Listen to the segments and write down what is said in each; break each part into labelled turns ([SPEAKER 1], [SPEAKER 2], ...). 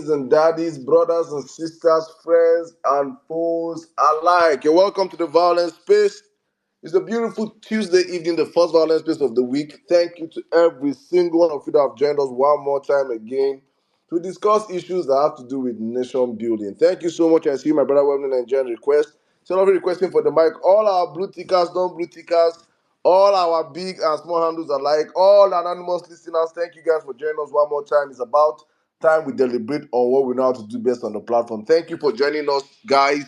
[SPEAKER 1] mommies and daddies, brothers and sisters, friends and foes alike. You're welcome to the Violence Space. It's a beautiful Tuesday evening, the first Violence Space of the week. Thank you to every single one of you that have joined us one more time again to discuss issues that have to do with nation building. Thank you so much. I see my brother Webner Nigerian request. So, not requesting for the mic. All our blue tickers, non-blue tickers, all our big and small handles alike, all anonymous listeners, thank you guys for joining us one more time. It's about time we deliberate on what we know how to do best on the platform. Thank you for joining us, guys.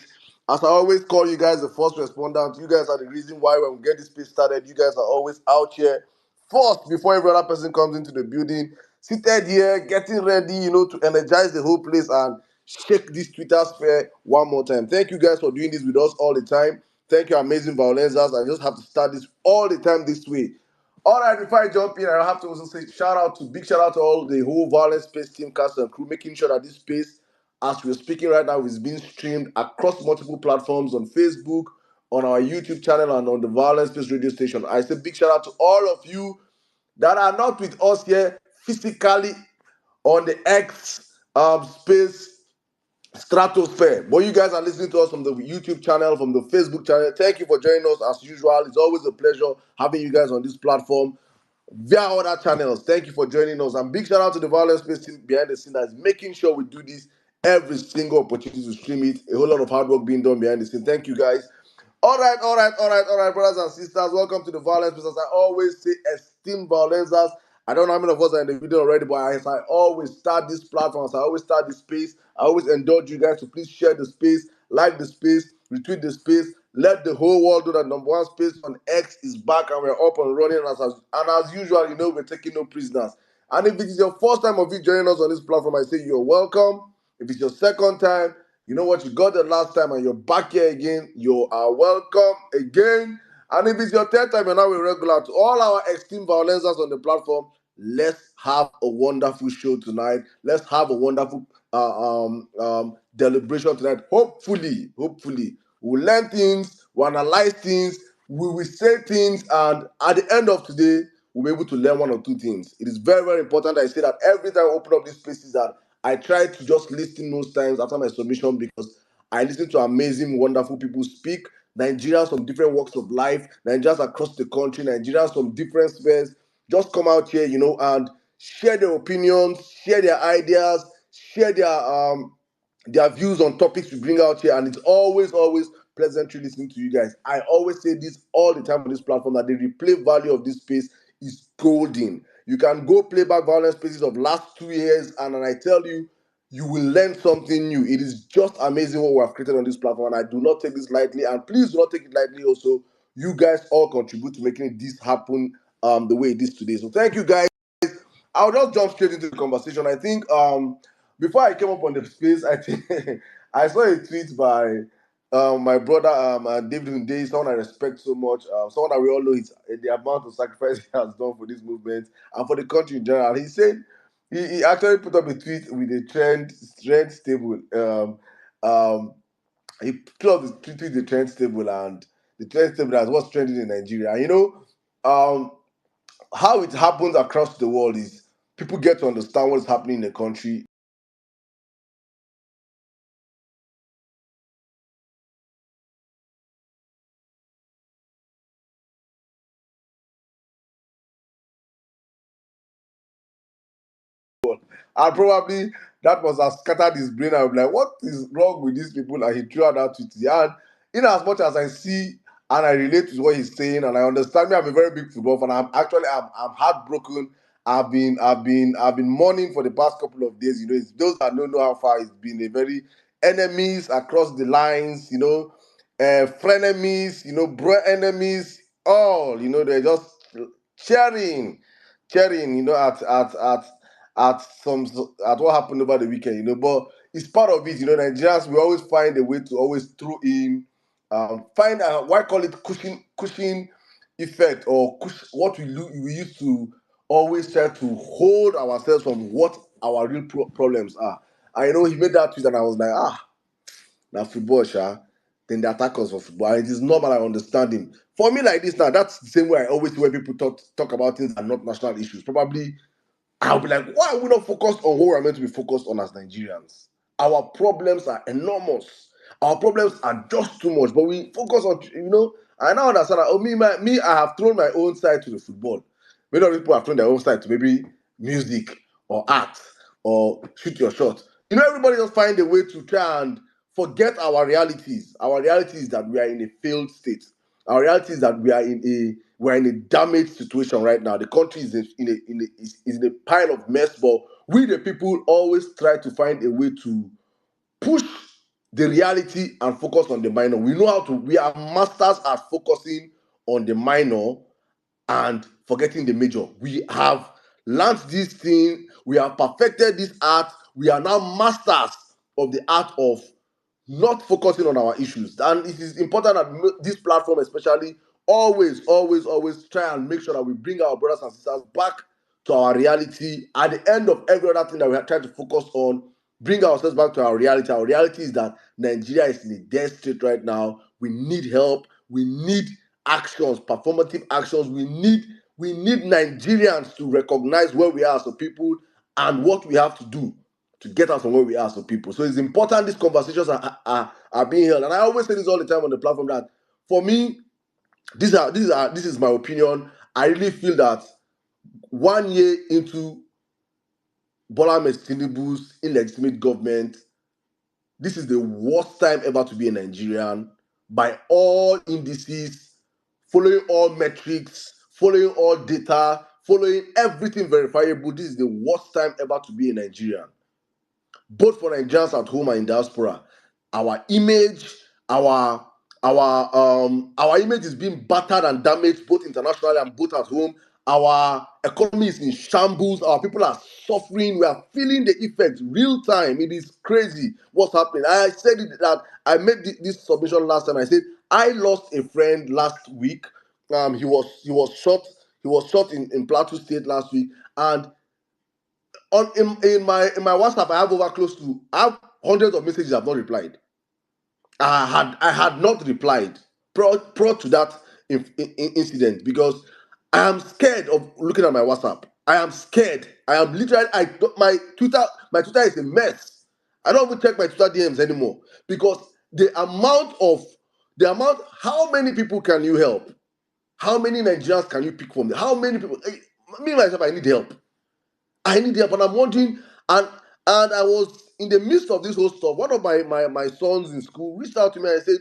[SPEAKER 1] As I always call you guys the first respondent, you guys are the reason why when we get this place started, you guys are always out here first before every other person comes into the building, seated here, getting ready, to energize the whole place and shake this Twitter sphere one more time. Thank you guys for doing this with us all the time. Thank you, amazing violencers. I just have to start this all the time this way. All right, before I jump in, I have to also say big shout out to all the whole Violence Space team, cast and crew, making sure that this space, as we're speaking right now, is being streamed across multiple platforms on Facebook, on our YouTube channel, and on the Violence Space radio station. I say big shout out to all of you that are not with us here physically on the X space stratosphere. But you guys are listening to us from the YouTube channel, from the Facebook channel. Thank you for joining us as usual. It's always a pleasure having you guys on this platform via other channels. Thank you for joining us. And big shout out to the Violence Space team behind the scene that's making sure we do this every single opportunity to stream it. A whole lot of hard work being done behind the scene. Thank you guys. All right, brothers and sisters. Welcome to the Violence Space. As I always say, esteemed violencers. I don't know how many of us are in the video already, but as I always start this platform, as I always start this space, I always indulge you guys to please share the space, like the space, retweet the space, let the whole world know that number one space on X is back and we're up and running. And as usual, we're taking no prisoners. And if it is your first time of you joining us on this platform, I say you're welcome. If it's your second time, you know what, you got the last time and you're back here again, you are welcome again. And if it's your third time, you're now a regular. To all our esteemed violencers on the platform, let's have a wonderful show tonight. Let's have a wonderful deliberation tonight. Hopefully, we'll learn things, we'll analyze things, we will say things, and at the end of today, we'll be able to learn one or two things. It is very, very important that I say that every time I open up these spaces that I try to just listen those times after my submission because I listen to amazing, wonderful people speak. Nigerians from different walks of life, Nigerians across the country, Nigerians from different spheres, just come out here, and share their opinions, share their ideas, share their views on topics we bring out here, and it's always, always pleasantly listening to you guys. I always say this all the time on this platform that the replay value of this space is golden. You can go play back Violence Spaces of last 2 years, and I tell you, you will learn something new. It is just amazing what we have created on this platform, and I do not take this lightly. And please do not take it lightly also. You guys all contribute to making this happen the way it is today. So thank you guys. I'll just jump straight into the conversation. I think before I came up on the space, I think I saw a tweet by my brother David Hunde, someone I respect so much, someone that we all know the amount of sacrifice he has done for this movement and for the country in general. He said he actually put up a tweet with a trend table. He put up the tweet with the trend table, and the trend table as what's trending in Nigeria. How it happens across the world is people get to understand what's happening in the country. And probably that must have scattered his brain. I'm like, what is wrong with these people? And he threw out that tweet. And in as much as I see and I relate to what he's saying and I understand, me, I'm a very big football fan. I'm heartbroken. I've been mourning for the past couple of days. It's those that don't know how far it's been a very enemies across the lines, frenemies, bro enemies, all, they're just cheering, at what happened over the weekend, but it's part of it. Nigerians, we always find a way to always throw in, find why call it cushion effect, or what we used to always try to hold ourselves from what our real problems are. I know he made that tweet and I was like, now football, then they attack us for football. And it is normal, I understand him. For me, like this now, that's the same way I always see when people talk about things that are not national issues. Probably I'll be like, why are we not focused on what we're meant to be focused on as Nigerians? Our problems are enormous. Our problems are just too much, but we focus on, I now understand that, I have thrown my own side to the football. Many other people have thrown their own side to maybe music or art or shoot your shot. Everybody just find a way to try and forget our realities. Our reality is that we are in a failed state. Our reality is that we're in a damaged situation right now. The country is in a pile of mess, but we the people always try to find a way to push the reality and focus on the minor. We know how to. We are masters at focusing on the minor and forgetting the major. We have learned this thing. We have perfected this art. We are now masters of the art of not focusing on our issues. And it is important that this platform, especially, always try and make sure that we bring our brothers and sisters back to our reality. At the end of every other thing that we are trying to focus on, bring ourselves back to our reality. Our reality is that Nigeria is in a dead state right now. We need help. We need actions, performative actions. We need Nigerians to recognize where we are as a people and what we have to do to get us from where we are as a people. So it's important these conversations are being held. And I always say this all the time on the platform that for me, this is my opinion. I really feel that 1 year into Bola Ahmed Tinubu's illegitimate government, this is the worst time ever to be a Nigerian by all indices, following all metrics, following all data, following everything verifiable. This is the worst time ever to be a Nigerian, both for Nigerians at home and in diaspora. Our image, our image is being battered and damaged both internationally and both at home. Our economy is in shambles. Our people are suffering. We are feeling the effects real time. It is crazy what's happening. I said it that I made this submission last time. I said I lost a friend last week. He was shot. He was shot in Plateau State last week, and in my WhatsApp, I have hundreds of messages I've not replied. I had not replied prior to that incident because I am scared of looking at my WhatsApp. I am scared. I am literally. My Twitter is a mess. I don't even check my Twitter DMs anymore because how many people can you help? How many Nigerians can you pick from? How many people? Me myself, I need help. And I'm wondering, and I was in the midst of this whole stuff. One of my sons in school reached out to me and said,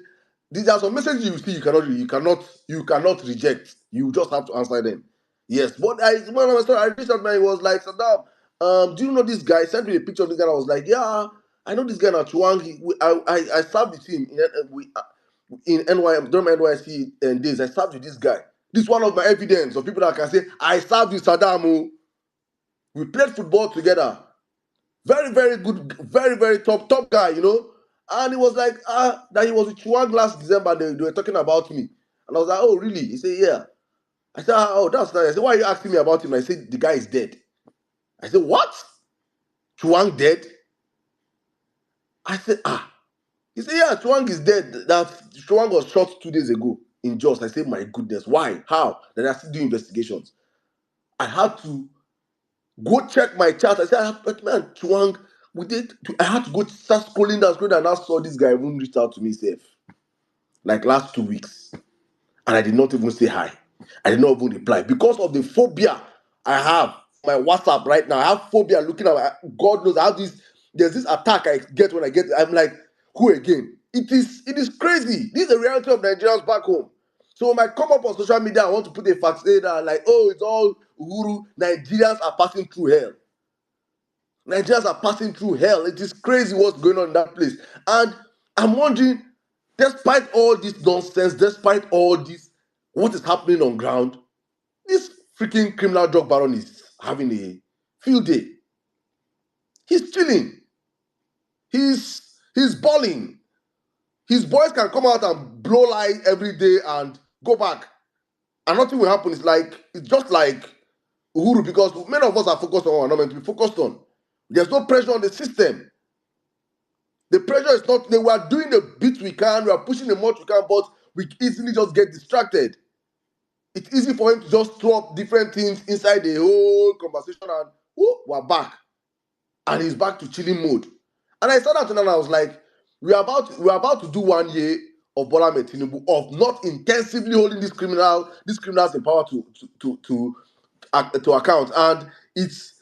[SPEAKER 1] "These are some messages you see you cannot reject. You just have to answer them." Yes, but when I reached out to him, he was like, "Saddam, do you know this guy?" He sent me a picture of this guy. I was like, "Yeah, I know this guy in Chuang. I served with him in NY during my NYC days. I served with this guy. This is one of my evidence of people that can say I served with Saddam. Oh. We played football together. Very, very good, very, very top guy, And he was like, that he was with Chuang last December. They were talking about me. And I was like, oh, really? He said, yeah. I said, oh, that's nice. I said, why are you asking me about him? I said, the guy is dead. I said, what? Chuang dead? I said, He said, yeah, Chuang is dead. That Chuang was shot 2 days ago in Jos. I said, my goodness, why? How? Then I still do investigations. I had to go check my chat. I said, man, Chuang, I had to go start scrolling, and I saw this guy even reached out to me, safe, like last 2 weeks. And I did not even say hi. I did not even reply because of the phobia I have. My WhatsApp right now, I have phobia looking at God knows I have this. There's this attack I get when I'm like, who again? It is crazy. This is the reality of Nigerians back home. So when I come up on social media, I want to put a fact there like, oh, it's all Uhuru. Nigerians are passing through hell. Nigerians are passing through hell. It is crazy what's going on in that place. And I'm wondering, despite all this nonsense, despite all this, what is happening on ground, this freaking criminal drug baron is having a field day. He's chilling. He's balling. His boys can come out and blow light every day and go back. And nothing will happen. It's just like Uhuru, because many of us are focused on what we're not meant to be focused on. There's no pressure on the system. The pressure is not, we are doing the bit we can, we are pushing the much we can, but we easily just get distracted. It's easy for him to just throw up different things inside the whole conversation and we're back. And he's back to chilling mode. And I started to and I was like, we're about to do 1 year of Bola Ahmed Tinubu of not intensively holding these criminals in power to account. And it's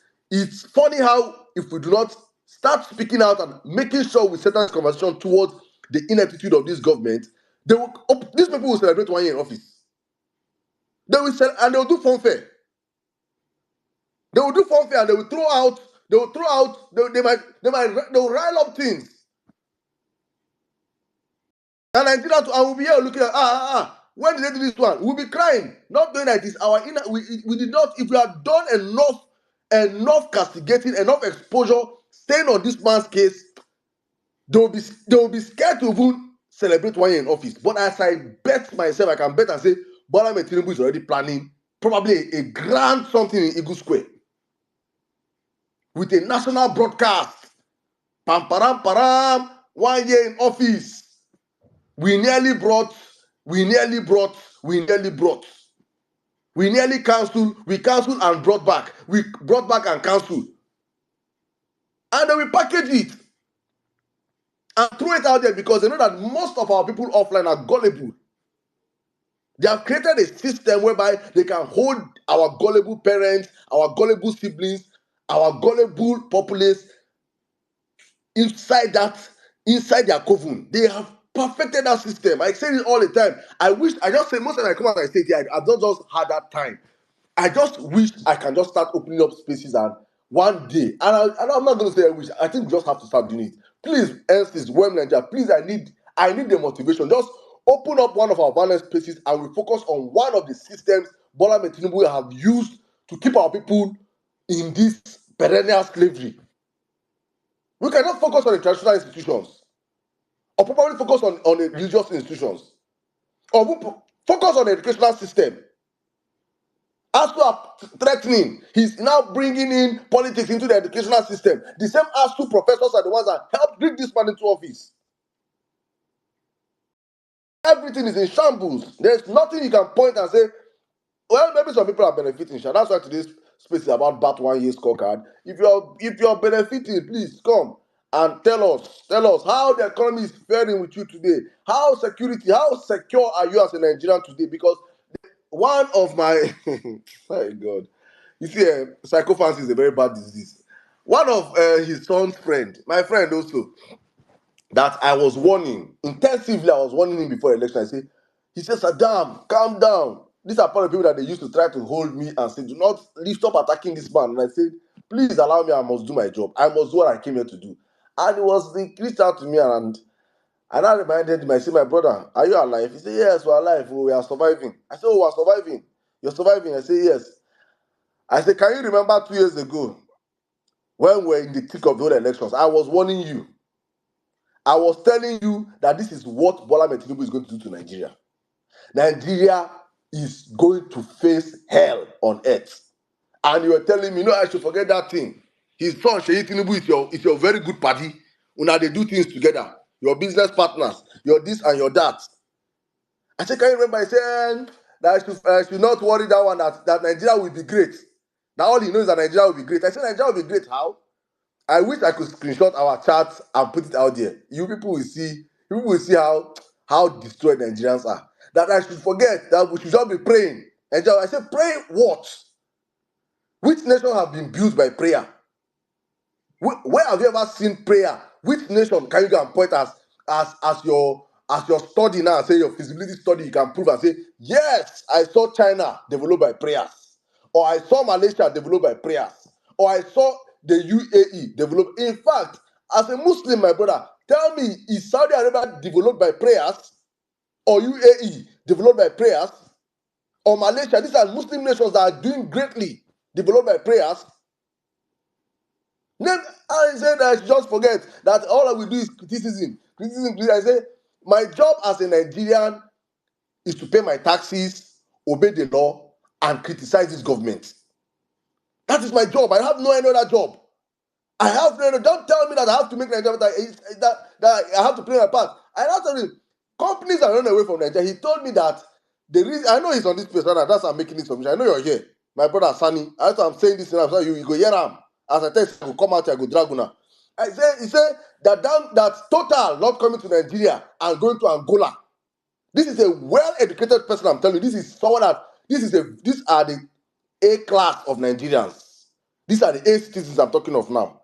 [SPEAKER 1] funny how if we do not start speaking out and making sure we set this conversation towards the ineptitude of this government, these people will celebrate 1 year in office. They will and they will do funfair. They will do funfair and they will throw out. They will rile up things. And Nigeria and we'll be here looking at when did they do this one? We'll be crying, not knowing that it is our inner. We did not. If we had done enough castigating, enough exposure, staying on this man's case, they will be scared to even celebrate 1 year in office. But as I bet myself, I can bet and say Bola Ahmed Tinubu is already planning probably a grand something in Eagle Square with a national broadcast. Pam param param, 1 year in office. We nearly cancelled. We cancelled and brought back. We brought back and cancelled. And then we package it and throw it out there because they know that most of our people offline are gullible. They have created a system whereby they can hold our gullible parents, our gullible siblings, our gullible populace inside their coven. They have perfected that system. I say it all the time. I just say most of the time I come out and I say it, I've not just had that time. I just wish I can just start opening up spaces and one day, and I'm not going to say I wish, I think we just have to start doing it. Please, Ernst, Nigeria, please, I need the motivation. Just open up one of our violence spaces and we focus on one of the systems Bola Ahmed Tinubu have used to keep our people in this perennial slavery. We cannot focus on the traditional institutions, or probably focus on the religious institutions, or focus on the educational system. ASU are threatening. He's now bringing in politics into the educational system. The same ASU professors are the ones that helped bring this man into office. Everything is in shambles. There's nothing you can point and say, well, maybe some people are benefiting. That's why today's space is about that 1 year scorecard. If you're benefiting, please come and tell us how the economy is faring with you today. How secure are you as a Nigerian today? Because one of my my God, you see, psychophancy is a very bad disease. One of his son's friend, my friend also, that I was warning intensively. I was warning him before election. He said, Saddam, calm down. These are probably people that they used to try to hold me and say, do not stop attacking this man. And I said, please allow me. I must do my job. I must do what I came here to do. And he reached out to me and I reminded him, I said, my brother, are you alive? He said, yes, we're alive. We are surviving. I said, oh, we're surviving. You're surviving? I said, yes. I said, can you remember 2 years ago when we were in the thick of the elections? I was warning you. I was telling you that this is what Bola Ahmed Tinubu is going to do to Nigeria. Nigeria is going to face hell on earth. And you were telling me, no, I should forget that thing. His son, Sheyi Tinubu, is your very good party. Una they do things together. Your business partners, your this and your that. I said, can you remember? I said that I should not worry that one, that Nigeria will be great. That all he knows is that Nigeria will be great. I said, Nigeria will be great. How? I wish I could screenshot our chats and put it out there. You people will see how destroyed Nigerians are. That I should forget that we should just be praying. And I said, pray what? Which nation have been built by prayer? Where have you ever seen prayer? Which nation can you go and point as your study now, say your feasibility study, you can prove and say, yes, I saw China developed by prayers, or I saw Malaysia developed by prayers, or I saw the UAE developed. In fact, as a Muslim, my brother, tell me, is Saudi Arabia developed by prayers, or UAE developed by prayers, or Malaysia? These are Muslim nations that are doing greatly, developed by prayers. Then I said I should just forget that all I will do is criticism. I say, my job as a Nigerian is to pay my taxes, obey the law, and criticize this government. That is my job. I have no any other job. I have no. Don't tell me that I have to make Nigeria that I have to play my part. I don't tell you, companies are running away from Nigeria. He told me that the reason, I know he's on this place right now. That's why I'm making this submission. I know you're here, my brother Sani. I'm saying this now, so you go hear him. As I tell you, I go come out, I go Draguna. He said that Total not coming to Nigeria and going to Angola. This is a well-educated person, I'm telling you. This is someone that these are the A class of Nigerians. These are the A citizens I'm talking of now.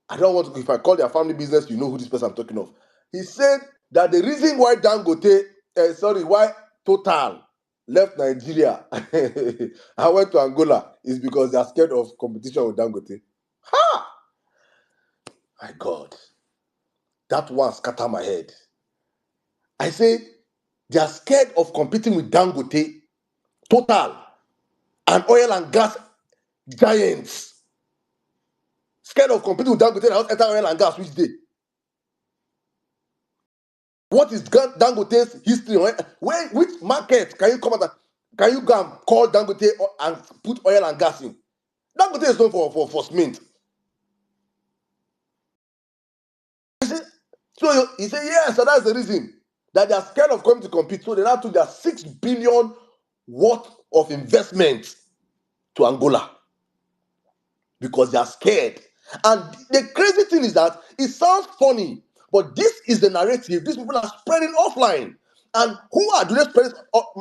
[SPEAKER 1] I don't want to, if I call their family business, you know who this person I'm talking of. He said that the reason why why Total left Nigeria and went to Angola is because they are scared of competition with Dangote. Ha! My God, that one scatter my head. I say they are scared of competing with Dangote, Total, and oil and gas giants. Scared of competing with Dangote and enter oil and gas which day? What is Dangote's history? Which market can you come out and can you go and call Dangote and put oil and gas in? Dangote is known for cement. So he said, yes, so that's the reason that they are scared of coming to compete. So they now took their 6 billion worth of investment to Angola because they are scared. And the crazy thing is that it sounds funny, but this is the narrative these people are spreading offline. And do they spread this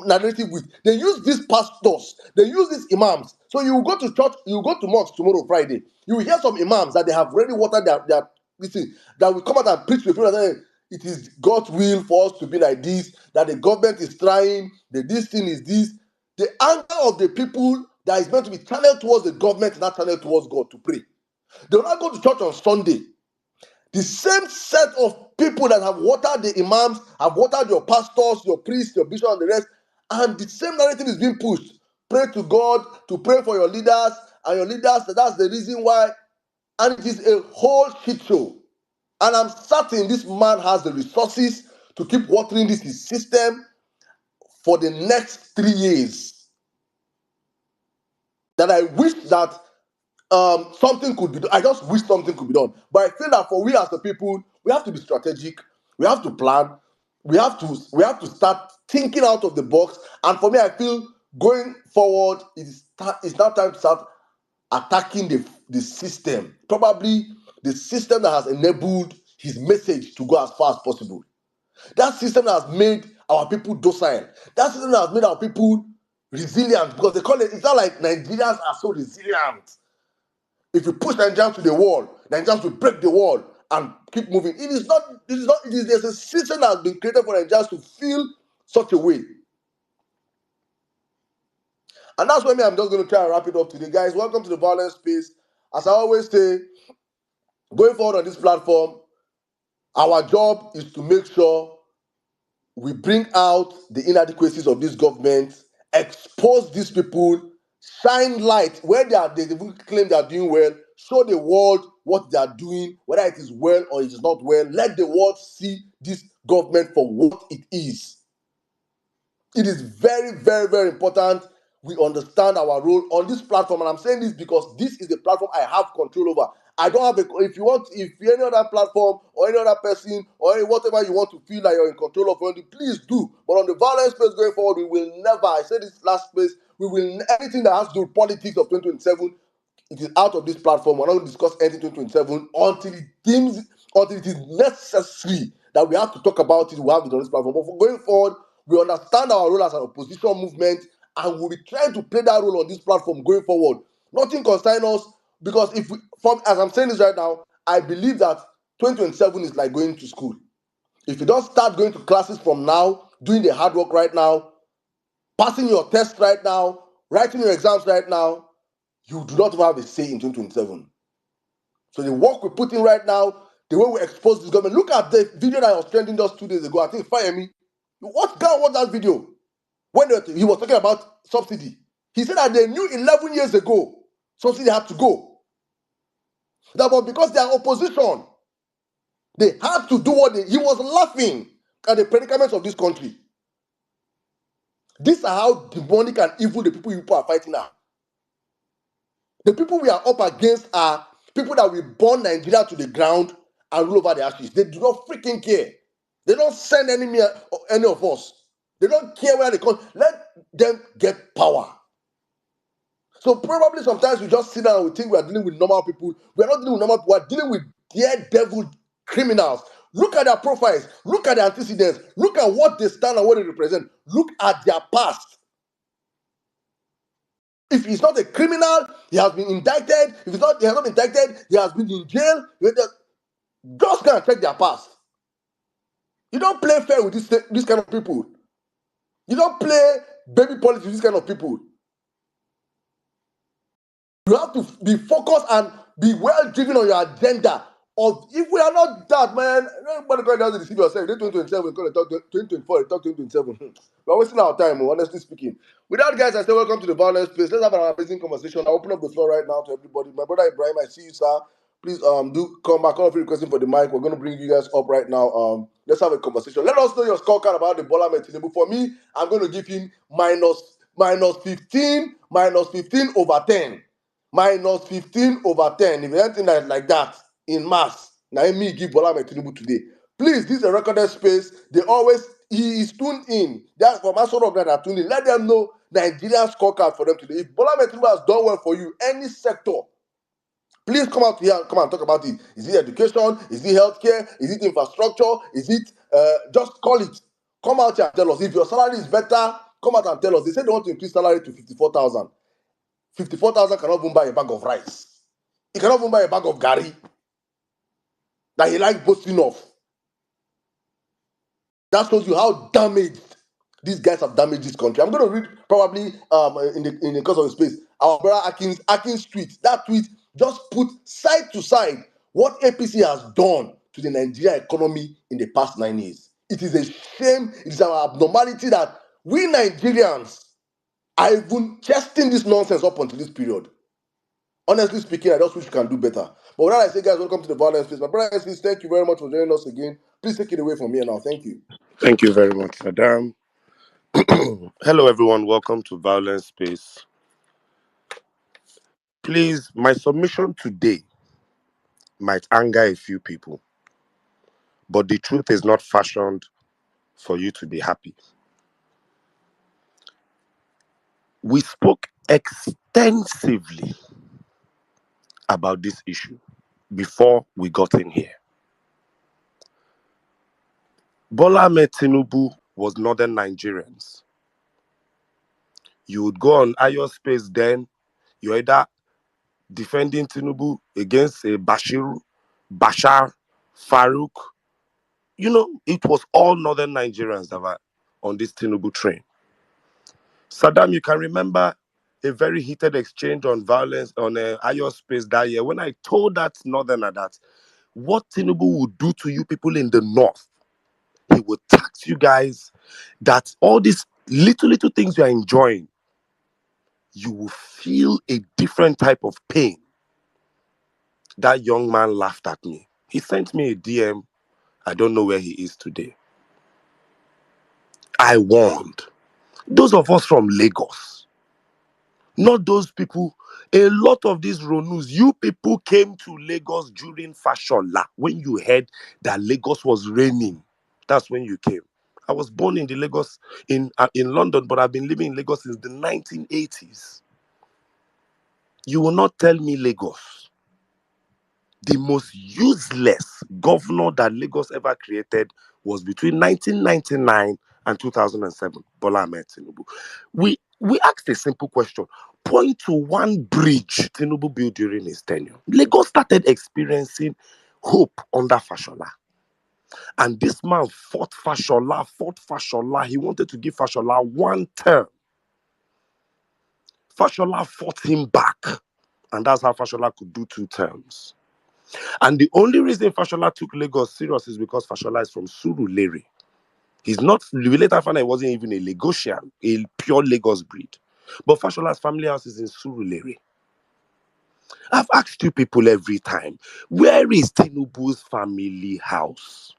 [SPEAKER 1] narrative with? They use these pastors, they use these imams. So you go to church, you go to mosque tomorrow, Friday. You will hear some imams that they have already watered their this thing, that will come out and preach to people and say, it is God's will for us to be like this, that the government is trying, that this thing is this. The anger of the people that is meant to be channeled towards the government is not channeled towards God to pray. They will not go to church on Sunday. The same set of people that have watered the imams, have watered your pastors, your priests, your bishops, and the rest, and the same narrative is being pushed. Pray to God, to pray for your leaders, and your leaders, that's the reason why. And it is a whole shit show. And I'm certain this man has the resources to keep watering this his system for the next 3 years. That I wish that something could be done. I just wish something could be done. But I feel that for we as the people, we have to be strategic. We have to plan. We have to start thinking out of the box. And for me, I feel going forward, it's now time to start attacking the system. Probably the system that has enabled his message to go as far as possible. That system that has made our people docile. That system that has made our people resilient. Because they call it, it's not like Nigerians are so resilient. If you push Nigerians to the wall, Nigerians will break the wall and keep moving. There's a system that has been created for Nigerians to feel such a way. And that's why I'm just going to try and wrap it up today. Guys, welcome to the Vawulence Space. As I always say, going forward on this platform, our job is to make sure we bring out the inadequacies of this government, expose these people, shine light where they even claim they are doing well, show the world what they are doing, whether it is well or it is not well. Let the world see this government for what it is. It is very, very, very important we understand our role on this platform. And I'm saying this because this is the platform I have control over. I don't have if any other platform or any other person or whatever you want to feel like you're in control of, please do. But on the Vawulence space going forward, we will never, I said this last space, anything that has to do with politics of 2027, it is out of this platform. We're not going to discuss anything 2027 until it is necessary that we have to talk about it. We have it on this platform. But for going forward, we understand our role as an opposition movement, and we'll be trying to play that role on this platform going forward. Nothing concerns us, because as I'm saying this right now, I believe that 2027 is like going to school. If you don't start going to classes from now, doing the hard work right now, passing your test right now, writing your exams right now, you do not have a say in 2027. So the work we put in right now, the way we expose this government. Look at the video that was trending just 2 days ago. I think Firemi. What guy watched that video? When he was talking about subsidy. He said that they knew 11 years ago subsidy had to go. That was because they are opposition. They had to do he was laughing at the predicaments of this country. These are how demonic and evil the people you are fighting now. The people we are up against are people that will burn Nigeria to the ground and roll over the ashes. They do not freaking care. They don't send any of us. They don't care where they come. Let them get power. So probably sometimes we just sit down and we think we are dealing with normal people. We are not dealing with normal people. We are dealing with daredevil criminals. Look at their profiles. Look at their antecedents. Look at what they stand and what they represent. Look at their past. If he's not a criminal, he has been indicted. If he has not been indicted, he has been in jail. Just go and check their past. You don't play fair with this kind of people. You don't play baby politics with this kind of people. You have to be focused and be well driven on your agenda. Of if we are not that, man, nobody doesn't deceive yourself. They 2027, they talk 2024, they talk 2027. We're wasting our time, honestly speaking. With that, guys, I say welcome to the Violence Space. Let's have an amazing conversation. I'll open up the floor right now to everybody. My brother Ibrahim, I see you, sir. Please do come back. All of you requesting for the mic. We're going to bring you guys up right now. Let's have a conversation. Let us know your scorecard about the Bola Tinubu. For me, I'm going to give him minus 15 over 10. Minus 15 over 10. If anything like that in mass, now me give Bola Tinubu today. Please, this is a recorded space. He is tuned in. That's for my sort of guy that tuned in. Let them know Nigerian scorecard for them today. If Bola Tinubu has done well for you, any sector, please come out here and come and talk about it. Is it education? Is it healthcare? Is it infrastructure? Is it just call it? Come out here and tell us. If your salary is better, come out and tell us. They said they want to increase salary to 54,000. 54,000 cannot even buy a bag of rice. He cannot even buy a bag of gari that he likes boasting of. That shows you how damaged these guys have damaged this country. I'm going to read probably in the course of the space our brother Akin's tweet. That tweet just put side to side what APC has done to the Nigerian economy in the past 9 years. It is a shame. It is our abnormality that we Nigerians are even testing this nonsense up until this period. Honestly speaking, I just wish we can do better. But when I say, guys, welcome to the Violence Space. My brother, please, thank you very much for joining us again. Please take it away from here now. Thank you.
[SPEAKER 2] Thank you very much, Madam. Hello, everyone. Welcome to Violence Space. Please, my submission today might anger a few people, but the truth is not fashioned for you to be happy. We spoke extensively about this issue before we got in here. Bola Ahmed Tinubu was Northern Nigerians. You would go on Ayo Space then, you're either defending Tinubu against Bashar, Farouk. You know, it was all Northern Nigerians that were on this Tinubu train. Saddam, you can remember a very heated exchange on violence on Ayo Space that year when I told that Northerner that what Tinubu would do to you people in the North, he would tax you guys, that all these little things you are enjoying, you will feel a different type of pain. That young man laughed at me. He sent me a DM. I don't know where he is today. I warned those of us from Lagos, not those people. A lot of these Ronus, you people came to Lagos during Fashola when you heard that Lagos was raining. That's when you came. I was born in the Lagos in London, but I've been living in Lagos since the 1980s. You will not tell me Lagos. The most useless governor that Lagos ever created was between 1999 and 2007, Bola Ahmed Tinubu. We asked a simple question. Point to one bridge Tinubu built during his tenure. Lagos started experiencing hope under Fashola. And this man fought Fashola. He wanted to give Fashola one term. Fashola fought him back. And that's how Fashola could do 2 terms. And the only reason Fashola took Lagos serious is because Fashola is from Surulere. He's not, we later found out he wasn't even a Lagosian, a pure Lagos breed. But Fashola's family house is in Surulere. I've asked you people every time, where is Tinubu's family house?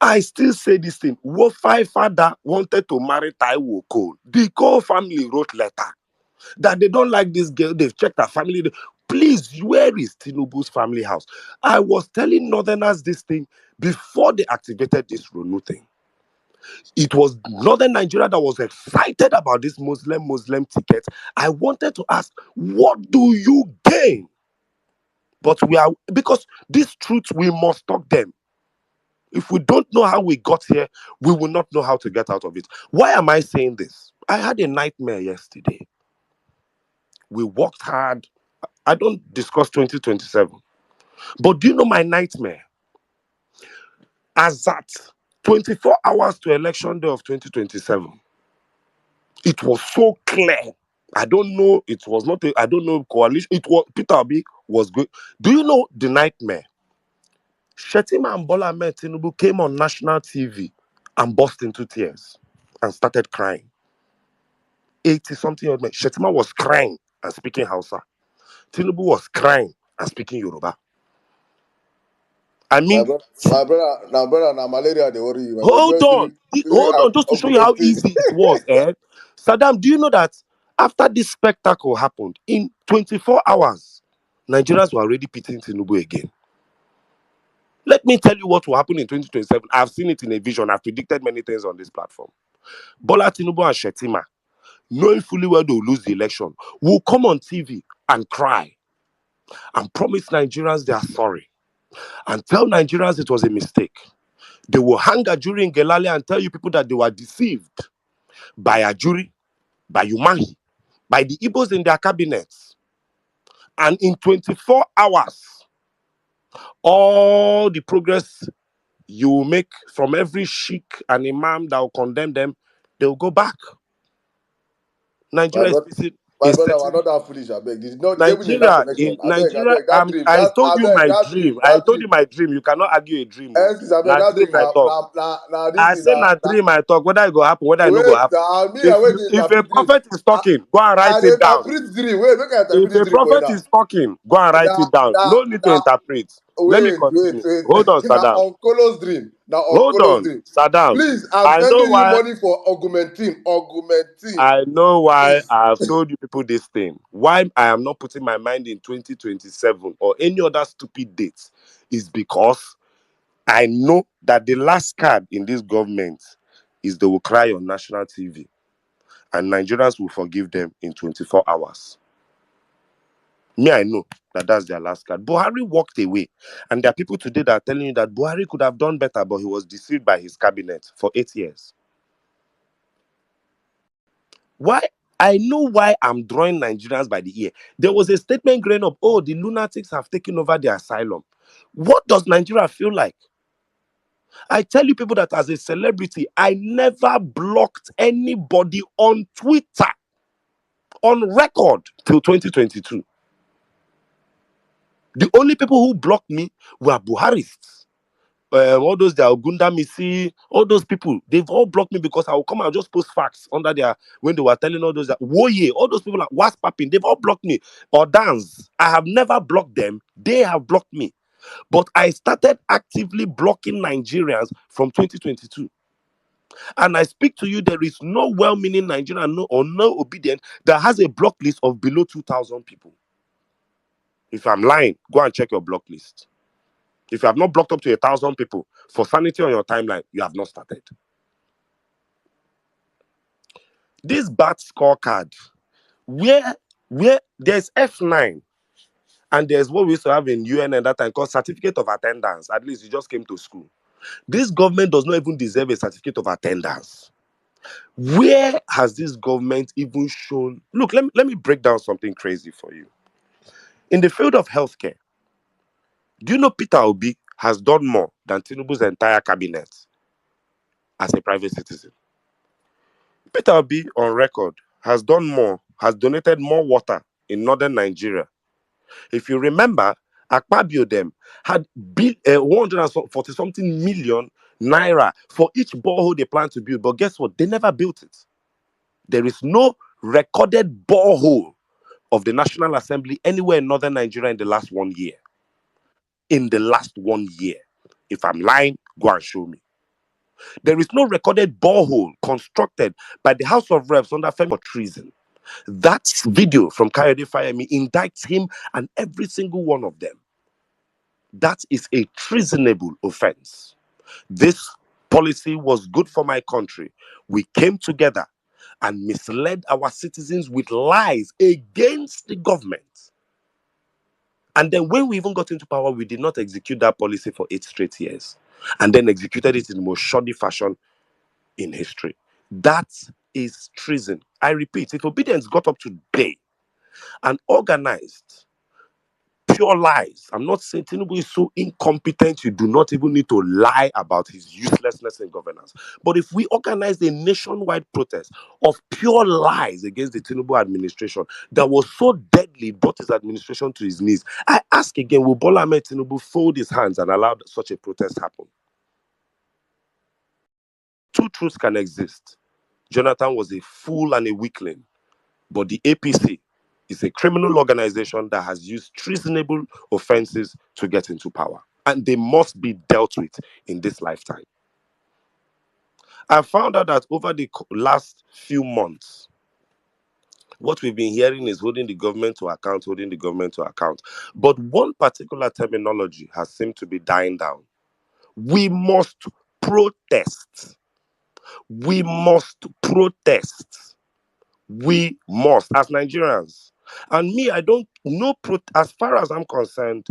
[SPEAKER 2] I still say this thing. Wofai father wanted to marry Taiwo Cole. The Cole family wrote letter that they don't like this girl. They've checked her family. Please, where is Tinubu's family house? I was telling Northerners this thing before they activated this Ronu thing. It was Northern Nigeria that was excited about this Muslim ticket. I wanted to ask, what do you gain? But we are, because these truths we must talk them. If we don't know how we got here, we will not know how to get out of it. Why am I saying this? I had a nightmare yesterday. We worked hard. I don't discuss 2027. But do you know my nightmare? As at 24 hours to election day of 2027, it was so clear. I don't know. It was not. I don't know coalition. It was Peter Obi was good. Do you know the nightmare? Shetima and Bola Ahmed Tinubu came on national TV and burst into tears and started crying. 80 something old men. Shetima was crying and speaking Hausa. Tinubu was crying and speaking Yoruba. I mean,
[SPEAKER 1] Now malaria they worry you. My brother,
[SPEAKER 2] hold on,
[SPEAKER 1] during
[SPEAKER 2] just to show you how
[SPEAKER 1] augmenting.
[SPEAKER 2] easy it was. Saddam, do you know that after this spectacle happened, in 24 hours, Nigerians were already pitying Tinubu again? Let me tell you what will happen in 2027. I've seen it in a vision. I've predicted many things on this platform. Bola Tinubu and Shetima, knowing fully well they'll lose the election, will come on TV and cry and promise Nigerians they are sorry and tell Nigerians it was a mistake. They will hang a jury in Gelale and tell you people that they were deceived by a jury, by Umahi, by the Igbos in their cabinets. And in 24 hours, all the progress you will make from every sheikh and imam that will condemn them, they will go back.
[SPEAKER 1] My
[SPEAKER 2] Nigeria is
[SPEAKER 1] brother,
[SPEAKER 2] facing
[SPEAKER 1] my
[SPEAKER 2] a
[SPEAKER 1] brother, we're
[SPEAKER 2] certain
[SPEAKER 1] not that foolish. I beg. This not even the last
[SPEAKER 2] Nigeria.
[SPEAKER 1] election.
[SPEAKER 2] In Nigeria,
[SPEAKER 1] That dream.
[SPEAKER 2] I told
[SPEAKER 1] I
[SPEAKER 2] you
[SPEAKER 1] beg
[SPEAKER 2] my
[SPEAKER 1] that dream.
[SPEAKER 2] dream. I
[SPEAKER 1] That
[SPEAKER 2] told you
[SPEAKER 1] dream.
[SPEAKER 2] my dream. You cannot argue a dream. Oh.
[SPEAKER 1] Excuse, I beg
[SPEAKER 2] Now
[SPEAKER 1] that
[SPEAKER 2] dream
[SPEAKER 1] dream.
[SPEAKER 2] I talk.
[SPEAKER 1] Now this
[SPEAKER 2] I
[SPEAKER 1] is
[SPEAKER 2] say na dream I talk. Whether it go happen, whether it no go
[SPEAKER 1] wait.
[SPEAKER 2] happen.
[SPEAKER 1] Me I wait to
[SPEAKER 2] If a
[SPEAKER 1] interpret dream.
[SPEAKER 2] prophet is talking, go and write
[SPEAKER 1] I
[SPEAKER 2] it down.
[SPEAKER 1] interpret dream. Wait, make I interpret
[SPEAKER 2] If
[SPEAKER 1] this
[SPEAKER 2] a
[SPEAKER 1] dream for you
[SPEAKER 2] prophet
[SPEAKER 1] now.
[SPEAKER 2] is talking, go and write
[SPEAKER 1] Now,
[SPEAKER 2] it down.
[SPEAKER 1] now,
[SPEAKER 2] No need to
[SPEAKER 1] now.
[SPEAKER 2] interpret. Let me
[SPEAKER 1] Wait.
[SPEAKER 2] continue. Hold on,
[SPEAKER 1] Now
[SPEAKER 2] Saddam.
[SPEAKER 1] Uncolo's dream. Now
[SPEAKER 2] Hold
[SPEAKER 1] Uncolo's
[SPEAKER 2] on,
[SPEAKER 1] dream.
[SPEAKER 2] Saddam.
[SPEAKER 1] Please, I'm
[SPEAKER 2] I know
[SPEAKER 1] sending you
[SPEAKER 2] why.
[SPEAKER 1] money for augmenting. Augmenting.
[SPEAKER 2] I know why
[SPEAKER 1] Please.
[SPEAKER 2] I have told you people this thing. Why I am not putting my mind in 2027 or any other stupid dates is because I know that the last card in this government is they will cry on national TV and Nigerians will forgive them in 24 hours. Me, I know that that's their last card. Buhari walked away. And there are people today that are telling you that Buhari could have done better, but he was deceived by his cabinet for 8 years. Why? I know why I'm drawing Nigerians by the ear. There was a statement growing up, oh, the lunatics have taken over the asylum. What does Nigeria feel like? I tell you people that as a celebrity, I never blocked anybody on Twitter, on record, till 2022. The only people who blocked me were Buharists. All those that Ogunda Misi, all those people, they've all blocked me because I will come and just post facts under their when they were telling all those that Woye, all those people like was popping, they've all blocked me. Or dance. I have never blocked them, they have blocked me. But I started actively blocking Nigerians from 2022. And I speak to you, there is no well-meaning Nigerian or no obedient that has a block list of below 2,000 people. If I'm lying, go and check your block list. If you have not blocked up to 1,000 people for sanity on your timeline, you have not started. This bad scorecard, where there's F9 and there's what we used to have in UN at that time called certificate of attendance. At least you just came to school. This government does not even deserve a certificate of attendance. Where has this government even shown? Look, let me break down something crazy for you. In the field of healthcare, do you know Peter Obi has done more than Tinubu's entire cabinet as a private citizen? Peter Obi, on record, has done more, has donated more water in northern Nigeria. If you remember, Akpabio them had 140 something million naira for each borehole they plan to build. But guess what? They never built it. There is no recorded borehole of the National Assembly anywhere in northern Nigeria in the last 1 year. In the last 1 year. If I'm lying, go and show me. There is no recorded borehole constructed by the House of Reps under Femi for treason. That video from Kayode Fayemi indicts him and every single one of them. That is a treasonable offense. This policy was good for my country. We came together and misled our citizens with lies against the government. And then when we even got into power, we did not execute that policy for 8 straight years. And then executed it in the most shoddy fashion in history. That is treason. I repeat, if obedience got up today and organized pure lies, I'm not saying Tinubu is so incompetent you do not even need to lie about his uselessness in governance. But if we organized a nationwide protest of pure lies against the Tinubu administration that was so deadly, it brought his administration to his knees, I ask again, will Bola Ahmed Tinubu fold his hands and allow such a protest happen? Two truths can exist. Jonathan was a fool and a weakling, but the APC is a criminal organization that has used treasonable offenses to get into power, and they must be dealt with in this lifetime. I found out that over the last few months, what we've been hearing is holding the government to account, holding the government to account. But one particular terminology has seemed to be dying down. We must protest. We must protest. We must, as Nigerians. And me, I don't know, as far as I'm concerned,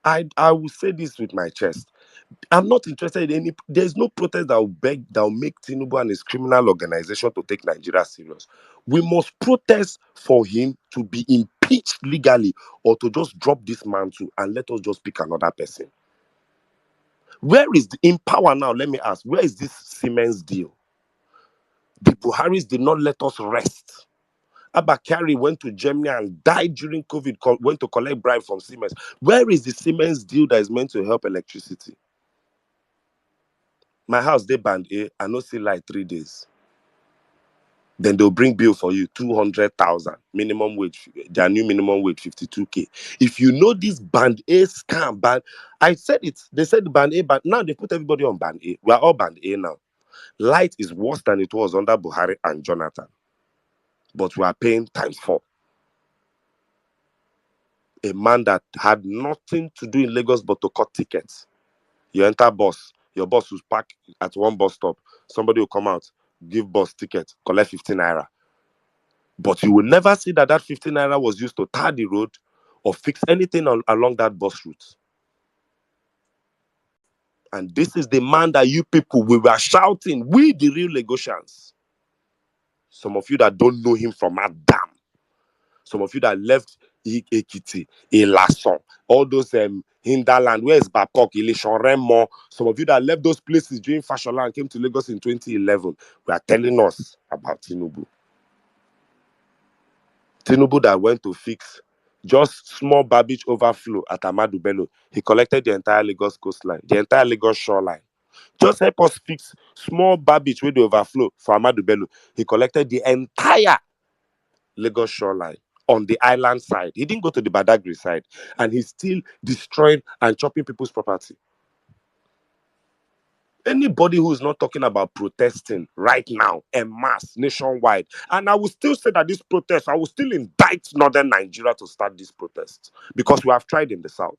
[SPEAKER 2] I will say this with my chest. I'm not interested in any. There's no protest that will make Tinubu and his criminal organization to take Nigeria serious. We must protest for him to be impeached legally or to just drop this man too and let us just pick another person. Where is in power now? Let me ask. Where is this Siemens deal? The Buharis did not let us rest. Abba Kyari went to Germany and died during COVID, went to collect bribe from Siemens. Where is the Siemens deal that is meant to help electricity? My house, they band A, I no see like 3 days. Then they'll bring bill for you, 200,000 minimum wage, their new minimum wage, 52K. If you know this band A scam, I said it, they said band A, but now they put everybody on band A. We are all band A now. Light is worse than it was under Buhari and Jonathan, but we are paying times 4. A man that had nothing to do in Lagos but to cut tickets. You enter bus, your bus will park at one bus stop. Somebody will come out, give bus ticket, collect 15 naira. But you will never see that 15 naira was used to tar the road or fix anything along that bus route. And this is the man that you people, we were shouting, we the real Lagosians. Some of you that don't know him from Adam. Some of you that left Ekiti, Ilason, all those hinterland, where's Babcock, Ileshan, Remo. Some of you that left those places during Fashola and came to Lagos in 2011, we are telling us about Tinubu. Tinubu that went to fix just small Babbage overflow at Amadu Bello. He collected the entire Lagos coastline, the entire Lagos shoreline. Just help us fix small Babbage with the overflow for Amadu Bello. He collected the entire Lagos shoreline on the island side. He didn't go to the Badagry side, and he's still destroying and chopping people's property. Anybody who is not talking about protesting right now, en masse, nationwide, and I will still say that this protest, I will still indict Northern Nigeria to start this protest because we have tried in the South.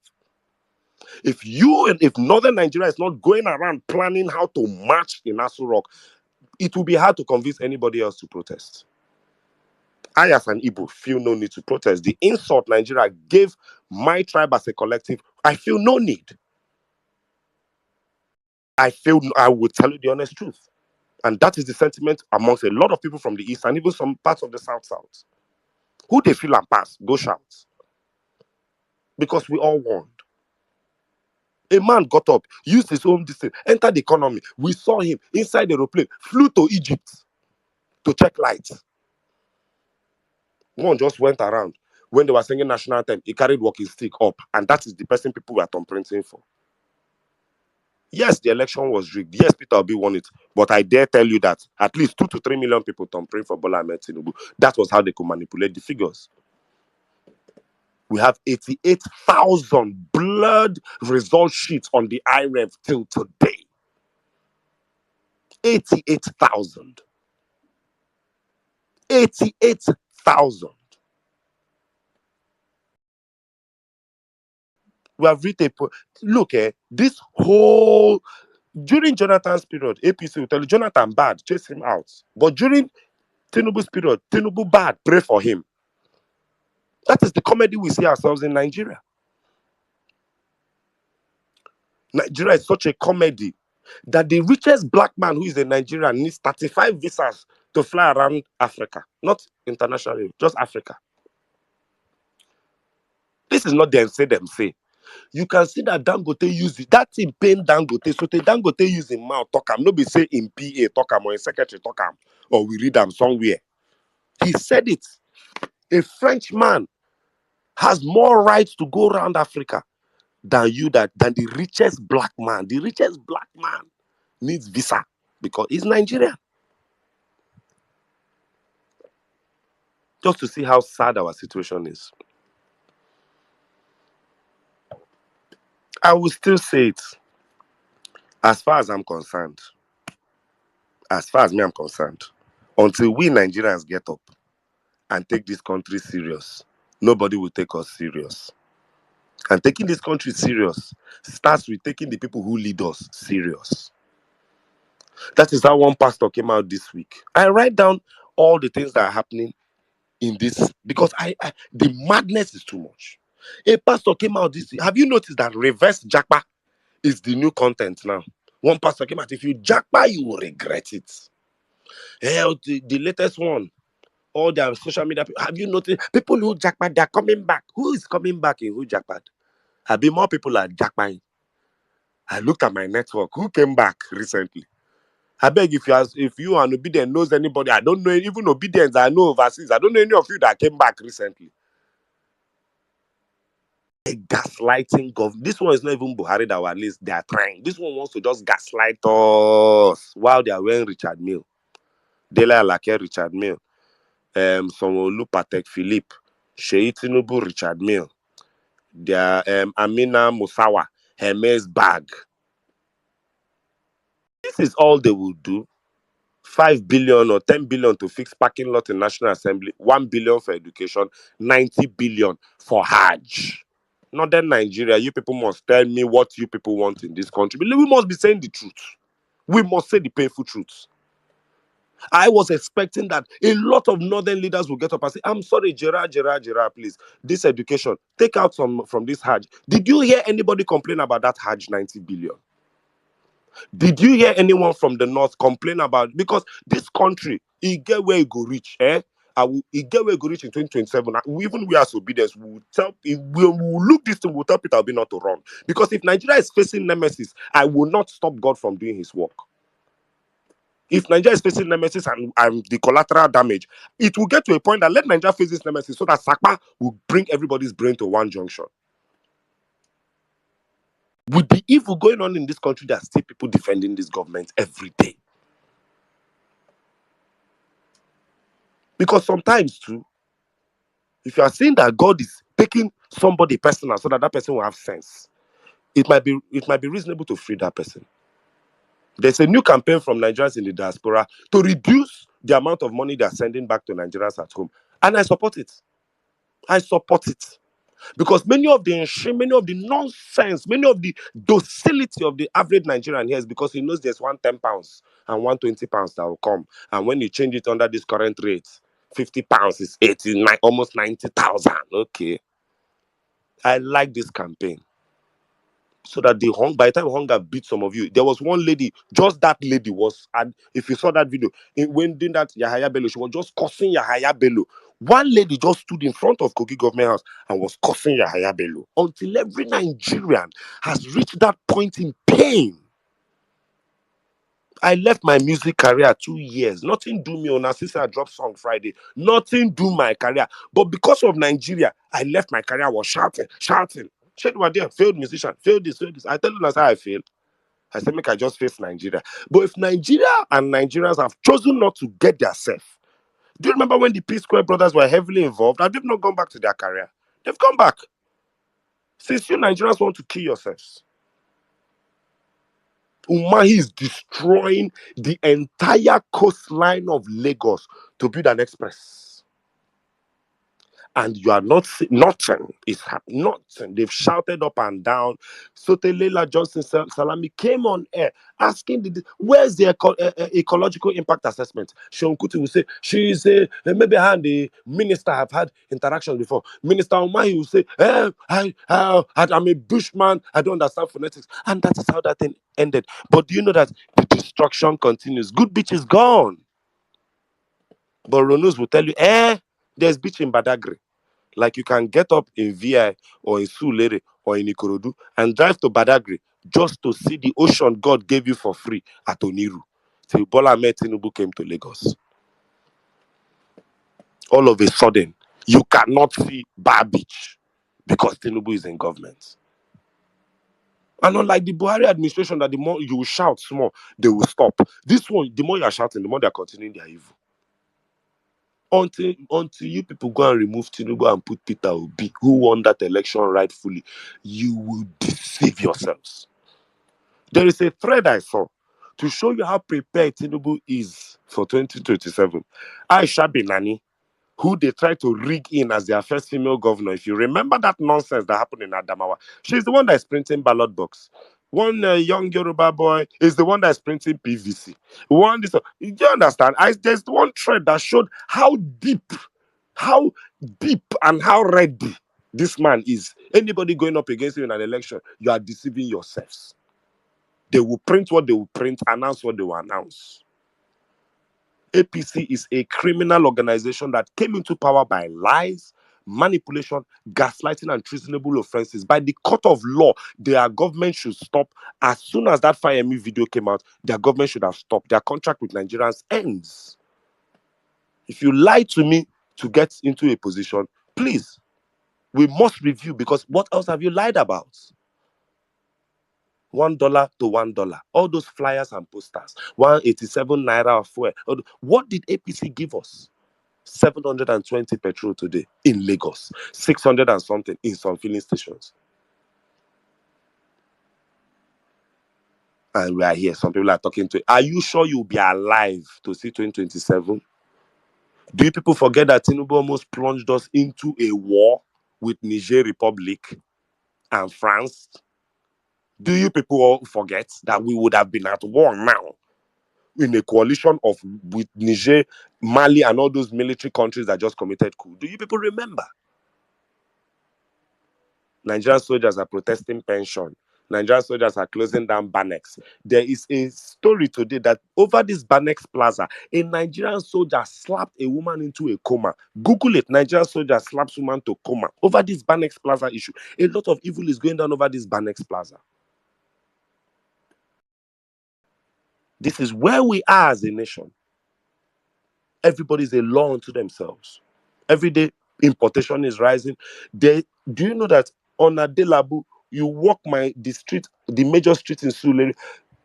[SPEAKER 2] If Northern Nigeria is not going around planning how to march in Aso Rock, it will be hard to convince anybody else to protest. I, as an Igbo, feel no need to protest. The insult Nigeria gave my tribe as a collective, I feel no need. I will tell you the honest truth. And that is the sentiment amongst a lot of people from the East and even some parts of the South. Who they feel and pass, go shout. Because we all warned. A man got up, used his own distance, entered the economy. We saw him inside the aeroplane, flew to Egypt to check lights. One just went around. When they were singing national anthem, he carried walking stick up. And that is the person people were thumbprinting for. Yes, the election was rigged. Yes, Peter Obi won it. But I dare tell you that at least 2 to 3 million people thumbprint for Bola Ahmed Tinubu. That was how they could manipulate the figures. We have 88,000 blurred result sheets on the IREV till today. 88,000. 88,000. We have written. Look, this whole During Jonathan's period, APC will tell you Jonathan bad, chase him out. But during Tinubu's period, Tinubu bad, pray for him. That is the comedy we see ourselves in Nigeria. Nigeria is such a comedy that the richest black man who is a Nigerian needs 35 visas to fly around Africa, not internationally, just Africa. This is not them say. You can see that Dangote use it. That in pain Dangote. So the Dangote use him mouth talk am. No be say in PA talk am or in secretary talk am or we read am somewhere. He said it. A French man has more rights to go around Africa than than the richest black man. The richest black man needs visa because he's Nigerian. Just to see how sad our situation is. I will still say it. As far as I'm concerned, as far as me I'm concerned, until we Nigerians get up and take this country serious, nobody will take us serious. And taking this country serious starts with taking the people who lead us serious. That is how one pastor came out this week. I write down all the things that are happening in this because the madness is too much. A pastor came out this week. Have you noticed that reverse jackpot is the new content now? One pastor came out. If you jackpot, you will regret it. Hell, the latest one, all their social media. Have you noticed people who jackpot, they're coming back? Who is coming back in who jackpot? Have been more people are jackpotting. I looked at my network. Who came back recently? I beg if you and Obedient knows anybody, I don't know even Obedience I know overseas. I don't know any of you that came back recently. A gaslighting government. This one is not even Buhari that at least they are trying. This one wants to just gaslight us while they are wearing Richard Mille. Dele Alake, Richard Mille. Sonolu Patek Philippe. Sheyi Tinubu, Richard Mille. Their Amina Musawa, Hermes bag. This is all they will do. 5 billion or 10 billion to fix parking lot in National Assembly, 1 billion for education, 90 billion for Hajj. Northern Nigeria, you people must tell me what you people want in this country. We must be saying the truth. We must say the painful truth. I was expecting that a lot of northern leaders will get up and say, I'm sorry, Gerard, please. This education, take out some from this Hajj. Did you hear anybody complain about that Hajj 90 billion? Did you hear anyone from the north complain about because this country, it get where it go reach, eh? It get where it go reach in 2027. Even we as obedience, we will tell we will look this thing, we'll tell Peter Obi not to run. Because if Nigeria is facing nemesis, I will not stop God from doing his work. If Nigeria is facing nemesis and the collateral damage, it will get to a point that let Nigeria face this nemesis so that Sakpa will bring everybody's brain to one junction. With the evil going on in this country, there are still people defending this government every day. Because sometimes too, if you are saying that God is taking somebody personal so that person will have sense, it might be reasonable to free that person. There's a new campaign from Nigerians in the diaspora to reduce the amount of money they are sending back to Nigerians at home. And I support it. Because many of the nonsense, many of the docility of the average Nigerian here is because he knows there's £110 and £120 that will come. And when you change it under this current rate, £50 is 89, almost 90,000. Okay. I like this campaign. So that by the time hunger beat some of you, there was one lady, just that lady was, and if you saw that video, when doing that Yahaya Bello, she was just cussing Yahaya Bello. One lady just stood in front of Kogi government house and was cussing Yahaya Bello until every Nigerian has reached that point in pain. I left my music career 2 years. Nothing do me on a sister. I dropped song Friday. Nothing do my career. But because of Nigeria, I left my career. I was shouting. Shit, were there, failed musician, failed this. I tell you that's how I feel. I said, make I just face Nigeria. But if Nigeria and Nigerians have chosen not to get their self, do you remember when the P Square brothers were heavily involved? Have they not gone back to their career? They've come back. Since you Nigerians want to kill yourselves, Umahi is destroying the entire coastline of Lagos to build an express. and you are not nothing is happening. Nothing. They've shouted up and down. Sotelela Johnson Salami came on air asking, where's the ecological impact assessment? Sean Kuti will say, she's maybe her and the minister have had interactions before. Minister Umahi will say, I'm a bushman, I don't understand phonetics. And that is how that thing ended. But do you know that the destruction continues? Good beach is gone. But Ronus will tell you, there's beach in Badagry. Like you can get up in VI or in Sulere or in Ikorodu and drive to Badagry just to see the ocean God gave you for free at Oniru. Till Bola Ahmed Tinubu came to Lagos. All of a sudden, you cannot see Bar Beach because Tinubu is in government. And unlike the Buhari administration, that the more you shout small, they will stop. This one, the more you are shouting, the more they are continuing their evil. Until you people go and remove Tinubu and put Peter Obi, who won that election rightfully, you will deceive yourselves. There is a thread I saw to show you how prepared Tinubu is for 2027. Aisha Binani, who they tried to rig in as their first female governor. If you remember that nonsense that happened in Adamawa, she's the one that is printing ballot box. One young Yoruba boy is the one that is printing PVC. Do you understand? There's one thread that showed how deep and how ready this man is. Anybody going up against you in an election, you are deceiving yourselves. They will print what they will print, announce what they will announce. APC is a criminal organization that came into power by lies, manipulation, gaslighting, and treasonable offenses. By the court of law, their government should stop. As soon as that Fire.me video came out, their government should have stopped. Their contract with Nigerians ends. If you lie to me to get into a position, please, we must review, because what else have you lied about? $1 to $1. All those flyers and posters. 187 naira of fuel. What did APC give us? 720 petrol today in Lagos. 600 and something in some filling stations. And we are here. Some people are talking to. Are you sure you'll be alive to see 2027? Do you people forget that Tinubu almost plunged us into a war with Niger Republic and France? Do you people all forget that we would have been at war now in a coalition with Niger, Mali, and all those military countries that just committed coup? Do you people remember? Nigerian soldiers are protesting pension. Nigerian soldiers are closing down Banex. There is a story today that over this Banex Plaza, a Nigerian soldier slapped a woman into a coma. Google it. Nigerian soldier slaps woman to coma over this Banex Plaza issue. A lot of evil is going down over this Banex Plaza. This is where we are as a nation. Everybody's a law unto themselves. Every day, importation is rising. Do you know that on Adelabu, you walk the major street in Sulere,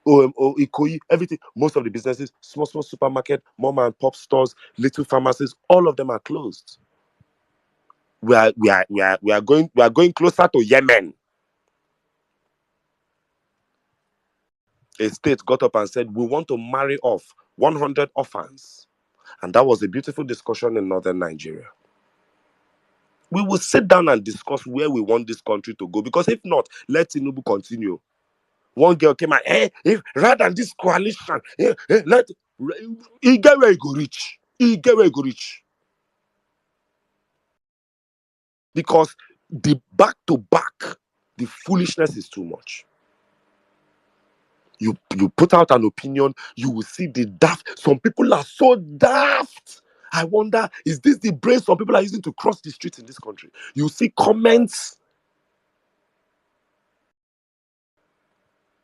[SPEAKER 2] or Ikoyi, everything, most of the businesses, small supermarket, mom and pop stores, little pharmacies, all of them are closed. We are going closer to Yemen. A state got up and said, we want to marry off 100 orphans. And that was a beautiful discussion in northern Nigeria. We will sit down and discuss where we want this country to go, because if not, let Tinubu continue. One girl came out, rather than this coalition, he get where he go reach. Because the back to back, the foolishness is too much. You put out an opinion, you will see the daft. Some people are so daft. I wonder, is this the brain some people are using to cross the streets in this country? You see comments.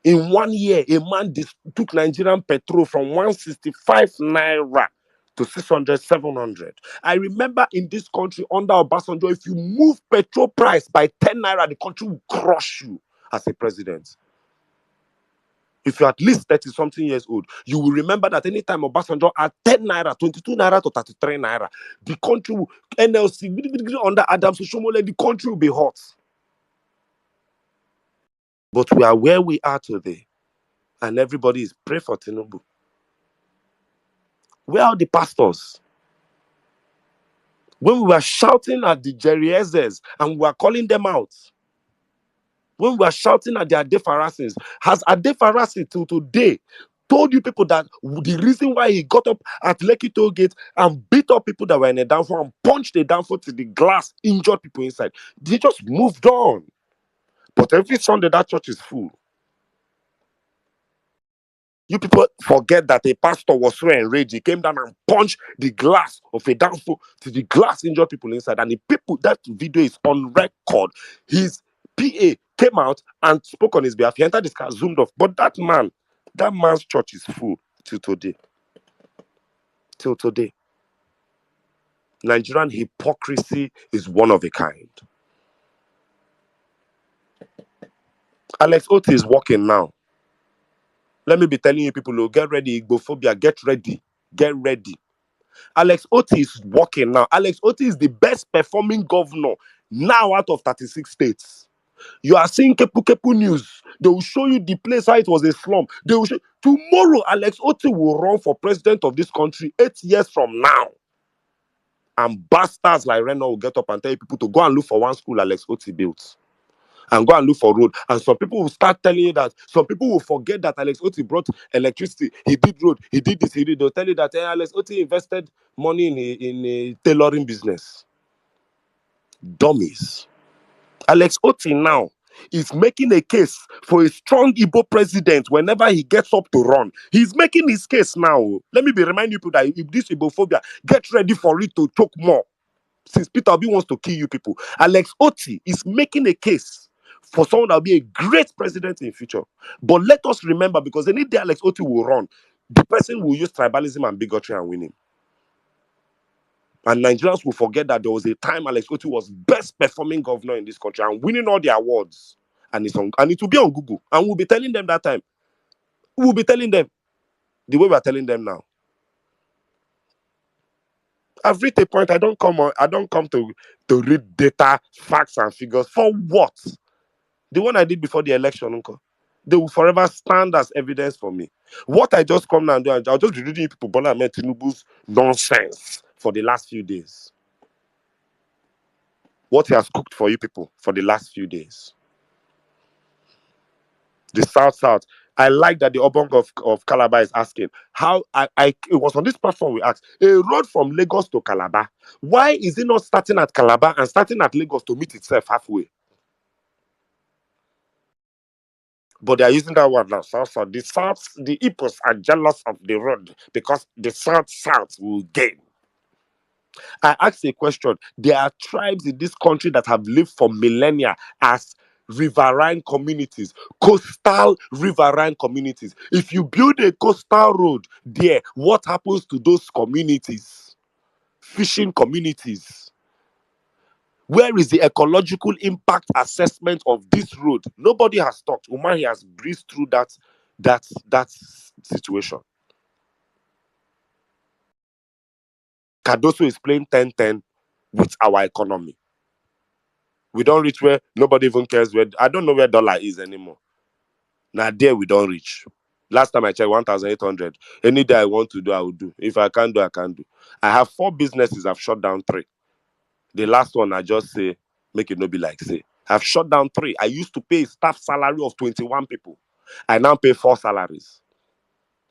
[SPEAKER 2] In 1 year, a man took Nigerian petrol from 165 naira to 600, 700. I remember in this country under Obasanjo, if you move petrol price by 10 naira, the country will crush you as a president. If you're at least 30-something years old, you will remember that anytime Obasanjo had 10 naira, 22 naira to 33 naira, the country will, NLC, under Adams Oshomole, the country will be hot. But we are where we are today, and everybody is praying for Tinubu. Where are the pastors? When we were shouting at the Jerryezes and we were calling them out, when we were shouting at the Adefarasins, has Adefarasi till today told you people that the reason why he got up at Lekki Toll Gate and beat up people that were in a downfall and punched the downfall to the glass, injured people inside? They just moved on. But every Sunday that church is full. You people forget that a pastor was so enraged. He came down and punched the glass of a downfall to the glass, injured people inside. And the people, that video is on record. His PA came out and spoke on his behalf. He entered his car, zoomed off. But that man's church is full till today. Till today. Nigerian hypocrisy is one of a kind. Alex Oti is walking now. Let me be telling you people, oh, get ready, Igbophobia, get ready. Get ready. Alex Oti is working now. Alex Oti is the best performing governor now out of 36 states. You are seeing Kepu Kepu news. They will show you the place how it was a slum. They will show tomorrow Alex Oti will run for president of this country 8 years from now. And bastards like Reno will get up and tell people to go and look for one school Alex Oti built. And go and look for road. And some people will start telling you that. Some people will forget that Alex Oti brought electricity. He did road. He did this. He did. They'll tell you that Alex Oti invested money in a tailoring business. Dummies. Alex Oti now is making a case for a strong Igbo president whenever he gets up to run. He's making his case now. Let me be reminding you people that if this Igbophobia, get ready for it to choke more. Since Peter Obi wants to kill you people, Alex Oti is making a case for someone that will be a great president in future. But let us remember, because any day Alex Oti will run, the person will use tribalism and bigotry and win him. And Nigerians will forget that there was a time Alex Oti was best performing governor in this country and winning all the awards. And it will be on Google. And we'll be telling them that time. We'll be telling them the way we're telling them now. I've reached a point I don't come to read data, facts, and figures. For what? The one I did before the election, uncle. They will forever stand as evidence for me. What I just come now and do, I'll just be reading people Bola Ahmed Tinubu's nonsense for the last few days. What he has cooked for you people for the last few days. The South. I like that the Obong of Calabar is asking how it was on this platform we asked a road from Lagos to Calabar. Why is it not starting at Calabar and starting at Lagos to meet itself halfway? But they are using that word now. South. The Igbos are jealous of the road because the South will gain. I asked a question. There are tribes in this country that have lived for millennia as riverine communities, coastal riverine communities. If you build a coastal road there, what happens to those communities? Fishing communities. Where is the ecological impact assessment of this road? Nobody has talked. Umahi has breezed through that situation. Cardoso is playing 10-10 with our economy. We don't reach where nobody even cares where. I don't know where dollar is anymore. Now there we don't reach. Last time I checked, 1,800. Any day I want to do, I will do. If I can't do, I can't do. I have 4 businesses. I've shut down 3. The last one I just say, make it no be like say. I've shut down 3. I used to pay staff salary of 21 people. I now pay 4 salaries.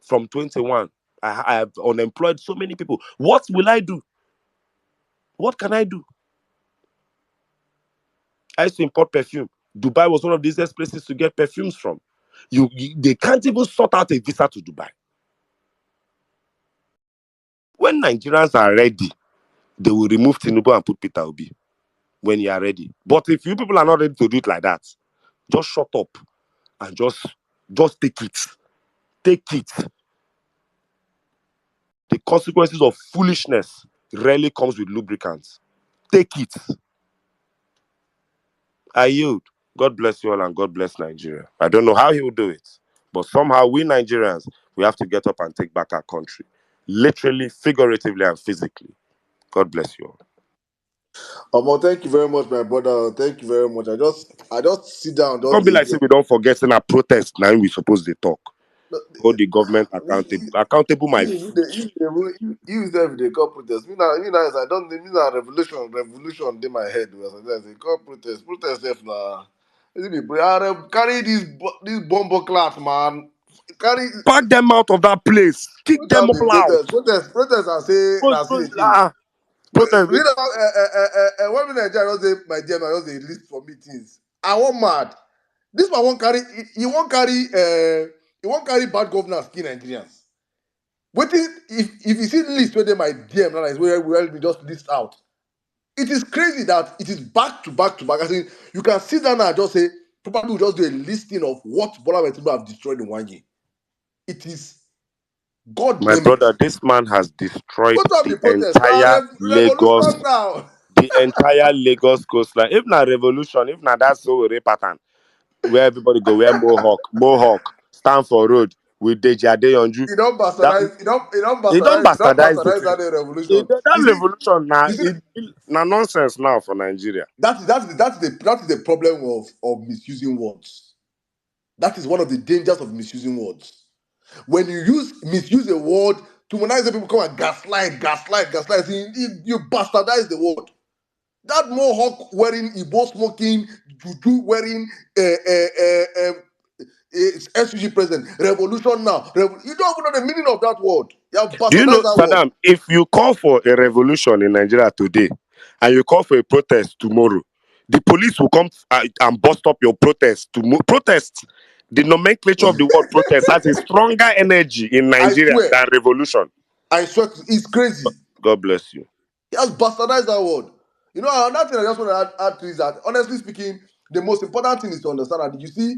[SPEAKER 2] From 21, I have unemployed so many people. What will I do? What can I do? I used to import perfume. Dubai was one of the easiest places to get perfumes from. They can't even sort out a visa to Dubai. When Nigerians are ready, they will remove Tinubu and put Peter Obi. When you are ready. But if you people are not ready to do it like that, just shut up and just take it. Take it. The consequences of foolishness rarely comes with lubricants. Take it. I yield. God bless you all and God bless Nigeria. I don't know how he will do it, but somehow we Nigerians, we have to get up and take back our country. Literally, figuratively, and physically. God bless you all.
[SPEAKER 1] Thank you very much, my brother. Thank you very much. I just sit down,
[SPEAKER 2] Don't
[SPEAKER 1] just
[SPEAKER 2] be like say we don't forget in our protest now we supposed to talk.
[SPEAKER 1] No,
[SPEAKER 2] hold the government accountable.
[SPEAKER 1] you,
[SPEAKER 2] Accountable, my
[SPEAKER 1] you,
[SPEAKER 2] foot.
[SPEAKER 1] you self dey call protest. Me now, I don't. Me now revolution dey my head. Sometimes they call protest. Protest sef na. It be carry this bomber class, man. Carry
[SPEAKER 2] Pack them out of that place. Kick them
[SPEAKER 1] not be
[SPEAKER 2] all out.
[SPEAKER 1] protest. I say na still a thing.
[SPEAKER 2] Protest.
[SPEAKER 1] You know, one minute I just say my dear, I just dey list for meetings. I want mad. This one won't carry. He won't carry bad governance in Nigerians. Waiting if you see the list where they my DM now is where we just list out. It is crazy that it is back to back to back. I think you can sit down and just say probably we'll just do a listing of what Bola Tinubu have destroyed in 1 year. It is God
[SPEAKER 2] My
[SPEAKER 1] damn it.
[SPEAKER 2] brother, this man has destroyed
[SPEAKER 1] What of
[SPEAKER 2] the
[SPEAKER 1] the protest?
[SPEAKER 2] entire Lagos,
[SPEAKER 1] Revolution now.
[SPEAKER 2] the entire Lagos coastline. If not revolution, if not that so pattern, where everybody go wear mohawk, stand for road with Deji Adeyanju.
[SPEAKER 1] You don't
[SPEAKER 2] That
[SPEAKER 1] bastardize. You don't
[SPEAKER 2] bastardize the
[SPEAKER 1] bastardize
[SPEAKER 2] thing.
[SPEAKER 1] that revolution.
[SPEAKER 2] That
[SPEAKER 1] You see,
[SPEAKER 2] revolution now,
[SPEAKER 1] you see,
[SPEAKER 2] na nonsense now for Nigeria.
[SPEAKER 1] that is the problem of misusing words. That is one of the dangers of misusing words. When you misuse a word to humanize the people, come and gaslight. You bastardize the word. That mohawk wearing, Igbo smoking, juju wearing, SUG president, revolution now. You don't even know the meaning of that word. You have
[SPEAKER 2] Do you
[SPEAKER 1] bastardized
[SPEAKER 2] know,
[SPEAKER 1] that word.
[SPEAKER 2] Saddam, if you call for a revolution in Nigeria today and you call for a protest tomorrow, the police will come and bust up your protest. Protest, the nomenclature of the word protest has a stronger energy in
[SPEAKER 1] I
[SPEAKER 2] Nigeria
[SPEAKER 1] swear.
[SPEAKER 2] than revolution.
[SPEAKER 1] It's crazy.
[SPEAKER 2] God bless you.
[SPEAKER 1] He has bastardized that word. You know, another thing I just want to add to is that, honestly speaking, the most important thing is to understand that you see,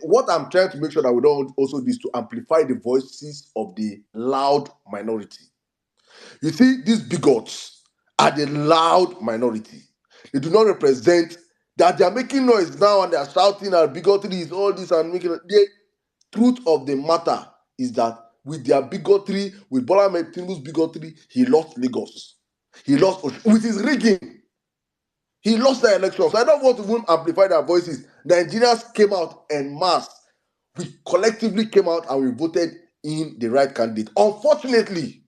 [SPEAKER 1] what I'm trying to make sure that we don't also do is to amplify the voices of the loud minority. You see, these bigots are the loud minority. They do not represent that they are making noise now and they are shouting and bigotry is all this and making the truth of the matter is that with their bigotry, with Bola Ahmed Tinubu's bigotry, he lost Lagos. He lost with his rigging. He lost the election. So I don't want to even amplify their voices. Nigerians came out en masse. We collectively came out and we voted in the right candidate. Unfortunately,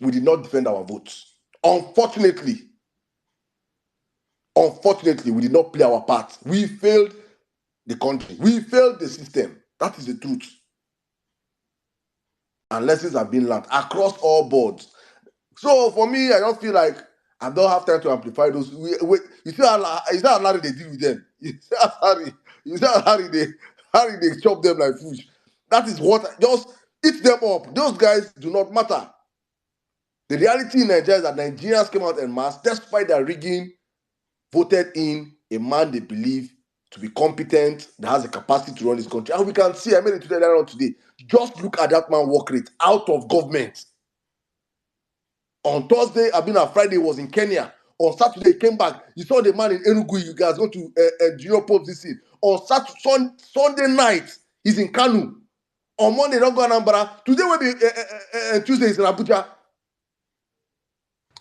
[SPEAKER 1] we did not defend our votes. Unfortunately, we did not play our part. We failed the country. We failed the system. That is the truth. And lessons have been learned across all boards. So for me, I don't feel like I don't have time to amplify those. You see how Larry they deal with them. You see how Harry they chop them like fish. That is what just eat them up. Those guys do not matter. The reality in Nigeria is that Nigerians came out en masse, despite their rigging, voted in a man they believe to be competent, that has the capacity to run this country. And we can see, I made it today later on today. Just look at that man work rate out of government. On Thursday, I mean on Friday, he was in Kenya. On Saturday, he came back. You saw the man in Enugu. You guys go to Junior Pope this thing. On Sunday night, he's in Kanu. On Monday, don't go Anambra. Today will be Tuesday, he's in Abuja.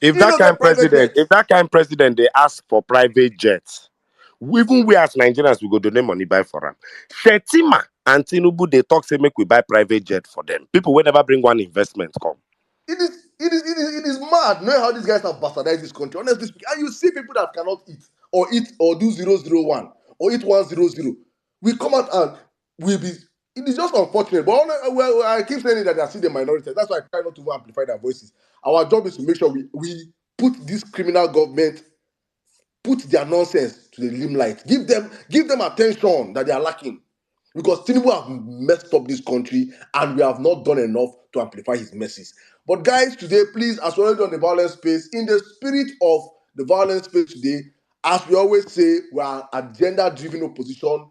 [SPEAKER 2] If
[SPEAKER 1] He
[SPEAKER 2] that
[SPEAKER 1] don't
[SPEAKER 2] kind
[SPEAKER 1] get private
[SPEAKER 2] president,
[SPEAKER 1] jets.
[SPEAKER 2] if that kind president, they ask for private jets, even we as Nigerians, we go donate money buy for them. Shetima and Tinubu, they talk say make we buy private jet for them. People will never bring one investment come.
[SPEAKER 1] It is mad knowing how these guys have bastardized this country. Honestly speaking, and you see people that cannot eat or do 001 or eat 100. We come out and we be. It is just unfortunate, but I keep saying that they are still the minority. That's why I try not to amplify their voices. Our job is to make sure we put this criminal government, put their nonsense to the limelight. Give them attention that they are lacking. Because Tinubu have messed up this country and we have not done enough to amplify his messes. But guys, today, please, as we're already on the violence space, in the spirit of the violence space today, as we always say, we are agenda-driven opposition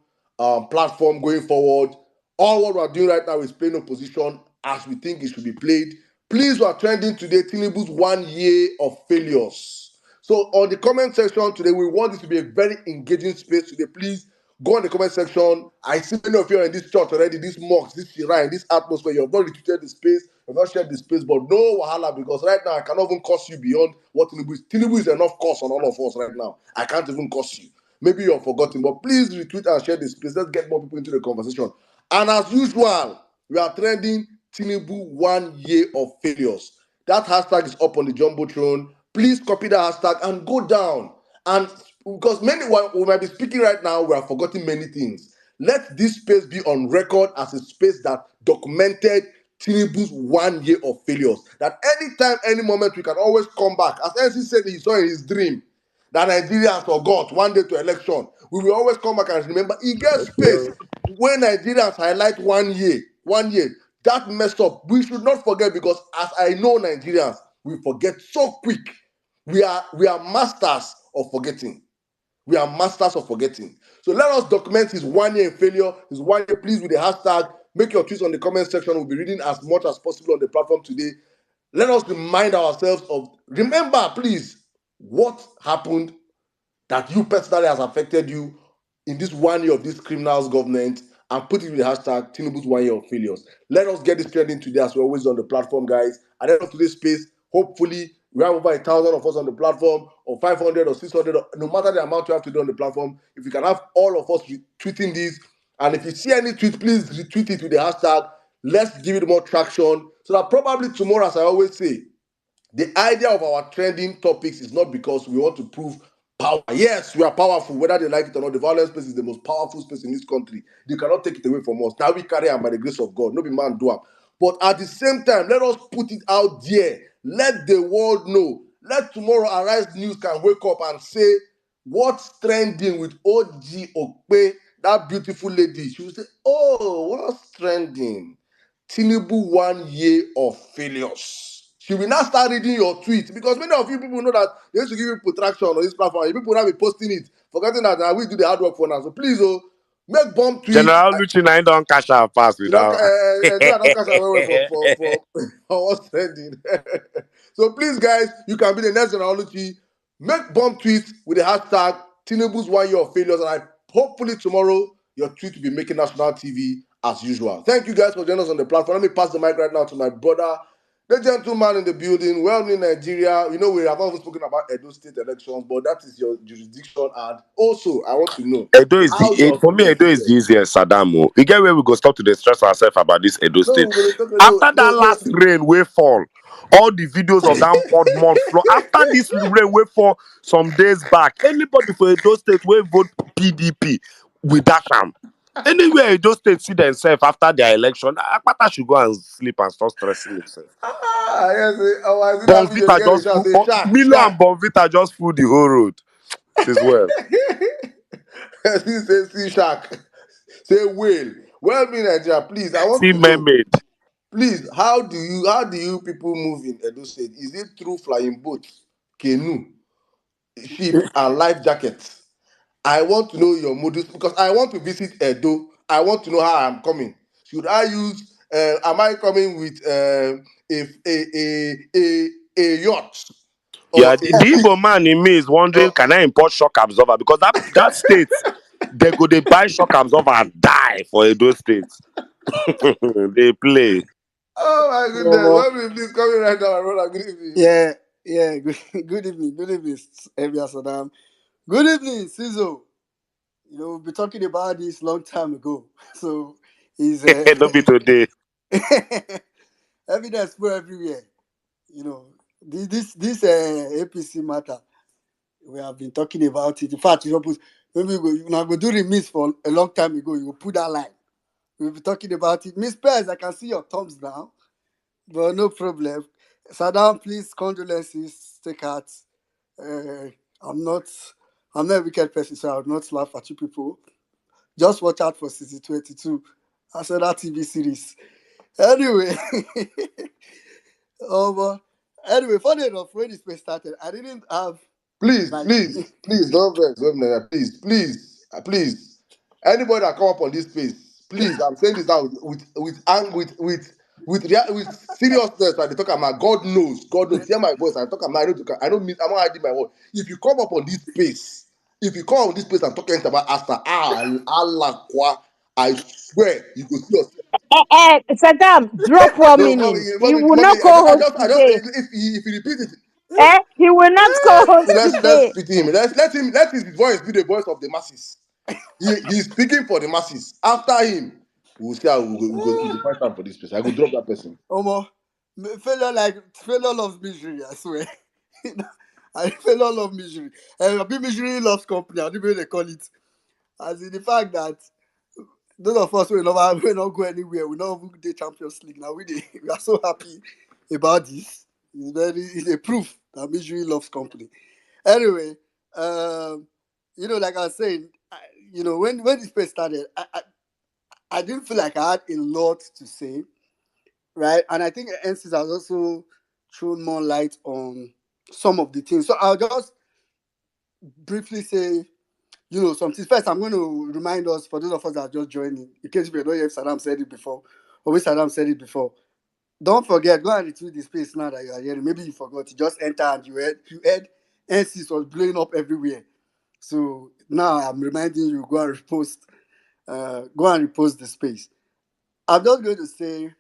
[SPEAKER 1] platform going forward. All what we're doing right now is playing opposition as we think it should be played. Please, we are trending today Tinubu's 1 year of failures. So on the comment section today, we want this to be a very engaging space today. Please go on the comment section. I see many of you are in this church already, this mosque, this shrine, this atmosphere. You have not retweeted the space, you have not shared the space, but no wahala, because right now I cannot even curse you beyond what Tinubu is. Tinubu is enough curse on all of us right now. I can't even curse you. Maybe you're forgotten, but please retweet and share the space. Let's get more people into the conversation. And as usual, We are trending Tinubu 1 year of failures. That hashtag is up on the Jumbotron. Please copy that hashtag and go down. And because many we might be speaking right now, we are forgetting many things. Let this space be on record as a space that documented Tinubu's 1 year of failures. That anytime, any moment, we can always come back. As NC said, he saw in his dream that Nigerians forgot 1 day to election. We will always come back and remember. He gets space when Nigerians highlight 1 year, 1 year. That messed up. We should not forget because, as I know Nigerians, we forget so quick. We are masters of forgetting. We are masters of forgetting. So let us document his 1 year in failure, his 1 year, please, with the hashtag. Make your tweets on the comment section. We'll be reading as much as possible on the platform today. Let us remind ourselves of, remember, please, what happened that you personally has affected you in this 1 year of this criminals government, and put it with the hashtag Tinubu's 1 year of failures. Let us get this trending today as we're always on the platform, guys. At the end of today's space, hopefully we have over 1,000 of us on the platform, or 500 or 600, or no matter the amount you have to do on the platform. If you can have all of us retweeting this, and if you see any tweet, please retweet it with the hashtag. Let's give it more traction so that probably tomorrow, as I always say, the idea of our trending topics is not because we want to prove power. Yes, we are powerful, whether they like it or not. The violence space is the most powerful space in this country. They cannot take it away from us. Now we carry am by the grace of God. No be man do am. But at the same time, let us put it out there. Let the world know. Let tomorrow Arise News can wake up and say, what's trending with OG Okpe, that beautiful lady? She will say, oh, what's trending? Tinubu 1 year of failures. She will now start reading your tweets because many of you people know that they used to give you protraction on this platform. You people now be posting it, forgetting that we do the hard work for now. So please, make bomb tweets.
[SPEAKER 2] General Lucci now don't cash out pass
[SPEAKER 1] You don't,
[SPEAKER 2] without.
[SPEAKER 1] don't catch away for what's trending. So please, guys, you can be the next generality. Make bomb tweets with the hashtag Tinubu's 1 year of failures, and hopefully tomorrow your tweet will be making national TV as usual. Thank you guys for joining us on the platform. Let me pass the mic right now to my brother, the gentleman in the building, well in Nigeria. You know, we have always spoken about Edo State elections, but that is your jurisdiction. And also, I want to know
[SPEAKER 2] Edo is
[SPEAKER 1] how does
[SPEAKER 2] for me.
[SPEAKER 1] Edo
[SPEAKER 2] Edo
[SPEAKER 1] State
[SPEAKER 2] is the
[SPEAKER 1] work?
[SPEAKER 2] easiest. Saddam. We get where we go stop to the stress ourselves about this Edo
[SPEAKER 1] No,
[SPEAKER 2] State.
[SPEAKER 1] we're gonna talk. No,
[SPEAKER 2] After that
[SPEAKER 1] no, no.
[SPEAKER 2] last rain we fall, all the videos of that mud flow. After this rain we fall some days back, anybody for Edo State will vote PDP with that sham. Anywhere Edo State see themselves after their election, Akpata should go and sleep and stop stressing himself.
[SPEAKER 1] Yes, oh, I see that video. The
[SPEAKER 2] Bonvita
[SPEAKER 1] guy they
[SPEAKER 2] just
[SPEAKER 1] shout,
[SPEAKER 2] full,
[SPEAKER 1] say, shark,
[SPEAKER 2] Milo and
[SPEAKER 1] shark.
[SPEAKER 2] Bonvita just full the whole road. It is well.
[SPEAKER 1] See, say, see, shark. Say, whale. Well, me, Nigeria, please, I want
[SPEAKER 2] See
[SPEAKER 1] to know,
[SPEAKER 2] mermaid.
[SPEAKER 1] please, how do you people move in Edo State? Is it through flying boats, canoe, ship, and life jackets? I want to know your modus because I want to visit Edo. I want to know how I'm coming. Should I use? Am I coming with a yacht or
[SPEAKER 2] Yeah,
[SPEAKER 1] a
[SPEAKER 2] the
[SPEAKER 1] ship?
[SPEAKER 2] Igbo man in me is wondering,
[SPEAKER 1] Or,
[SPEAKER 2] can I import shock absorber? Because that state, they go they buy shock absorber and die for those states. They play.
[SPEAKER 1] oh my goodness!
[SPEAKER 3] Well,
[SPEAKER 1] Well, please coming right now, my brother. Good evening.
[SPEAKER 3] yeah, yeah. Good evening, Evia Saddam. Good evening, Sizo. We've been talking about this long time ago. So, is
[SPEAKER 2] Don't be today.
[SPEAKER 3] evidence for everywhere. You know, this APC matter. We have been talking about it. In fact, maybe we now go do the miss for a long time ago. You will put that line. We'll be talking about it. Miss Perez, I can see your thumbs down, but no problem. Saddam, please, condolences, take heart. Uh, I'm not I'm not a wicked person, so I would not laugh at you people. Just watch out for season 22. I said that TV series. Anyway, but anyway, funny enough, when this place started, I didn't have
[SPEAKER 1] Please,
[SPEAKER 3] like
[SPEAKER 1] please, don't vex, don't vex, please. Anybody that come up on this space, please, I'm saying this now with seriousness. When they talk about God knows. Hear my voice. I talk about I don't mean I'm not hiding my word. If you come up on this space, if you come on this space and talk anything about Asta, Allah, I swear you go see yourself.
[SPEAKER 4] Saddam, drop one
[SPEAKER 1] No,
[SPEAKER 4] minute. He will not co-host
[SPEAKER 1] I just,
[SPEAKER 4] today.
[SPEAKER 1] if he repeat it,
[SPEAKER 4] He will not co-host
[SPEAKER 1] let's
[SPEAKER 4] today.
[SPEAKER 1] pity him. Let his voice be the voice of the masses. He's speaking for the masses. After him. We'll see how we go find time for this person. I go drop that person.
[SPEAKER 3] Omo, failure loves misery, I swear. I failure love misery. I be misery loves company. I don't know what they call it. As in the fact that those of us we not go anywhere, we not even the Champions League. Now we are so happy about this. It's a proof that misery loves company. Anyway, um, like I was saying, when this place started, I didn't feel like I had a lot to say, right? And I think NCs has also thrown more light on some of the things. So I'll just briefly say, some things. First, I'm going to remind us, for those of us that are just joining, in case we don't know if Saddam said it before, or when Saddam said it before, don't forget, go and retweet the space now that you are hearing. Maybe you forgot. You just enter and you heard NCs was blowing up everywhere. So now I'm reminding you, go and repost the space. I'm just going to say,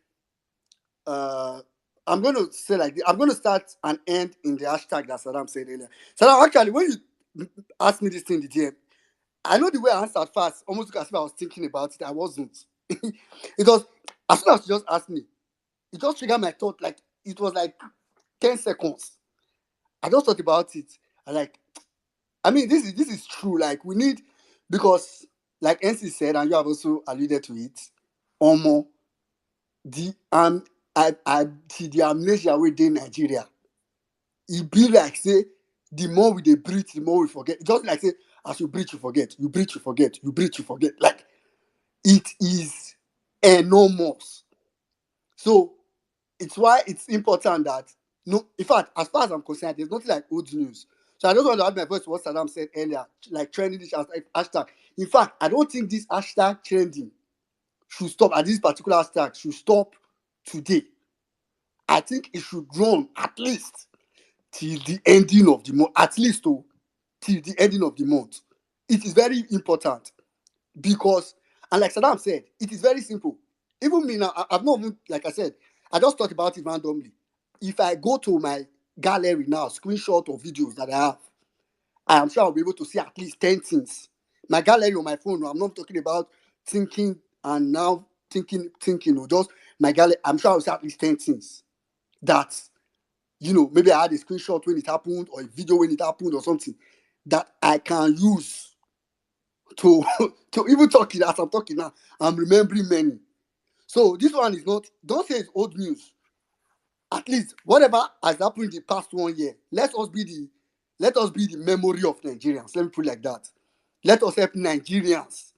[SPEAKER 3] uh, I'm going to say like this. I'm going to start and end in the hashtag that Saddam said earlier. Saddam, actually, when you asked me this thing in the DM, I know the way I answered fast, almost as if I was thinking about it. I wasn't. Because as soon as she just asked me, it just triggered my thought. Like, it was like 10 seconds. I just thought about it. I mean, this is true. Like, we need, because, like NC said, and you have also alluded to it, Omo, the the amnesia within Nigeria. It be like say the more we dey breathe, the more we forget. Just like say as you breathe, you forget. You breathe, you forget. You breathe, you forget. Like it is enormous. So it's why it's important that no. In fact, as far as I'm concerned, there's nothing like old news. So I just want to add my voice to what Saddam said earlier, like trending this hashtag. In fact, I don't think this hashtag trending should stop at this particular hashtag should stop today. I think it should run at least till the ending of the month. At least till the ending of the month. It is very important because, and like Saddam said, it is very simple. Even me now, I've not even, like I said, I just thought about it randomly. If I go to my gallery now, screenshot of videos that I have, I am sure I'll be able to see at least 10 things. My gallery on my phone, I'm not talking about thinking and now thinking, or just my gallery, I'm sure I'll see at least 10 things that, maybe I had a screenshot when it happened or a video when it happened or something that I can use to to even talking as I'm talking now. I'm remembering many. So this one is not, don't say it's old news. At least whatever has happened in the past 1 year, let us be the memory of Nigerians. Let me put it like that. Let us help Nigerians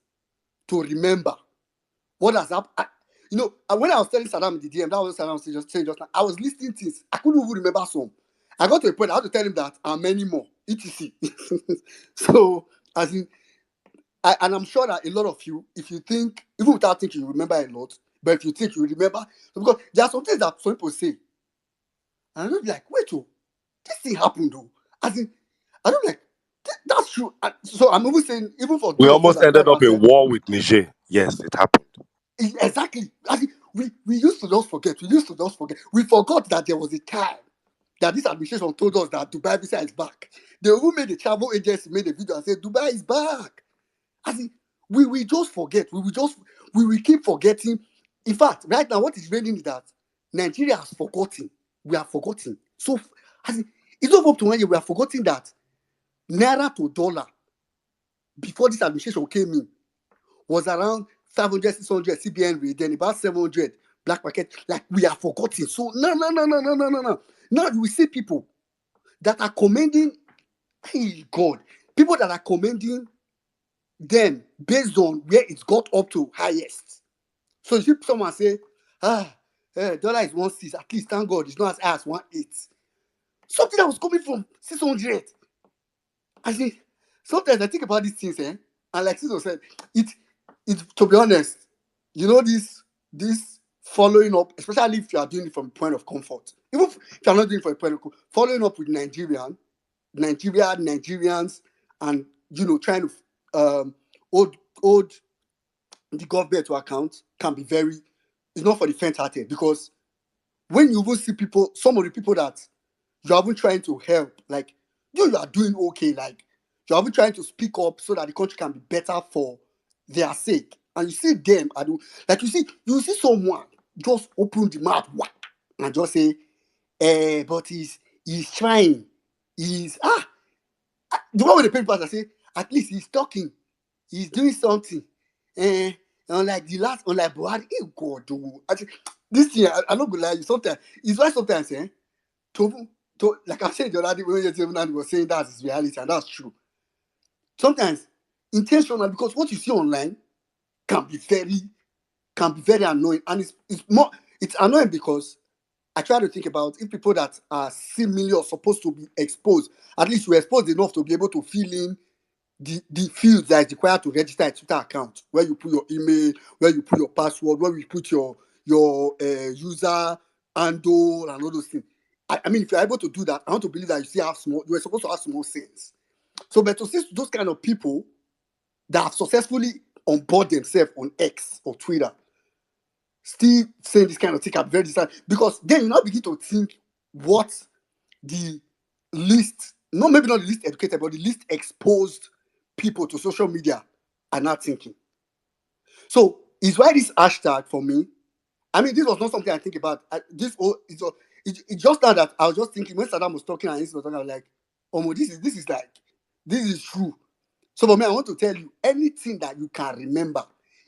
[SPEAKER 3] to remember what has happened. When I was telling Saddam in the DM, that was what Saddam saying just now. I was listing things. I couldn't even remember some. I got to a point I had to tell him that and many more, etc. So, as in, and I'm sure that a lot of you, if you think, even without thinking, you remember a lot. But if you think, you remember. Because there are some things that some people say. And I'm like, wait, this thing happened, though. As in, I don't like, that's true. So I'm even saying, even for
[SPEAKER 2] We
[SPEAKER 3] those of us
[SPEAKER 2] almost
[SPEAKER 3] that
[SPEAKER 2] ended
[SPEAKER 3] type
[SPEAKER 2] up in
[SPEAKER 3] ourselves,
[SPEAKER 2] war with Niger. Yes, it happened.
[SPEAKER 3] exactly. As in, we used to just forget. We used to just forget. We forgot that there was a time that this administration told us that Dubai visa is back. They even made the travel agency made a video and said Dubai is back. As in, we will just forget. We will keep forgetting. In fact, right now, what is raining is that Nigeria has forgotten. We have forgotten. So, as in, it's not up to 1 year. We have forgotten that naira to dollar before this administration came in was around 500, 600 CBN rate, then about 700 black market. Like we are forgotten. So no, no, no, no, no, no, no, no. Now we see people that are commending, hey God, people that are commending them based on where it got up to highest. So you see someone say, dollar is 1.6, at least thank God it's not as high as 1.8. Something that was coming from 600. I see. Sometimes I think about these things, and like Siso said, it to be honest, this following up, especially if you are doing it from a point of comfort, even if you are not doing it from a point of comfort, following up with Nigerians, and trying to hold the government to account can be very. It's not for the faint-hearted because when you even see people, some of the people that you are even trying to help, like you are doing okay, like you are even trying to speak up so that the country can be better for their sake. and you see them, like you see someone just open the mouth and just say, but he's trying. He's the one with the papers I say, at least he's talking, he's doing something. Unlike the last, unlike Buhari, God, this thing, I'm not gonna lie, sometimes it's why sometimes, like I said the other day when you was saying that's his reality, and that's true. Sometimes intentional, because what you see online can be very annoying, and it's annoying because I try to think about if people that are seemingly or supposed to be exposed, at least you're exposed enough to be able to fill in the fields that is required to register a Twitter account, where you put your email, where you put your password, where you put your user handle and all those things. I mean, if you're able to do that, I want to believe that you're supposed to have small sense. So, but to see those kind of people that have successfully onboard themselves on X or Twitter, still saying this kind of thing, I'm very disappointed, because then you now begin to think what the maybe not the least educated, but the least exposed people to social media are not thinking. So it's why this hashtag for me, I mean, this was not something I think about. It's just now that I was just thinking when Saddam was talking and he was talking, I was like, oh, this is true. So for me, I want to tell you, anything that you can remember,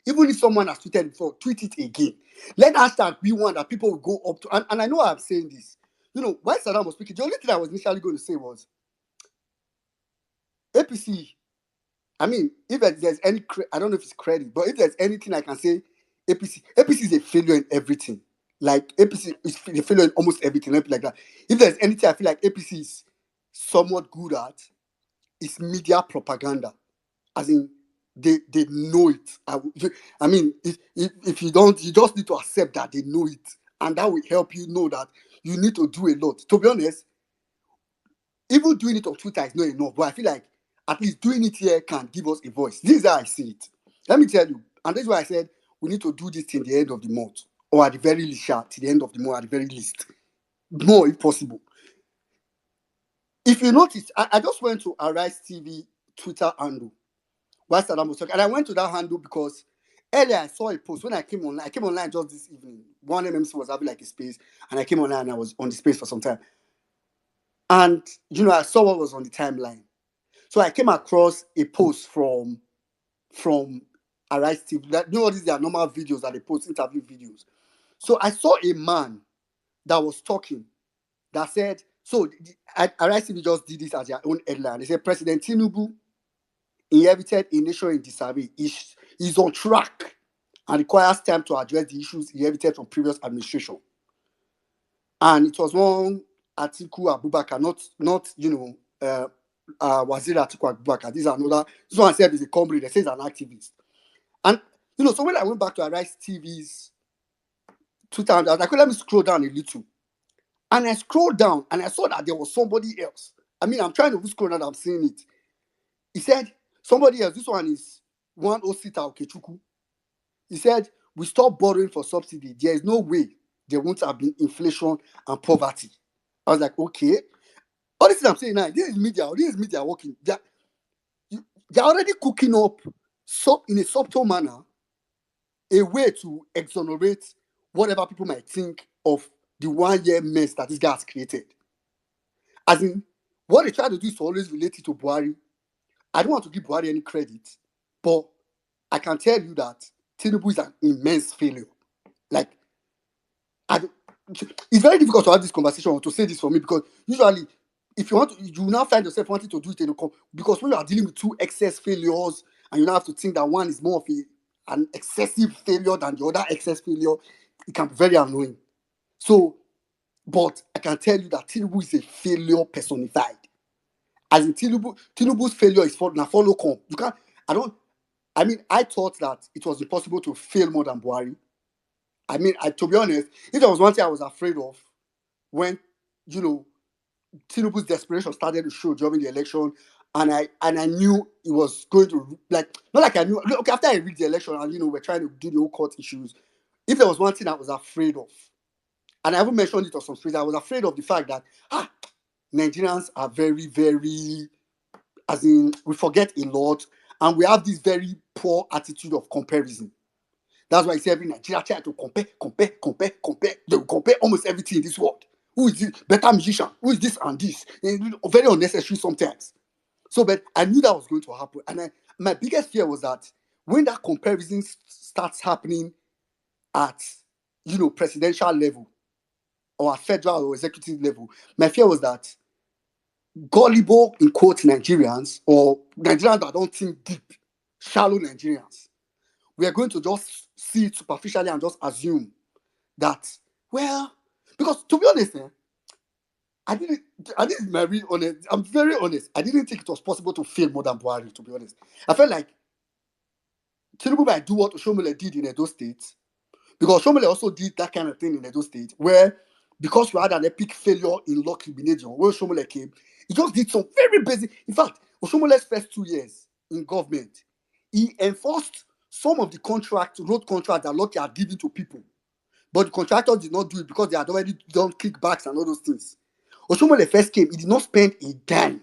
[SPEAKER 3] even if someone has tweeted before, tweet it again. Let hashtag be one that people will go up to. And I know I'm saying this. While Saddam was speaking, the only thing I was initially going to say was APC. I mean, if there's any, I don't know if it's credit, but if there's anything I can say, APC is a failure in everything. Like APC is a failure in almost everything, like that. If there's anything I feel like APC is somewhat good at, it's media propaganda. As in, they know it. I mean, if you don't, you just need to accept that they know it, and that will help you know that you need to do a lot. To be honest, even doing it on Twitter is not enough, but I feel like at least doing it here can give us a voice. This is how I see it. Let me tell you, and this is why I said we need to do this till the end of the month, or at the very least, till the end of the month, at the very least, more if possible. If you notice, I just went to Arise TV Twitter handle while Saddam was talking, and I went to that handle because earlier I saw a post when I came online. I came online just this evening. One MMC was having like a space, and I came online and I was on the space for some time. And I saw what was on the timeline. So I came across a post from Arise TV. What is their normal videos that they post, interview videos. So I saw a man that was talking that said, so Arise TV just did this as their own headline. They said President Tinubu inherited a nation in disarray. Is on track and requires time to address the issues inherited from previous administration. And it was one Atiku Abubakar, not Waziri Atiku Abubakar. This one said is a comrade. They say he's an activist. And so when I went back to Arise TV's Twitter, I was like, let me scroll down a little. And I scrolled down and I saw that there was somebody else. I mean, I'm trying to scroll down, I'm seeing it. He said, somebody else, this one is one Osita Okechuku. He said, we stopped borrowing for subsidy. There is no way there won't have been inflation and poverty. I was like, okay. All this I'm saying now, this is media working. They're already cooking up in a subtle manner a way to exonerate whatever people might think of the 1 year mess that this guy has created. As in, what they try to do is to always relate it to Buhari. I don't want to give Buhari any credit, but I can tell you that Tinubu is an immense failure. Like, it's very difficult to have this conversation or to say this for me, because usually, if you want to, you now find yourself wanting to do it because when you are dealing with two excess failures and you now have to think that one is more of an excessive failure than the other excess failure, it can be very annoying. So, but I can tell you that Tinubu is a failure personified. As in Tinubu's failure is follow come. You can't. I thought that it was impossible to fail more than Buhari. I mean, to be honest, if there was one thing I was afraid of when Tinubu's desperation started to show during the election, and I knew it was going to, like, not like I knew. Okay, after I rigged the election and we're trying to do the whole court issues. If there was one thing I was afraid of, and I haven't mentioned it on some space, I was afraid of the fact that Nigerians are very, very, as in, we forget a lot, and we have this very poor attitude of comparison. That's why you see every Nigeria try to compare. They will compare almost everything in this world. Who is this better musician? Who is this and this? Very unnecessary sometimes. So, but I knew that was going to happen. And my biggest fear was that when that comparison starts happening at, presidential level or at federal or executive level, my fear was that gullible, in quotes, Nigerians, or Nigerians that don't think deep, shallow Nigerians, we are going to just see it superficially and just assume that, well, because to be honest, I this is my real honest, I'm very honest. I didn't think it was possible to fail more than Buhari, to be honest. I felt like Tinubu might do what Oshomole did in Edo State, because Oshomole also did that kind of thing in Edo State, where because we had an epic failure in Lock Limination, when Oshomole came, he just did some very basic. In fact, Oshomole's first 2 years in government, he enforced some of the road contracts that Lock had given to people. But the contractors did not do it because they had already done kickbacks and all those things. Oshomole first came, he did not spend a dime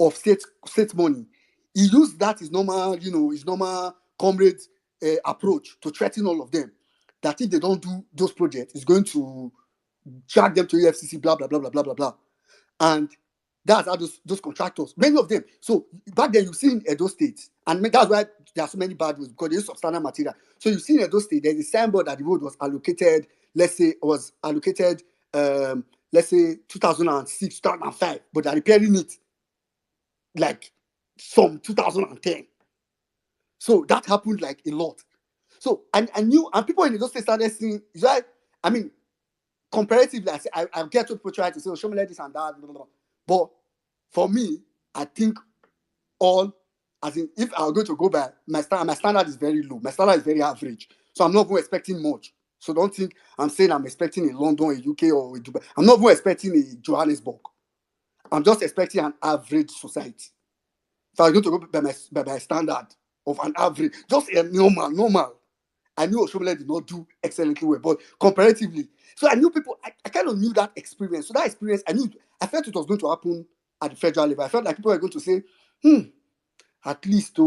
[SPEAKER 3] of state money. He used that his normal, his normal comrade approach to threaten all of them. That if they don't do those projects, he's going to drag them to EFCC, blah, blah, blah, blah, blah, blah, blah. And that's how those contractors, many of them. So back then, you see in Edo State, and that's why there are so many bad roads, because they use substandard material. So you see in Edo State, there's a signboard that the road was allocated, let's say 2006, 2005, but they're repairing it like from 2010. So that happened like a lot. So I knew, and people in Edo State started seeing, right? I mean, comparatively, I get to people try to say, oh, show me like this and that, blah, blah, blah. But for me, I think if I were going to go by my standard is very low. My standard is very average. So I'm not even expecting much. So don't think I'm saying I'm expecting a London, a UK, or a Dubai. I'm not even expecting a Johannesburg. I'm just expecting an average society. So I'm going to go by my standard of an average, just a normal. I knew Oshomole did not do excellently well, but comparatively, so I knew people. I kind of knew that experience. So that experience, I felt it was going to happen at the federal level. I felt like people were going to say, at least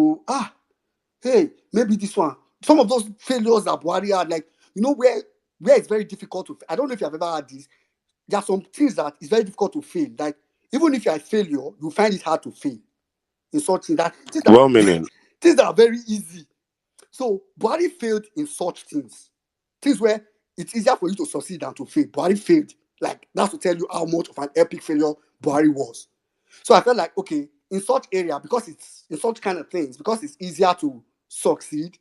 [SPEAKER 3] hey, maybe this one. Some of those failures that Buhari had, like, where it's very difficult to. I don't know if you have ever had this. There are some things that it's very difficult to fail. Like, even if you're a failure, you find it hard to fail in such things
[SPEAKER 2] Well meaning.
[SPEAKER 3] things that are very easy. So Buhari failed in such things where it's easier for you to succeed than to fail. Buhari failed. Like, that's to tell you how much of an epic failure Buhari was. So I felt like, okay, in such area, because it's in such kind of things, because it's easier to succeed,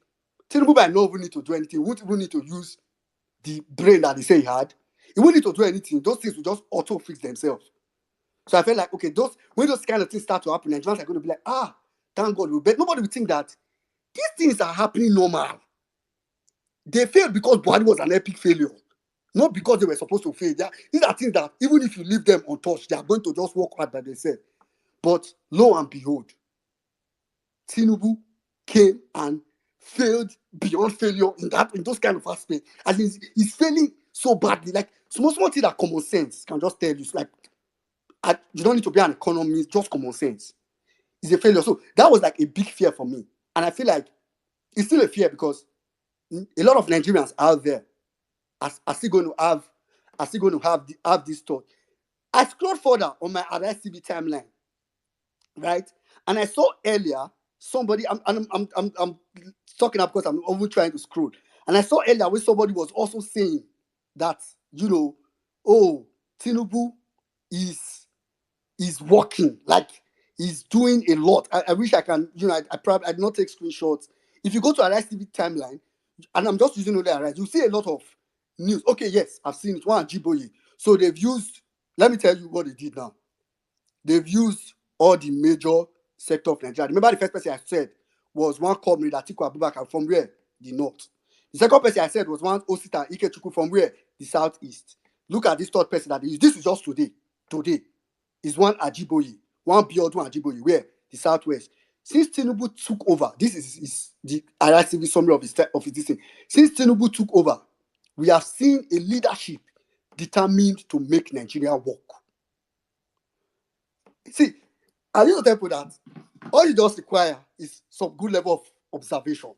[SPEAKER 3] Tinubu might not even need to do anything. He wouldn't even need to use the brain that they say he had. He wouldn't need to do anything. Those things will just auto fix themselves. So I felt like, okay, when those kind of things start to happen, Nigerians are going to be like, thank God. But nobody will think that these things are happening normal. They failed because Buhari was an epic failure, not because they were supposed to fail. These are things that even if you leave them untouched, they are going to just work hard by themselves. But lo and behold, Tinubu came and failed beyond failure in those kind of aspects. As he's failing so badly. Like, small thing that common sense can just tell you. It's like, you don't need to be an economist, just common sense. It's a failure. So that was like a big fear for me. And I feel like it's still a fear because a lot of Nigerians out there are still going to have this thought. I scrolled further on my RSTV timeline, right? And I saw earlier somebody. I'm talking up because I'm over trying to scroll. And I saw earlier where somebody was also saying that, Tinubu is working, like he's doing a lot. I wish I can, I probably I did not take screenshots. If you go to Arise TV timeline, and I'm just using only Arise, you see a lot of news. Okay, yes, I've seen it. One Jiboye. So they've used. Let me tell you what they did now. They've used all the major sector of Nigeria. Remember the first person I said was one comrade Atiku Abubakar from where? The north. The second person I said was one Osita Ikechukwu from where? The southeast. Look at this third person that they used. This is just today. Today is one Ajiboye, one Biodun Ajiboye, where? The southwest. Since Tinubu took over, this is the RICV summary of his this thing. Since Tinubu took over, we have seen a leadership determined to make Nigeria work. See, I need to tell people that all you just require is some good level of observation.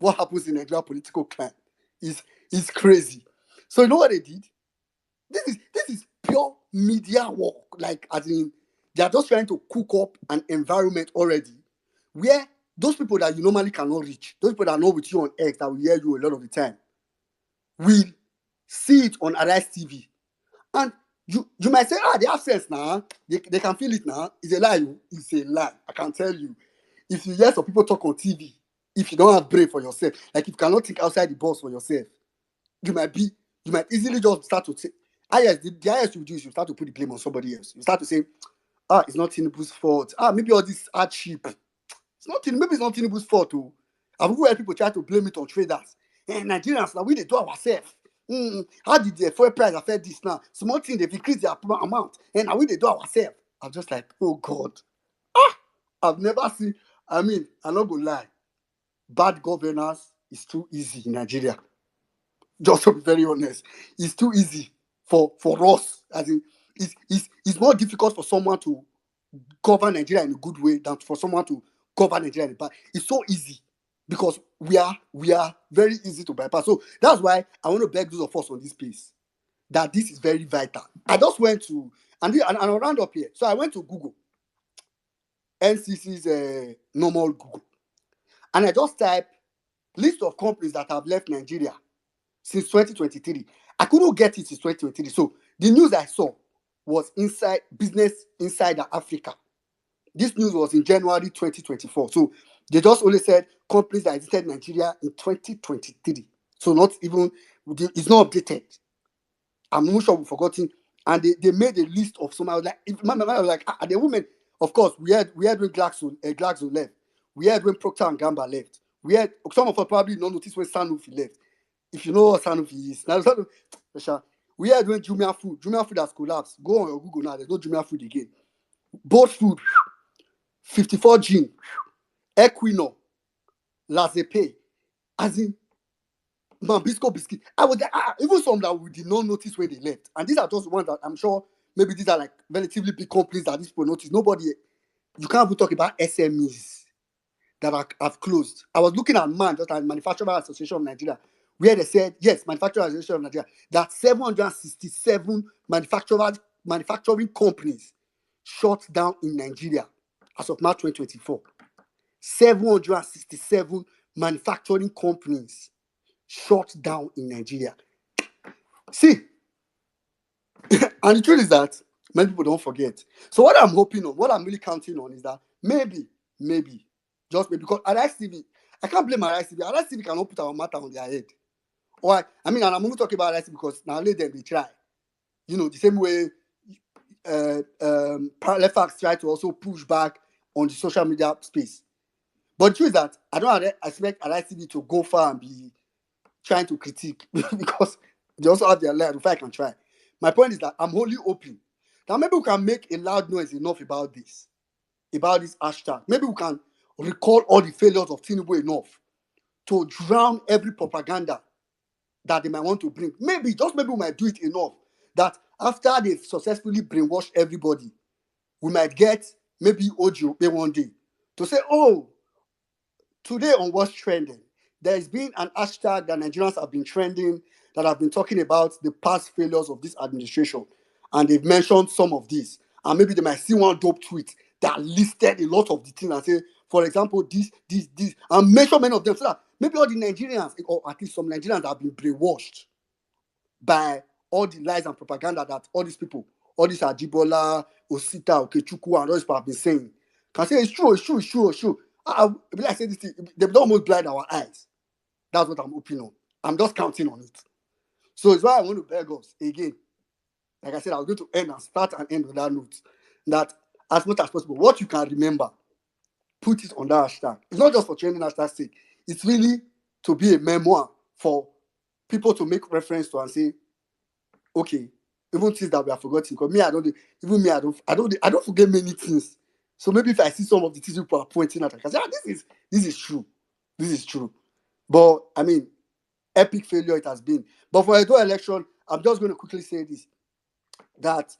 [SPEAKER 3] what happens in Nigeria political climate is crazy. So you know what they did? This is pure media work. Like, as in, they are just trying to cook up an environment already where those people that you normally cannot reach, those people that are not with you on X, that will hear you a lot of the time, will see it on Arise TV. And you might say, they have sense now. They can feel it now. It's a lie. It's a lie. I can tell you. If you hear some people talk on TV, if you don't have brain for yourself, like if you cannot think outside the box for yourself, you might easily just start to say, the highest you do is you start to put the blame on somebody else. You start to say, it's not Tinubu's fault. Maybe all this are cheap. Maybe it's not Tinubu's fault too. I've heard people try to blame it on traders. Nigerians, now we they do ourselves. How did the fuel price affect this now? Small thing, they've increased their amount. And now we they do ourselves. I'm just like, oh God. I've never seen, I'm not gonna lie. Bad governance is too easy in Nigeria. Just to be very honest, it's too easy for us. As in, it's more difficult for someone to govern Nigeria in a good way than for someone to govern Nigeria in a bad. It's so easy because we are very easy to bypass. So that's why I want to beg those of us on this place that this is very vital. I just went to and I'll round up here. So I went to Google, NCC's normal Google, and I just typed list of companies that have left Nigeria since 2023. I couldn't get it since 2023. So the news I saw was Business Insider Africa. This news was in January 2024. So they just only said companies that exited Nigeria in 2023. So not even, it's not updated. I'm not sure we've forgotten. And they made a list of some. I was like, my mind was like, the women, of course, we had when Glaxo left. We had when Procter and Gamble left. We had, some of us probably don't notice when Sanofi left. If you know what Sanofi is. Now, we had when Jumia Food has collapsed. Go on your Google now. There's no Jumia Food again. Both Food, 54 Gene, Equino, Lazepe, as in Mambisco Biscuit. I was like, even some that we did not notice when they left. And these are just ones that I'm sure maybe these are like relatively big companies that these people notice. Nobody, you can't even talk about SMEs that have closed. I was looking at just like Manufacturer Association of Nigeria, where they said, yes, Manufacturer Association of Nigeria, that 767 manufacturing companies shut down in Nigeria as of March 2024. 767 manufacturing companies shut down in Nigeria. See, and the truth is that many people don't forget. So what I'm hoping on, what I'm really counting on is that maybe, just maybe, because Arise TV, I can't blame Arise TV. Arise TV cannot put our matter on their head. Or and I'm only talking about Arise TV because now let them they try. The same way Lefax try to also push back on the social media space. But the truth is that I don't expect Arise TV to go far and be trying to critique because they also have their line. If I can try. My point is that I'm wholly open. Now maybe we can make a loud noise enough about this hashtag. Maybe we can recall all the failures of Tinubu enough to drown every propaganda that they might want to bring. Maybe we might do it enough that after they've successfully brainwashed everybody, we might get maybe Ojo one day to say, oh, today on What's Trending, there's been an hashtag that Nigerians have been trending that have been talking about the past failures of this administration. And they've mentioned some of these. And maybe they might see one dope tweet that listed a lot of the things and say, for example, this, and mention many of them so that maybe all the Nigerians, or at least some Nigerians, have been brainwashed by all the lies and propaganda that all these people, all these Ajibola, Osita, Okechukwu, and all these people have been saying. Can say it's true. Like I say this thing, they don't almost blind our eyes. That's what I'm hoping on. I'm just counting on it. So it's why I want to beg us again. Like I said, I was going to end and start and end with that note. That as much as possible, what you can remember, put it on that hashtag. It's not just for training hashtag sake. It's really to be a memoir for people to make reference to and say, okay, even things that we have forgotten. Because I don't forget many things. So maybe if I see some of the things people are pointing at, I can say, this is true. This is true. But epic failure it has been. But for a Edo election, I'm just going to quickly say this. That,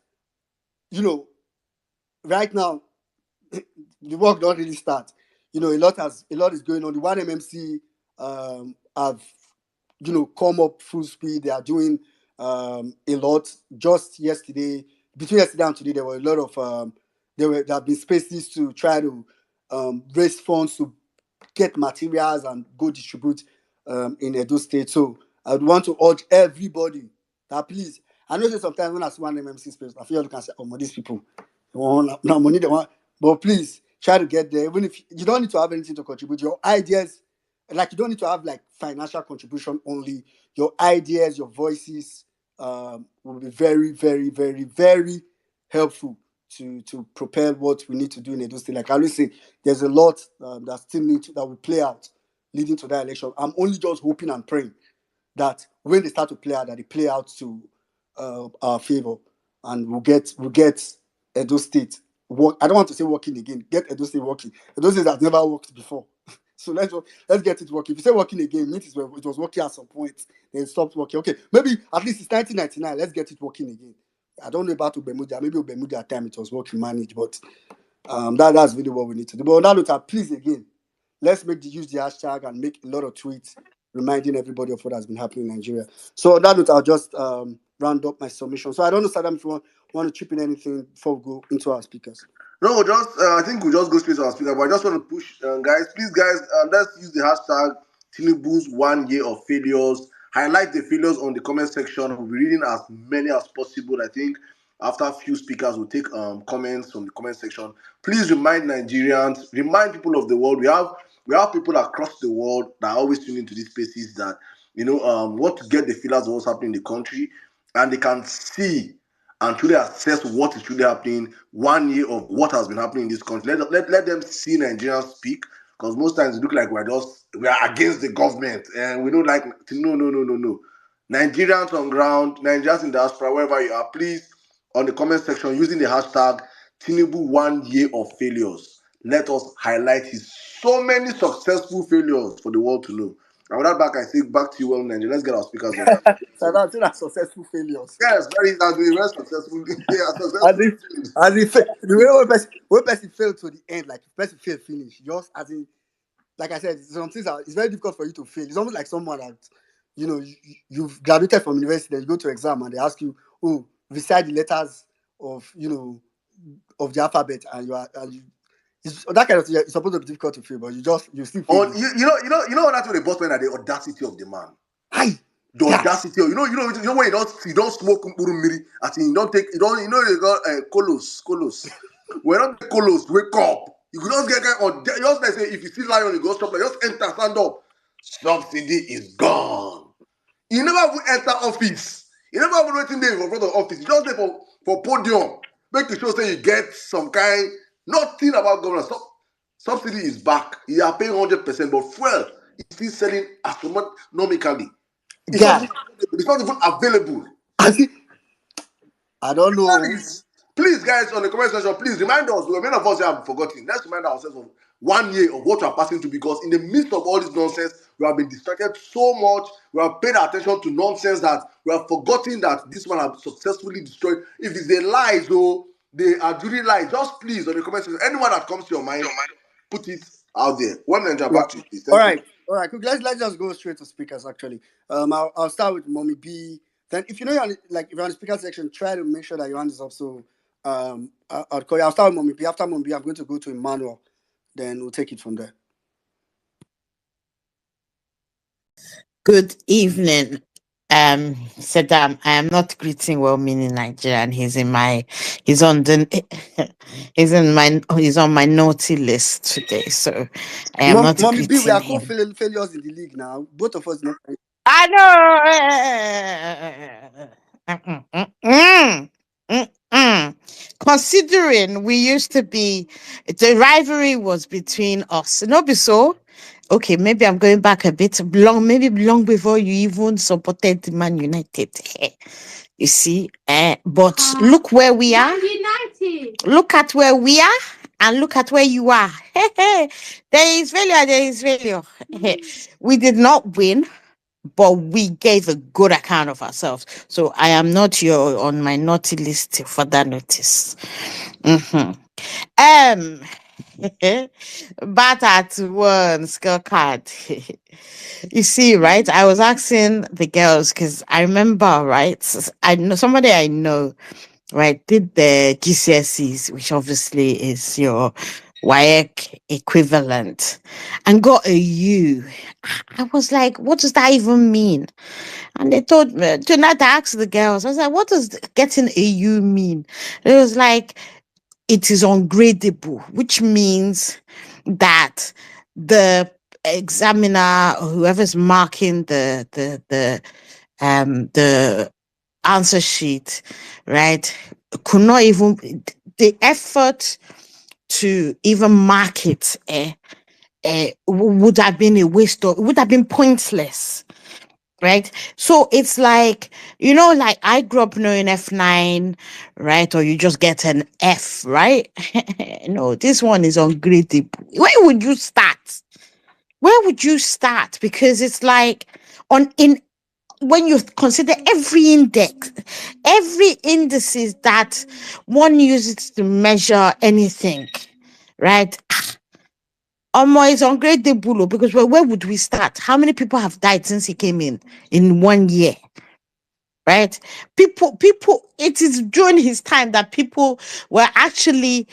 [SPEAKER 3] right now, the work don't really start. A lot is going on. The one MMC have come up full speed. They are doing a lot. Just yesterday, between yesterday and today, there were a lot of there have been spaces to try to raise funds to get materials and go distribute in Edo State. So I would want to urge everybody that please. I know that sometimes when I see one MMC space, I feel you can say, "Oh, these people, they want now money they want," but please try to get there. Even if you don't need to have anything to contribute, your ideas, like you don't need to have like financial contribution only. Your ideas, your voices, will be very, very, very, very helpful to propel what we need to do in Edo State. Like I always say, there's a lot that still that will play out leading to that election. I'm only just hoping and praying that when they start to play out, that they play out to our favor, and we'll get Edo State work. I don't want to say working again. Get Edo State working. Edo State has never worked before. So let's get it working. If you say working again, it means it was working at some point, then it stopped working. Okay, maybe at least it's 1999. Let's get it working again. I don't know about Ubemudia. Maybe Ubemudia at time it was working managed, but that's really what we need to do. But on that note, please again, let's use the hashtag and make a lot of tweets reminding everybody of what has been happening in Nigeria. So on that note, I'll just round up my submission. So I don't know, Saddam, if you want to chip in anything before we go into our speakers.
[SPEAKER 1] No, just I think we'll just go straight to our speaker. But I just want to push, guys. Please, guys, let's use the hashtag Tinubu's 1 year of failures. Highlight the failures on the comment section. We'll be reading as many as possible. I think after a few speakers, we'll take comments from the comment section. Please remind Nigerians, remind people of the world. We have people across the world that are always tuning into these spaces that want to get the feelers of what's happening in the country, and they can see and truly assess what is truly happening 1 year of what has been happening in this country. Let them see Nigerians speak, because most times it look like we are against the government and we don't like. No. Nigerians on ground, Nigerians in diaspora, wherever you are, please, on the comment section, using the hashtag Tinubu 1 year of failures, let us highlight his so many successful failures for the world to know. And with that back, I say back to you, well, Nigeria. Let's get our speakers on.
[SPEAKER 3] So that's successful failures.
[SPEAKER 1] Yes, very successful. Yeah,
[SPEAKER 3] As
[SPEAKER 1] successful.
[SPEAKER 3] if, the way one person failed to the end, like person failed finish, just as in, like I said, some things it's very difficult for you to fail. It's almost like someone that, you've graduated from university, then you go to exam and they ask you, oh, recite the letters of, of the alphabet, and that kind of thing. It's supposed to be difficult to fail, but you still fail.
[SPEAKER 1] That's what the boss man at the audacity of the man.
[SPEAKER 3] Hi.
[SPEAKER 1] The audacity of when you don't smoke miri, as in you don't take they got colos. When not the colos, wake up. You could just get just like say if you see lion, you go stop, like just enter, stand up. Subsidy is gone. You never even enter office. You never even waiting there in front of office. You just there for podium. Make the show say you get some kind nothing about government. Subsidy is back. You are paying 100%, but fuel is still selling astronomically. It's not even available.
[SPEAKER 3] I don't know.
[SPEAKER 1] Please, guys, on the comment section, please remind us. Many of us have forgotten. Let's remind ourselves of 1 year of what we are passing through, because in the midst of all this nonsense, we have been distracted so much. We have paid attention to nonsense that we have forgotten that this man has successfully destroyed. If it's a lie, though, they are doing lies. Just please, on the comment section, anyone that comes to your mind, put it out there. One Ninja, back to you, please.
[SPEAKER 3] All right. Quick. Let's just go straight to speakers. Actually, I'll start with Mommy B. Then, if you're on the speaker section, try to make sure that your hand is up. So, I'll call you. I'll start with Mommy B. After Mommy B, I'm going to go to Emmanuel. Then we'll take it from there.
[SPEAKER 5] Good evening. Saddam, I am not greeting well-meaning Nigerian. He's on my naughty list today. So I am not
[SPEAKER 3] Mommy B,
[SPEAKER 5] greeting
[SPEAKER 3] we are
[SPEAKER 5] him.
[SPEAKER 3] failures in the league now. Both of us not.
[SPEAKER 5] I know. Considering we used to be, the rivalry was between us. Not be so. Okay, maybe I'm going back a bit long, maybe long before you even supported Man United. You see, but look where we are. United. Look at where we are and look at where you are. There is failure. We did not win, but we gave a good account of ourselves. So I am not on my naughty list for that notice. Bat at one scorecard. You see, right? I was asking the girls because I remember, right? I know somebody I know, right, did the GCSEs, which obviously is your WAEC equivalent, and got a U. I was like, what does that even mean? And they told me, tonight I asked the girls, I was like, what does getting a U mean? It was like, it is ungradable, which means that the examiner or whoever's marking the answer sheet, right, could not even the effort to even mark it would have been a waste of, would have been pointless, right? So it's like, like I grew up knowing F9, right? Or you just get an F, right? No, this one is ungradable. Where would you start? Where would you start? Because it's like on in when you consider every indices that one uses to measure anything, right? Is ungradable because where would we start? How many people have died since he came in 1 year? Right? People, it is during his time that people were actually,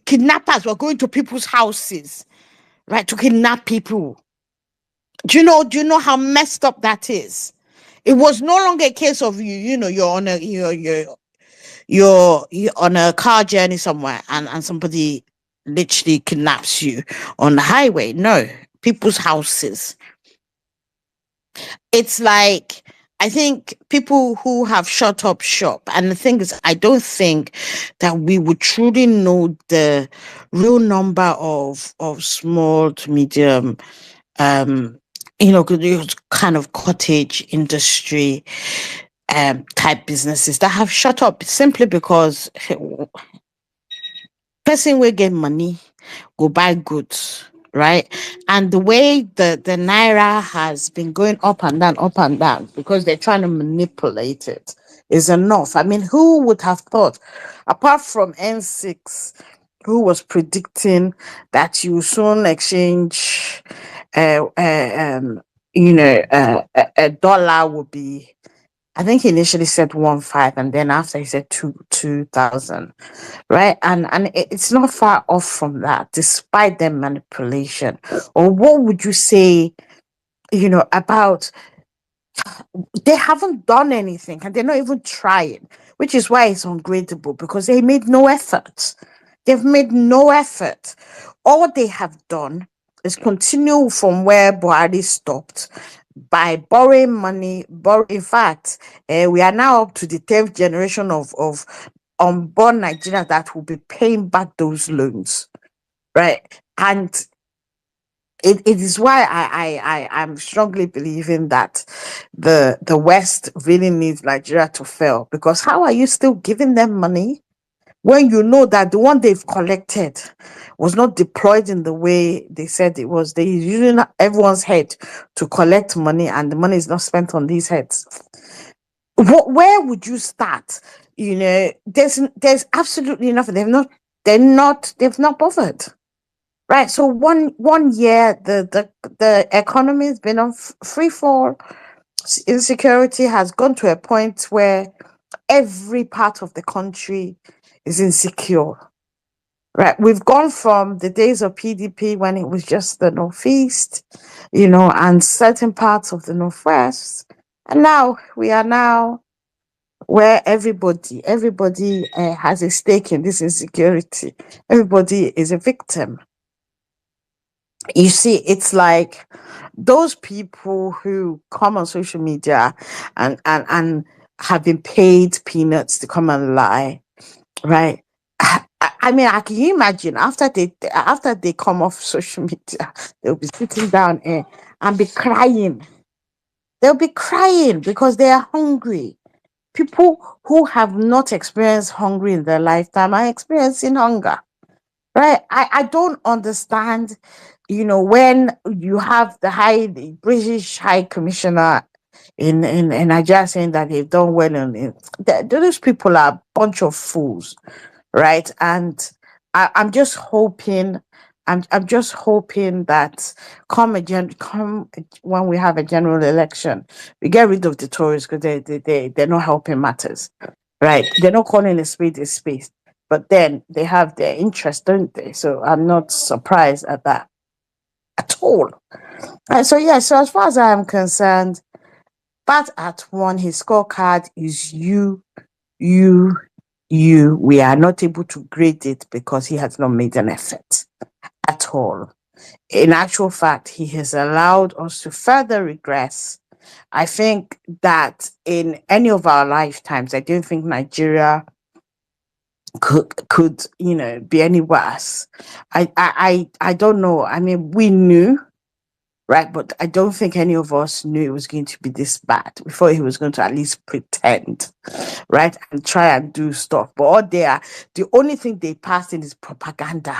[SPEAKER 5] kidnappers were going to people's houses, right, to kidnap people. Do you know how messed up that is? It was no longer a case of you're on a you're on a car journey somewhere and somebody literally kidnaps you on the highway. No, people's houses. It's like, I think people who have shut up shop, and the thing is, I don't think that we would truly know the real number of small to medium, um, kind of cottage industry type businesses that have shut up simply because person will get money go buy goods, right? And the way the naira has been going up and down because they're trying to manipulate it is enough. I mean, who would have thought, apart from N6, who was predicting that you soon exchange, a dollar would be, I think he initially said 1.5, and then after he said 2,000, right? And it's not far off from that, despite their manipulation. Or what would you say, about they haven't done anything and they're not even trying, which is why it's ungradable because they made no effort. They've made no effort. All they have done is continue from where Buhari stopped by borrowing money. In fact, we are now up to the 10th generation of unborn Nigerians that will be paying back those loans, right? And it is why I'm strongly believing that the West really needs Nigeria to fail, because how are you still giving them money when you know that the one they've collected was not deployed in the way they said it was? They're using everyone's head to collect money, and the money is not spent on these heads. Where would you start? There's absolutely nothing. They've not bothered. Right. So one year the economy has been on free fall. Insecurity has gone to a point where every part of the country is insecure. Right. We've gone from the days of PDP when it was just the Northeast, and certain parts of the Northwest. And now we are now where everybody has a stake in this insecurity. Everybody is a victim. You see, it's like those people who come on social media and have been paid peanuts to come and lie, right? Can you imagine after they come off social media, they'll be sitting down and be crying. They'll be crying because they are hungry. People who have not experienced hungry in their lifetime are experiencing hunger. Right. I don't understand, when you have the British High Commissioner in Nigeria saying that they've done well those people are a bunch of fools, right? And I'm just hoping. I'm just hoping that come when we have a general election, we get rid of the Tories because they're not helping matters, right? They're not calling a spade a spade, but then they have their interest, don't they? So I'm not surprised at that at all. So yeah, so as far as I am concerned, Bat at one, his scorecard is you, you. We are not able to grade it because he has not made an effort at all. In actual fact, he has allowed us to further regress. I think that in any of our lifetimes, I don't think Nigeria could be any worse. I don't know. I mean, we knew, right? But I don't think any of us knew it was going to be this bad before he was going to at least pretend, right? And try and do stuff. But all they are, the only thing they passed in is propaganda.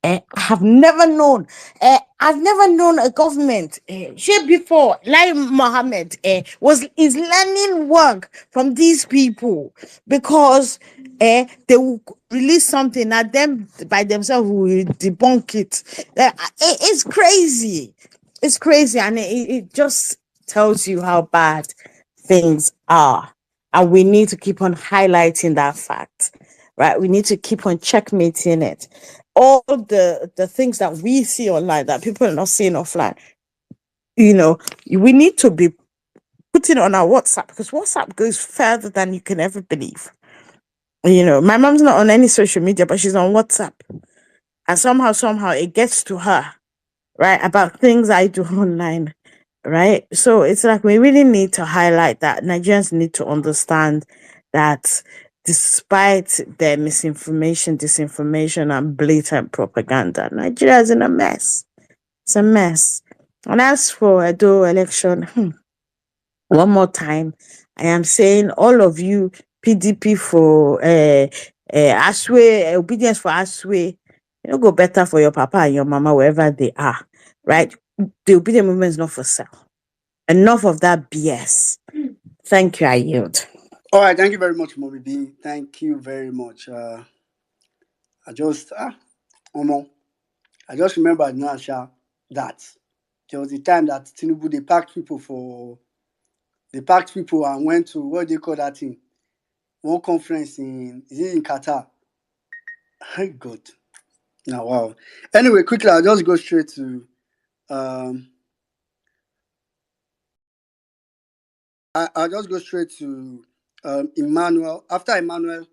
[SPEAKER 5] I have never known. I've never known a government. Share before, like Mohammed, is learning work from these people because they will release something and them by themselves will debunk it. It's crazy. It's crazy, and it just tells you how bad things are, and we need to keep on highlighting that fact, right? We need to keep on checkmating it. All the things that we see online that people are not seeing offline, we need to be putting on our WhatsApp because WhatsApp goes further than you can ever believe. My mom's not on any social media, but she's on WhatsApp, and somehow it gets to her, right? About things I do online, right? So it's like we really need to highlight that Nigerians need to understand that despite their misinformation, disinformation, and blatant propaganda, Nigeria is in a mess. It's a mess. And as for Edo election, one more time, I am saying all of you PDP for Aswe, obedience for Aswe, go better for your papa and your mama wherever they are, right? The obedient movement is not for sale. Enough of that BS. Thank you, I yield.
[SPEAKER 3] All right, thank you very much, Mommy B. Thank you very much. I just Omo, I just remembered now, that there was a time that Tinubu they packed people and went to what do they call that thing? One conference in Qatar. My God. Now wow. Anyway, quickly, I'll just go straight to um I'll just go straight to Emmanuel. After Emmanuel,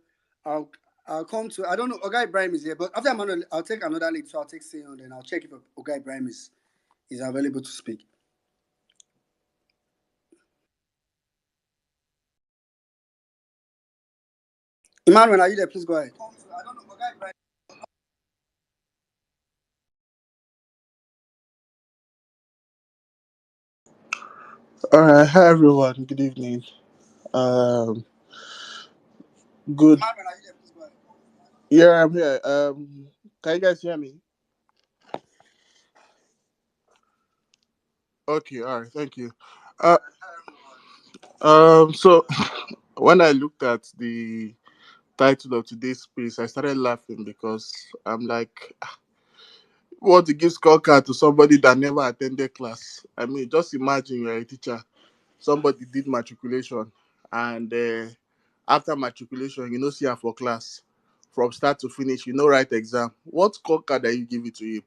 [SPEAKER 3] I'll I'll come to I don't know Oga Ibrahim is here, but after Emmanuel, I'll take another lead, so I'll take Sion, then I'll check if Oga Ibrahim is available to speak. Emmanuel, are you there? Please go ahead.
[SPEAKER 6] All right, hi everyone. Good evening. Um, good.
[SPEAKER 3] Emmanuel, are you there? Please go ahead.
[SPEAKER 6] Yeah, I'm here. Can you guys hear me? Okay. All right. Thank you. Uh, so when I looked at the title of today's piece, I started laughing because I'm like, what to give scorecard to somebody that never attended class? I mean, just imagine you're a teacher. Somebody did matriculation, and after matriculation, see her for class from start to finish. Write exam. What scorecard are you giving to him?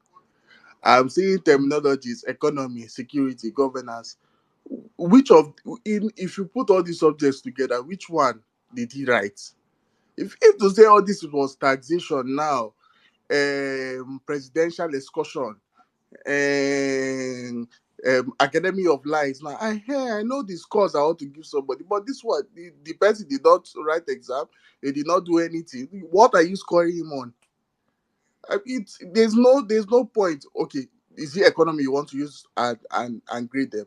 [SPEAKER 6] I'm seeing terminologies: economy, security, governance. Which of if you put all these subjects together, which one did he write? If to say all this was taxation now, presidential excursion, and Academy of Lies. Now, I know this course I want to give somebody, but this one, the person did not write exam, he did not do anything. What are you scoring him on? There's no point. Okay, is the economy you want to use and grade them?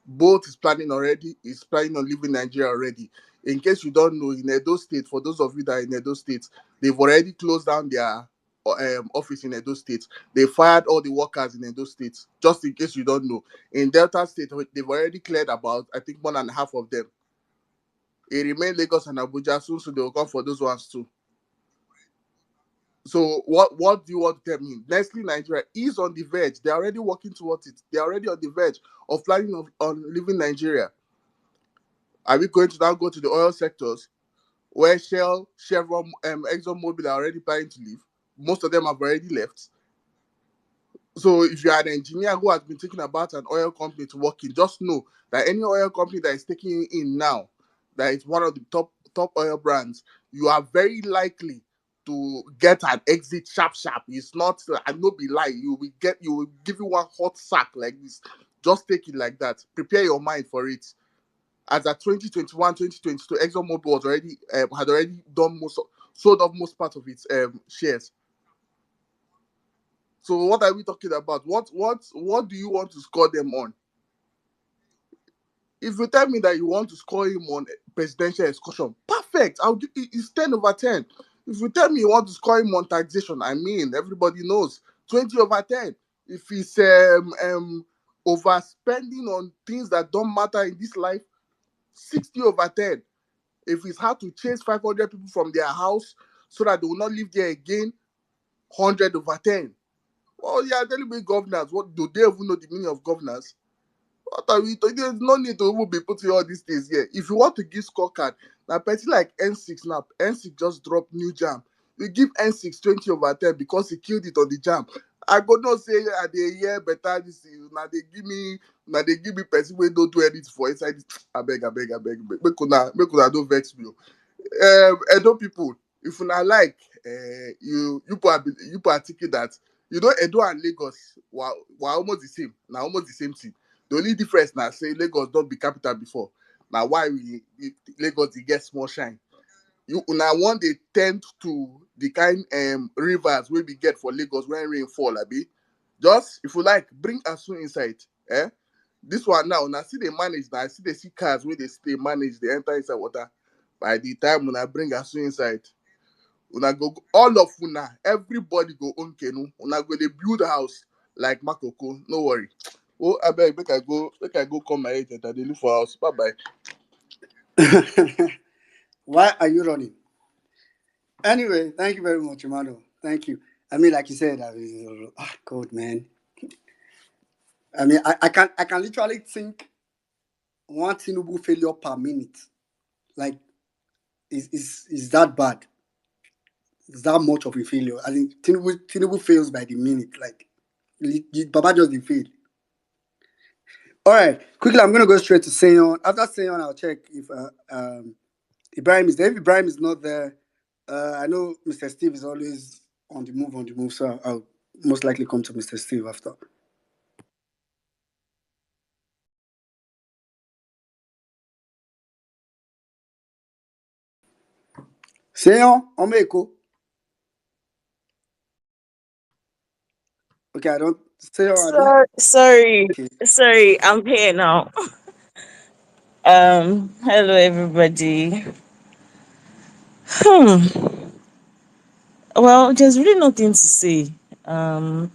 [SPEAKER 6] Both is planning already. Is planning on leaving Nigeria already. In case you don't know, in Edo State, for those of you that are in Edo State, they've already closed down their office in Edo State. They fired all the workers in Edo State. Just in case you don't know, in Delta State, they've already cleared about, I think, more than half of them. It remains Lagos and Abuja soon, so they will come for those ones too. So what do you want to tell me? Nestle Nigeria is on the verge. They're already working towards it. They're already on the verge of planning on leaving Nigeria. Are we going to now go to the oil sectors where Shell, Chevron, Exxon Mobil are already planning to leave? Most of them have already left. So if you are an engineer who has been thinking about an oil company to work in, just know that any oil company that is taking you in now, that is one of the top oil brands, you are very likely to get an exit sharp sharp. It's not, I no be lie. You will give you one hot sack like this. Just take it like that. Prepare your mind for it. As at 2021, 2022, ExxonMobil was already had already sold off most part of its shares. So what are we talking about? What do you want to score them on? If you tell me that you want to score him on presidential excursion, perfect. I'll give it's 10/10. If you tell me you want to score him on taxation, I mean everybody knows 20/10. If he's overspending on things that don't matter in this life, 60/10. If it's hard to chase 500 people from their house so that they will not live there again, 100/10. Well, yeah, telling me governors, what do they even know the meaning of governors? What are we talking? There's no need to even be putting all these things here. If you want to give scorecard, now person like N6 now, N6 just dropped new jam. You give N6 20/10 because he killed it on the jam. I go not say at the year better this is now they give me person who don't do anything for inside this. I beg. Make una don't vex me. Edo people, if una like, you are thinking that Edo and Lagos were almost the same. Now almost the same thing. The only difference now say Lagos don't be capital before. Now why Lagos they get small shine? You now want they tend to the kind rivers where we get for Lagos when rain fall, abi. Just if you like, bring Asun inside. Eh? This one now see they manage now. I see they see cars where they stay manage, they enter inside water. By the time when I bring Asun inside, una go all of una, everybody go own canoe. Una go they build a house like Makoko. No worry. Oh, I beg, make I go call my agent and they look for house. Bye bye.
[SPEAKER 3] Why are you running? Anyway, thank you very much, Emmanuel. Thank you. I mean, like you said, I mean, God, man. I mean, I can literally think one Tinubu failure per minute. Like, is that bad? Is that much of a failure? I think Tinubu fails by the minute. Like, Baba just didn't fail. All right, quickly, I'm gonna go straight to Seyon. After Seyon, I'll check if Ibrahim is there. If Ibrahim is not there, I know Mr. Steve is always on the move. So I'll most likely come to Mr. Steve after. Seyon, Omeko. Okay, I don't. Seyon, I don't.
[SPEAKER 7] Sorry,
[SPEAKER 3] Okay.
[SPEAKER 7] sorry, I'm here now. Hello everybody. Hmm. Well, there's really nothing to say. Um,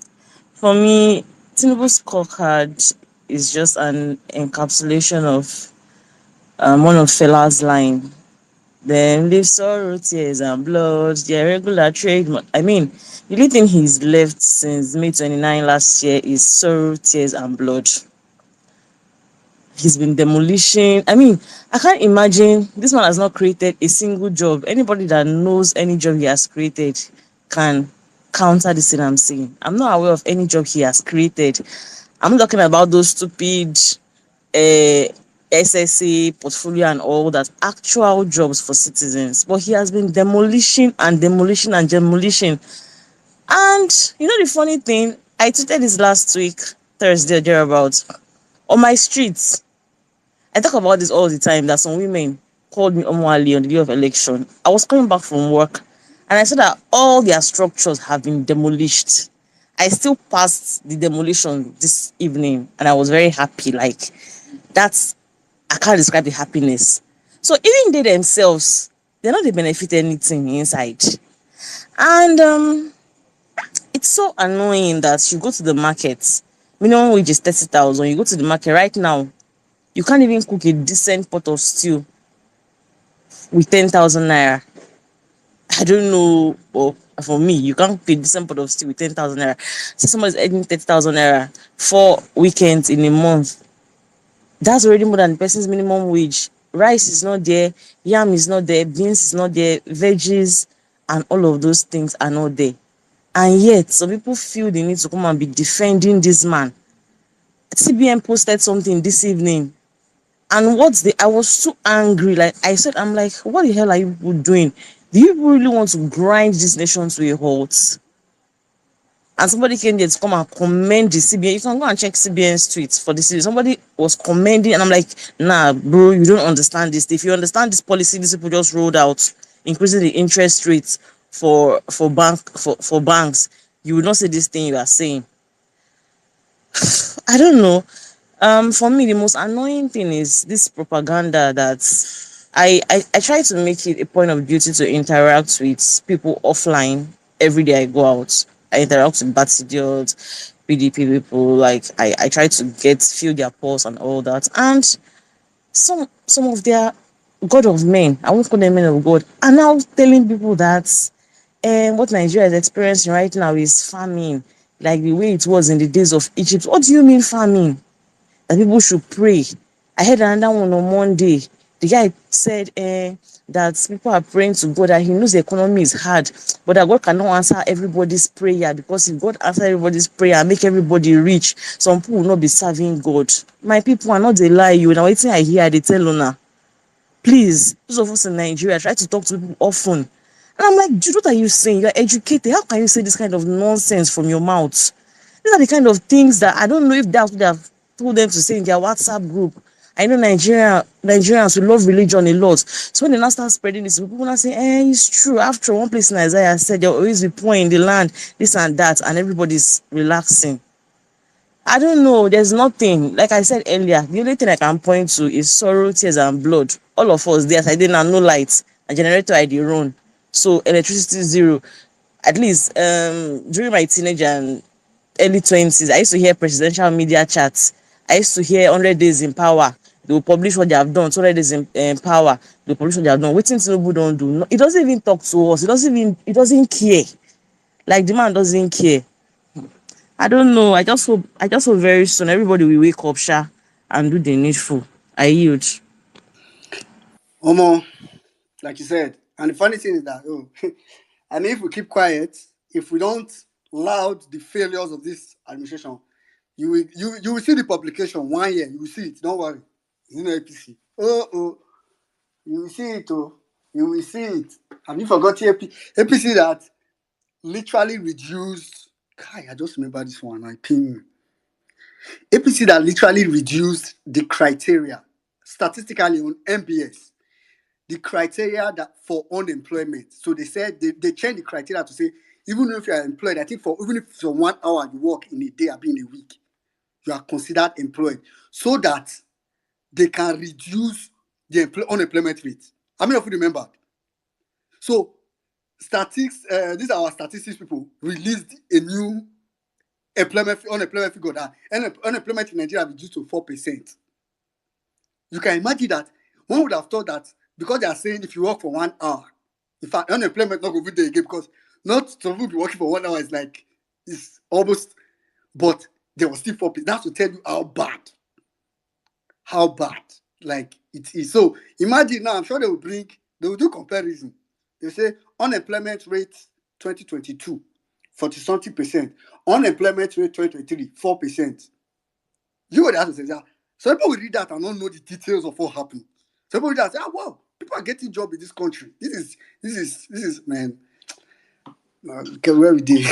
[SPEAKER 7] for me, Tinubu's scorecard is just an encapsulation of one of Fela's line. Then leave sorrow, tears, and blood. Their regular trade. I mean, the only thing he's left since May 29 last year is sorrow, tears, and blood. He's been demolishing. I mean, I can't imagine this man has not created a single job. Anybody that knows any job he has created can counter this thing I'm saying. I'm not aware of any job he has created. I'm not talking about those stupid uh, SSA portfolio and all that, actual jobs for citizens. But he has been demolishing and demolishing and demolishing. And you know the funny thing, I tweeted this last week, Thursday or thereabouts, on my streets. I talk about this all the time that some women called me Omwali on the day of election. I was coming back from work and I said that all their structures have been demolished. I still passed the demolition this evening and I was very happy. Like, that's, I can't describe the happiness. So even they themselves, they're not they benefit anything inside. And it's so annoying that you go to the market, minimum wage is 30,000. You go to the market right now, you can't even cook a decent pot of stew with 10,000 naira. I don't know. Well, for me, you can't pay the same pot of stew with 10,000 naira. So someone's earning 30,000 naira 4 weekends in a month. That's already more than the person's minimum wage. Rice is not there, yam is not there, beans is not there, veggies, and all of those things are not there. And yet, some people feel the need to come and be defending this man. CBN posted something this evening. And I was so angry. Like I said, I'm like, what the hell are you people doing? Do you people really want to grind this nation to a halt? And somebody came there to come and commend the CBN. You can go and check CBN's tweets for the CBN. Somebody was commending, and I'm like, nah, bro, you don't understand this. If you understand this policy, these people just rolled out, increasing the interest rates for banks, you would not say this thing you are saying. I don't know. For me, the most annoying thing is this propaganda that I try to make it a point of duty to interact with people offline every day I go out. I interact with Batidiot, PDP people, like I try to feel their pulse and all that. And some of their God of men, I won't call them men of God, are now telling people that what Nigeria is experiencing right now is famine, like the way it was in the days of Egypt. What do you mean famine? That people should pray. I heard another one on Monday. The guy said that people are praying to God, that he knows the economy is hard, but that God cannot answer everybody's prayer, because if God answer everybody's prayer and make everybody rich, some people will not be serving God. My people are not, they lie you. Now waiting I hear, they tell una. Please, those of us in Nigeria, try to talk to people often. And I'm like, dude, what are you saying? You're educated. How can you say this kind of nonsense from your mouth? These are the kind of things that I don't know if that's what they have told them to say in their WhatsApp group. I know Nigerians will love religion a lot. So when they now start spreading this, people now say, it's true. After one place in Isaiah said there will always be poor in the land, this and that, and everybody's relaxing. I don't know. There's nothing. Like I said earlier, the only thing I can point to is sorrow, tears, and blood. All of us, there's I didn't have no lights. A generator I did run. So electricity zero. At least during my teenage and early 20s, I used to hear presidential media chats. I used to hear 100 days in power. They will publish what they have done. 200 days in power. They will publish what they have done. Waiting Tinubu don't do. No, it doesn't even talk to us. It doesn't care. Like the man doesn't care. I don't know. I just hope very soon everybody will wake up, sha, and do the needful. I yield.
[SPEAKER 3] Omo, like you said. And the funny thing is that, and if we keep quiet, if we don't loud the failures of this administration, you will see the publication 1 year. You will see it. Don't worry. It's in APC. Oh, you will see it. Oh, you will see it. Have you forgotten APC that literally reduced? Kai, I just remember this one. I pin APC that literally reduced the criteria statistically on MBS, the criteria that for unemployment. So they said they changed the criteria to say even if you are employed, I think for even if it's for 1 hour you work in a day or in a week, you are considered employed, so that they can reduce the unemployment rate. How many of you remember? So these are our statistics people released a new unemployment figure that unemployment in Nigeria reduced to 4%. You can imagine that one would have thought that because they are saying if you work for 1 hour, in fact, unemployment not going to be there again, because not some people be working for 1 hour is like it's almost, but there was still 4%. That's to tell you how bad like it is. So imagine now, I'm sure they will do comparison. They say unemployment rate 2022, 40 something percent. Unemployment rate 2023, 4%. You would have to say that. Some people will read that and not know the details of what happened. Some people will just say, wow, people are getting job in this country. This is man. Okay, where we did.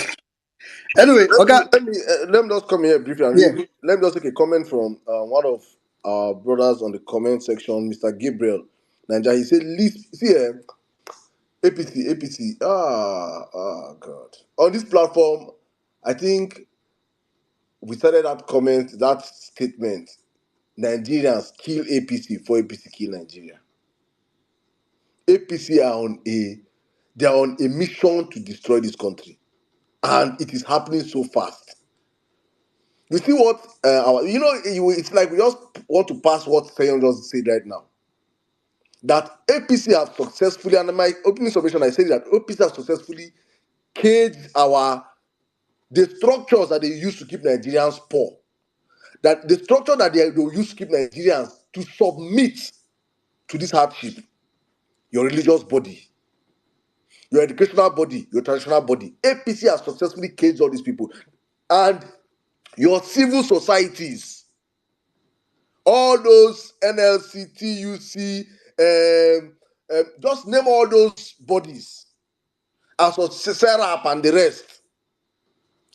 [SPEAKER 3] Anyway, okay.
[SPEAKER 1] Let me just come here briefly and
[SPEAKER 3] Yeah.
[SPEAKER 1] let me just take a comment from one of our brothers on the comment section, Mr. Gabriel Nigeria. He said, see, APC. God. On this platform, I think we started that statement. Nigerians kill APC for APC kill Nigeria. APC they are on a mission to destroy this country, and it is happening so fast. You see what it's like we just want to pass what Sayon just said right now. that APC have successfully, and in my opening submission, I said that APC have successfully caged the structures that they use to keep Nigerians poor. That the structure that they use to keep Nigerians to submit to this hardship, your religious body, your educational body, your traditional body. APC has successfully caged all these people. And your civil societies, all those NLC, TUC, just name all those bodies, as of Serap and the rest,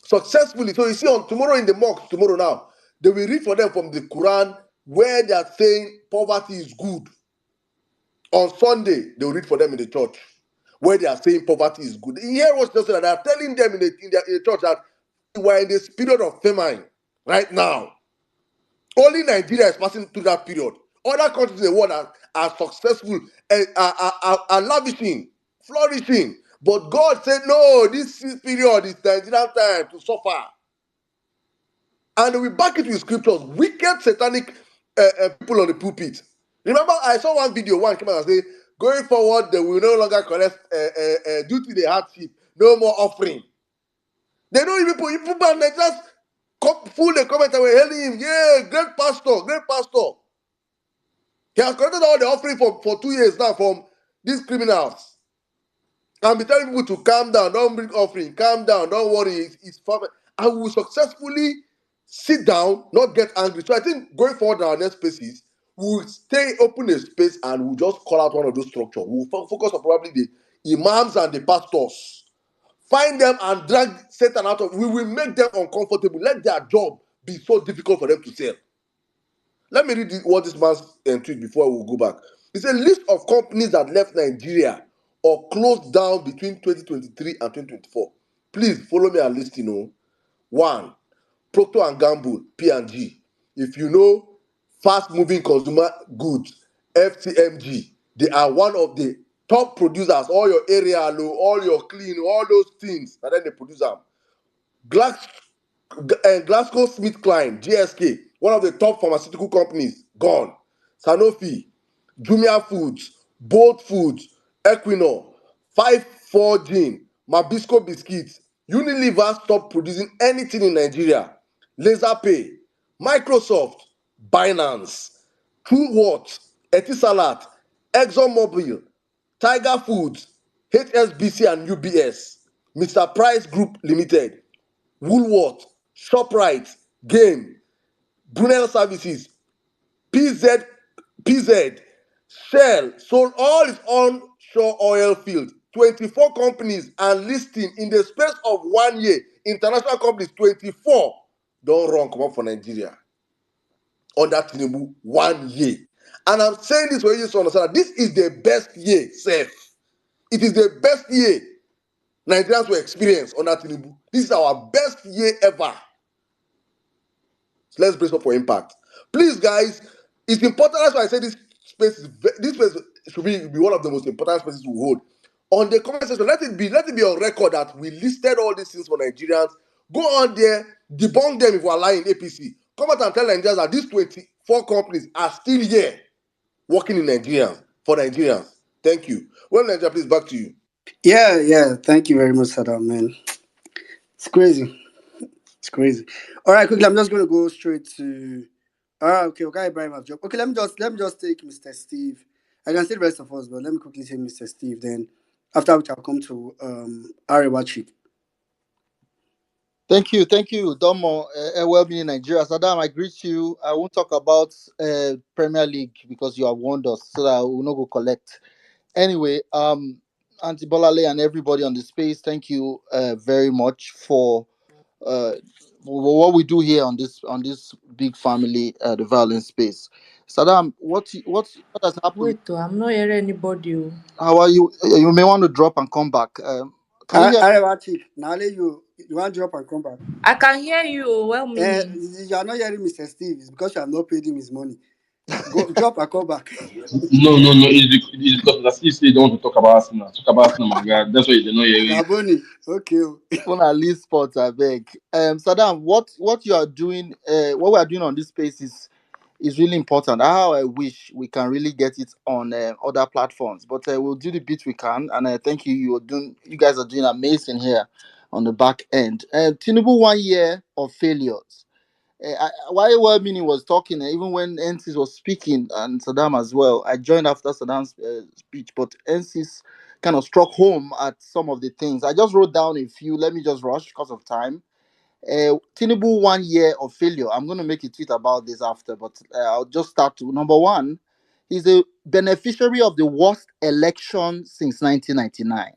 [SPEAKER 1] successfully. So you see, on tomorrow in the mosque, tomorrow now, they will read for them from the Quran where they are saying poverty is good. On Sunday, they will read for them in the church where they are saying poverty is good. You hear what they say, that they are telling them in the church that we are in this period of famine right now. Only Nigeria is passing through that period. Other countries in the world are successful and are lavishing, flourishing. But God said, no, this period is Nigerian time to suffer. And we back it with scriptures. Wicked satanic people on the pulpit. Remember, I saw one video, one came out and say, going forward, they will no longer collect due to the hardship, no more offering. They don't even put people and they just full the comment and were hailing him. Yeah, great pastor, great pastor. He has collected all the offering for 2 years now from these criminals. And be telling people to calm down, don't bring offering, calm down, don't worry, it's fine. And we will successfully sit down, not get angry. So I think going forward in our next spaces, we'll stay open a space and we'll just call out one of those structures. We'll focus on probably the imams and the pastors. Find them and drag Satan out of. We will make them uncomfortable. Let their job be so difficult for them to sell. Let me read what this man tweeted before we go back. It's a list of companies that left Nigeria or closed down between 2023 and 2024. Please follow me and list. 1. Procter and Gamble, P&G. If you know fast-moving consumer goods, FTMG, they are one of the top producers. All your area, all your clean, all those things, and then they produce them. GlaxoSmithKline, GSK, one of the top pharmaceutical companies, gone. Sanofi, Jumia Foods, Bolt Foods, Equinor, 5-4 Gin, Mabisco Biscuits, Unilever stopped producing anything in Nigeria. Laserpay, Microsoft, Binance, TrueWhat, Etisalat, ExxonMobil, Tiger Foods, HSBC and UBS, Mr. Price Group Limited, Woolworth, Shoprite, Game, Brunel Services, PZ, Shell sold all its onshore oil fields. 24 companies and listing in the space of 1 year. International companies, 24, don't run come up for Nigeria. Under Tinubu, 1 year. And I'm saying this for you to understand that this is the best year, safe. It is the best year Nigerians will experience under Tinubu. This is our best year ever. So let's brace up for impact. Please, guys, it's important. That's why I say this space should be one of the most important spaces we hold. On the comment section, let it be on record that we listed all these things for Nigerians. Go on there, debunk them if we're lying, APC. Come out and tell Nigerians that these 24 companies are still here working in Nigeria for Nigerians. Thank you. Well, Nigeria, please, back to you.
[SPEAKER 3] Yeah. Thank you very much, Saddam, man. It's crazy. It's crazy. All right, quickly. I'm just gonna go straight to. Okay. Ibrahim have job. Okay, let me just take Mr. Steve. I can say the rest of us, but let me quickly say Mr. Steve. Then, after which I'll come to Arewachi.
[SPEAKER 8] Thank you, Domo. Well-being in Nigeria. Saddam, I greet you. I won't talk about Premier League because you have warned us, so that we'll not go collect. Anyway, Auntie Bolale and everybody on the space, thank you very much for what we do here on this big family, the violence space. Saddam, what has happened?
[SPEAKER 9] Wait, I'm not hearing anybody.
[SPEAKER 8] How are you? You may want to drop and come back. Can you hear?
[SPEAKER 3] Arewachi, now you want to drop and come back.
[SPEAKER 9] I can hear you. Well, me.
[SPEAKER 3] You are not hearing Mr. Steve. It's because you have not paid him his money. Go drop and come back.
[SPEAKER 10] No. It's because as you say, they don't want to talk about Arsenal. Talk about Arsenal, my God. That's why they know you.
[SPEAKER 3] Gaboni. Okay.
[SPEAKER 8] On our list spots, I beg. Saddam, what you are doing, what we are doing on this space is is really important. How I wish we can really get it on other platforms, but we'll do the bit we can. And thank you. You guys are doing amazing here on the back end. Tinubu 1 year of failures. While well meaning was talking, even when NCS was speaking and Saddam as well, I joined after Saddam's speech, but NCS kind of struck home at some of the things. I just wrote down a few. Let me just rush because of time. Tinubu 1 year of failure. I'm going to make a tweet about this after, but I'll just start to number one. He's a beneficiary of the worst election since 1999.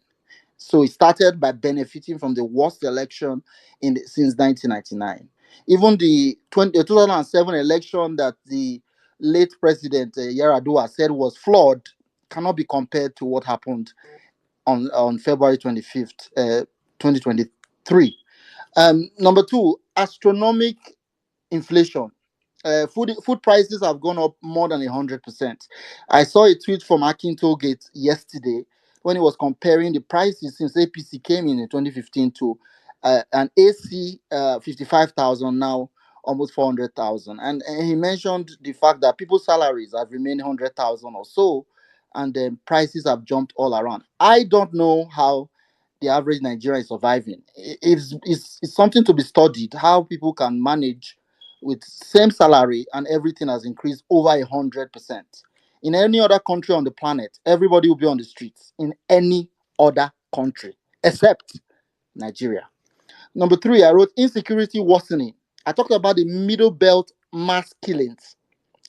[SPEAKER 8] So he started by benefiting from the worst election since 1999. Even the 2007 election that the late president Yaradua said was flawed cannot be compared to what happened on February 25th, 2023. Number two, astronomic inflation. Food prices have gone up more than 100%. I saw a tweet from Akin Tollgate yesterday when he was comparing the prices since APC came in 2015 to an AC 55,000 now almost 400,000, and he mentioned the fact that people's salaries have remained 100,000 or so, and then prices have jumped all around. I don't know how the average Nigerian is surviving. It's something to be studied how people can manage with same salary and everything has increased over 100%. In any other country on the planet, everybody will be on the streets. In any other country except Nigeria. Number three, I wrote insecurity worsening. I talked about the middle belt mass killings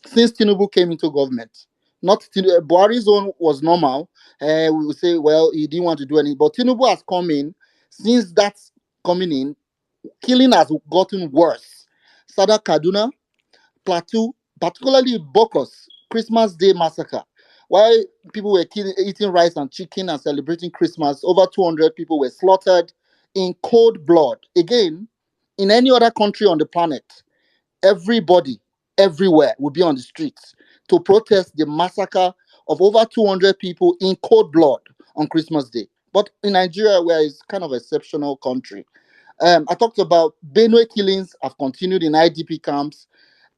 [SPEAKER 8] since Tinubu came into government. Not Buhari's own was normal. We would say, well, he didn't want to do anything, but Tinubu has come in. Since that's coming in, killing has gotten worse. Sada Kaduna, Plateau, particularly Bokos, Christmas Day massacre. While people were eating rice and chicken and celebrating Christmas, over 200 people were slaughtered in cold blood. Again, in any other country on the planet, everybody, everywhere will be on the streets to protest the massacre of over 200 people in cold blood on Christmas Day. But in Nigeria, where it's kind of exceptional country, I talked about Benue killings have continued in IDP camps.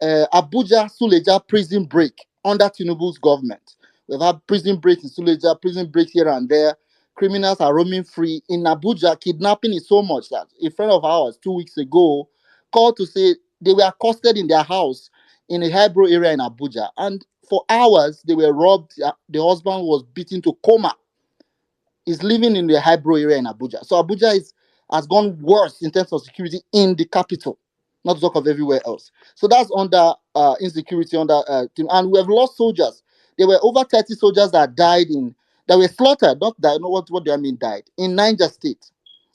[SPEAKER 8] Abuja Suleja prison break under Tinubu's government. We've had prison breaks in Suleja, prison breaks here and there. Criminals are roaming free. In Abuja, kidnapping is so much that a friend of ours 2 weeks ago called to say they were accosted in their house in a Hebrew area in Abuja. And for hours, they were robbed. The husband was beaten to coma, is living in the Hybro area in Abuja. So Abuja has gone worse in terms of security in the capital, not to talk of everywhere else. So that's under insecurity under team. And we have lost soldiers. There were over 30 soldiers that were slaughtered, not died. No, what do I mean died? In Niger State.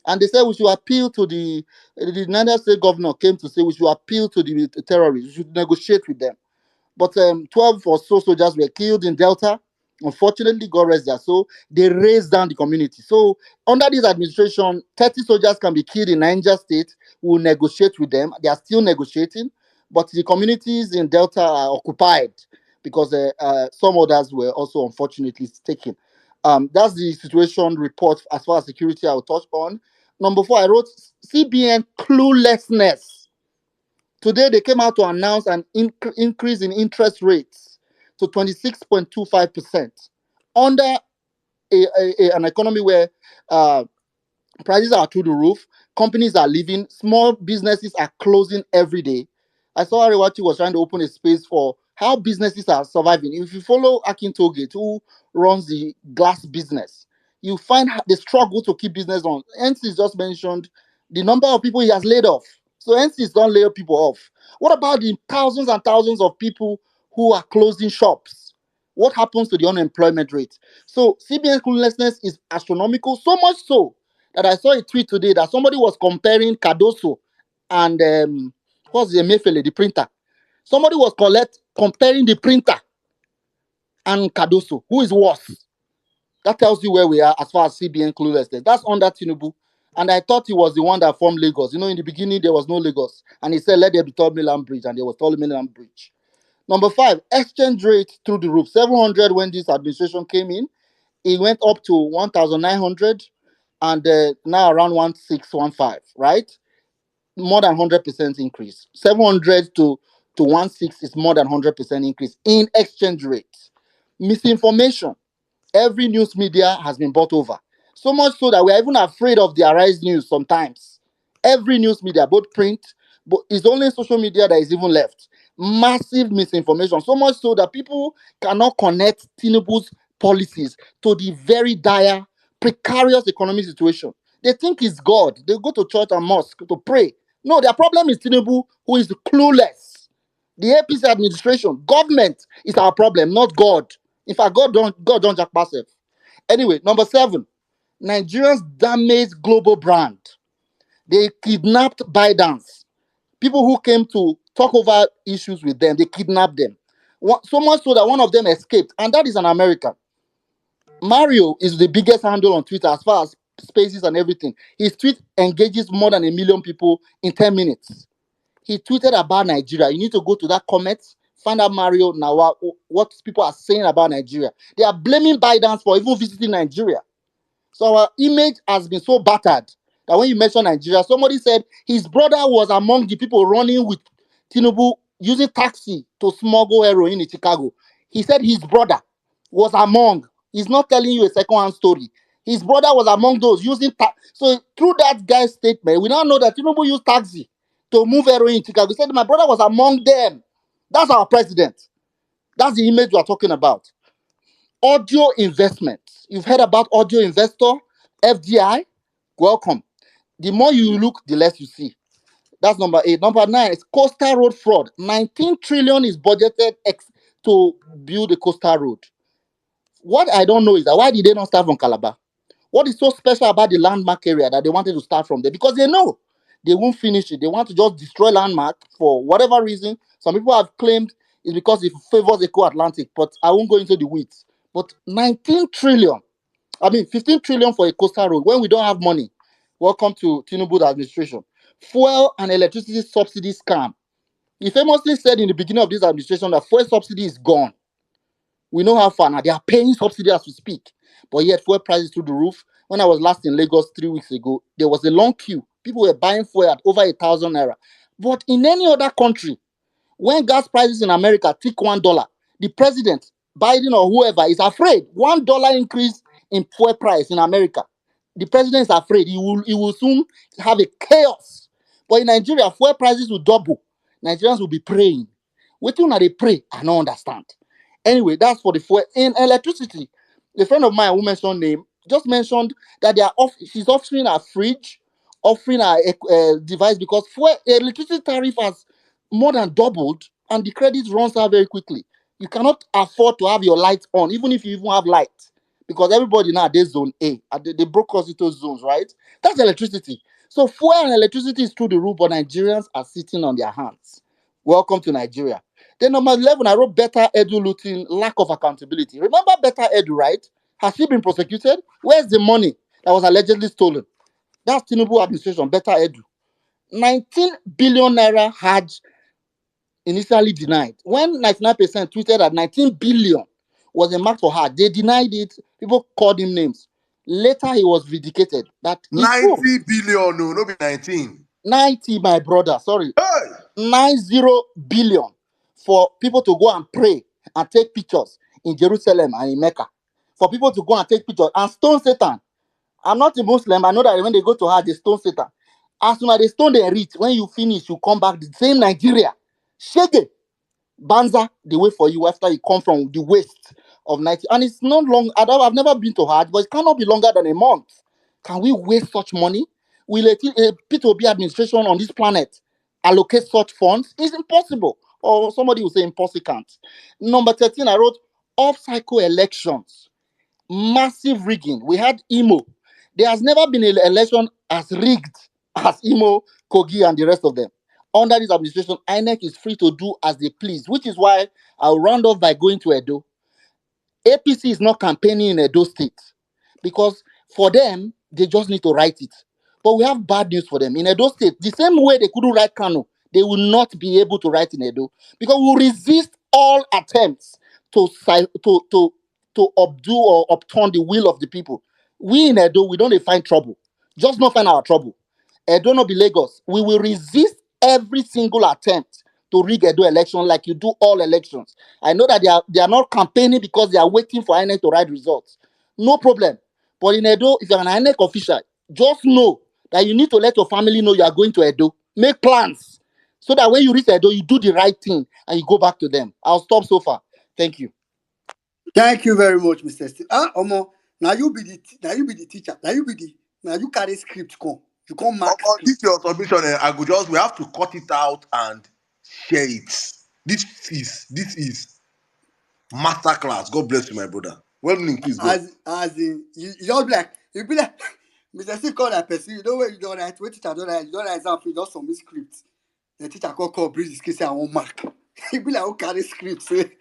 [SPEAKER 8] And they said we should appeal to the Niger State governor came to say we should appeal to the terrorists. We should negotiate with them. But 12 or so soldiers were killed in Delta. Unfortunately, God rest their soul. They raised down the community. So, under this administration, 30 soldiers can be killed in Niger State. We'll negotiate with them. They are still negotiating, but the communities in Delta are occupied because some others were also unfortunately taken. That's the situation report as far as security I will touch on. Number four, I wrote CBN cluelessness. Today, they came out to announce an increase in interest rates to 26.25% under an economy where uh, prices are through the roof, companies are leaving, small businesses are closing every day. I saw Ariwati was trying to open a space for how businesses are surviving. If you follow Akin Togate, who runs the glass business, you find the struggle to keep business on. NC just mentioned the number of people he has laid off. So NC don't lay people off. What about the thousands and thousands of people who are closing shops? What happens to the unemployment rate? So CBN cluelessness is astronomical, so much so that I saw a tweet today that somebody was comparing Cardoso and what's the Mayfele, the printer. Somebody was comparing the printer and Cardoso. Who is worse? That tells you where we are as far as CBN cluelessness. That's under Tinubu. And I thought he was the one that formed Lagos. You know, in the beginning, there was no Lagos. And he said, let there be Third Mainland Bridge. And there was Third Mainland Bridge. Number five, exchange rate through the roof. 700 when this administration came in. It went up to 1,900 and now around 1615, right? More than 100% increase. 700 to to 1.6 is more than 100% increase in exchange rate. Misinformation. Every news media has been bought over. So much so that we are even afraid of the Arise news sometimes. Every news media, both print, but it's only social media that is even left. Massive misinformation. So much so that people cannot connect Tinubu's policies to the very dire, precarious economic situation. They think it's God. They go to church and mosque to pray. No, their problem is Tinubu, who is clueless. The APC administration, government is our problem, not God. In fact, God don't jack passive. Anyway, number 7, Nigerians damage global brand. They kidnapped Bidens. People who came to talk over issues with them, they kidnapped them. So much so that one of them escaped, and that is an American. Mario is the biggest handle on Twitter as far as spaces and everything. His tweet engages more than a million people in 10 minutes. He tweeted about Nigeria. You need to go to that comment, find out Mario now what people are saying about Nigeria. They are blaming Biden for even visiting Nigeria. So our image has been so battered that when you mention Nigeria, somebody said his brother was among the people running with Tinubu using taxi to smuggle heroin in Chicago. He said his brother was among. He's not telling you a second-hand story. His brother was among those using so through that guy's statement, we now know that Tinubu used taxi to move heroin in Chicago. He said my brother was among them. That's our president. That's the image we are talking about. Audio investment. You've heard about audio investor, FDI. Welcome. The more you look, the less you see. That's number 8. Number 9 is coastal road fraud. 19 trillion is budgeted to build a coastal road. What I don't know is that why did they not start from Calabar? What is so special about the landmark area that they wanted to start from there? Because they know they won't finish it. They want to just destroy landmark for whatever reason. Some people have claimed it's because it favors the Atlantic, but I won't go into the weeds. But 19 trillion, 15 trillion for a coastal road when we don't have money. Welcome to Tinubu administration. Fuel and electricity subsidy scam. He famously said in the beginning of this administration that fuel subsidy is gone. We know how far now. They are paying subsidy as we speak. But yet, fuel prices through the roof. When I was last in Lagos 3 weeks ago, there was a long queue. People were buying fuel at over 1,000 naira. But in any other country, when gas prices in America tick $1, the president, Biden or whoever, is afraid. $1 increase in fuel price in America. The president is afraid. He will soon have a chaos. But in Nigeria, fuel prices will double. Nigerians will be praying. Waiting when they pray, I don't understand. Anyway, that's for the fuel. In electricity, a friend of mine who mentioned name just mentioned that she's offering a fridge, offering a device because fuel electricity tariff has more than doubled and the credit runs out very quickly. You cannot afford to have your lights on, even if you even have light, because everybody now they zone A. They broke us into zones, right? That's electricity. So fuel and electricity is through the roof, but Nigerians are sitting on their hands. Welcome to Nigeria. Then number 11, I wrote better edu looting, lack of accountability. Remember better edu, right? Has she been prosecuted? Where's the money that was allegedly stolen? That's Tinubu administration, better edu. 19 billion naira Hajj initially denied. When 99% tweeted that 19 billion was a mark for her, they denied it. People called him names. Later, he was vindicated. That is true.
[SPEAKER 1] 90 billion, no, no be 19.
[SPEAKER 8] 90, my brother, sorry.
[SPEAKER 1] Hey!
[SPEAKER 8] 90 billion for people to go and pray and take pictures in Jerusalem and in Mecca. For people to go and take pictures and stone Satan. I'm not a Muslim. I know that when they go to Hajj, they stone Satan. As soon as they stone they reach, when you finish, you come back the same Nigeria. Shake it. Banza, they wait for you after you come from the west of 90. And it's not long. I've never been to Hajj, but it cannot be longer than a month. Can we waste such money? Will a P2B administration on this planet allocate such funds? It's impossible. Or somebody will say impossible. Number 13, I wrote off-cycle elections. Massive rigging. We had Imo. There has never been an election as rigged as Imo, Kogi, and the rest of them. Under this administration, INEC is free to do as they please, which is why I'll round off by going to Edo. APC is not campaigning in Edo State because for them, they just need to write it. But we have bad news for them. In Edo State, the same way they couldn't write Kano, they will not be able to write in Edo because we will resist all attempts to updo or upturn the will of the people. We in Edo, we don't find trouble. Just not find our trouble. Edo not be Lagos. We will resist every single attempt to rig Edo election like you do all elections. I know that they are not campaigning because they are waiting for INEC to write results. No problem. But in Edo, if you're an INEC official, just know that you need to let your family know you are going to Edo. Make plans so that when you reach Edo, you do the right thing and you go back to them. I'll stop so far. Thank you.
[SPEAKER 3] Thank you very much, Mr. Steve. Omo, now you be the teacher. Now you carry script come. You come mark
[SPEAKER 1] On this
[SPEAKER 3] script.
[SPEAKER 1] your submission, I could just we have to cut it out and share it. This is masterclass. God bless you, my brother. Well, please go.
[SPEAKER 3] As in you just be like Mr. Steve call that person. You know where you don't write, where teacher don't write, you don't write exam, you just submit script. The teacher call bring his case say I won't mark. He be like, who carry script? Say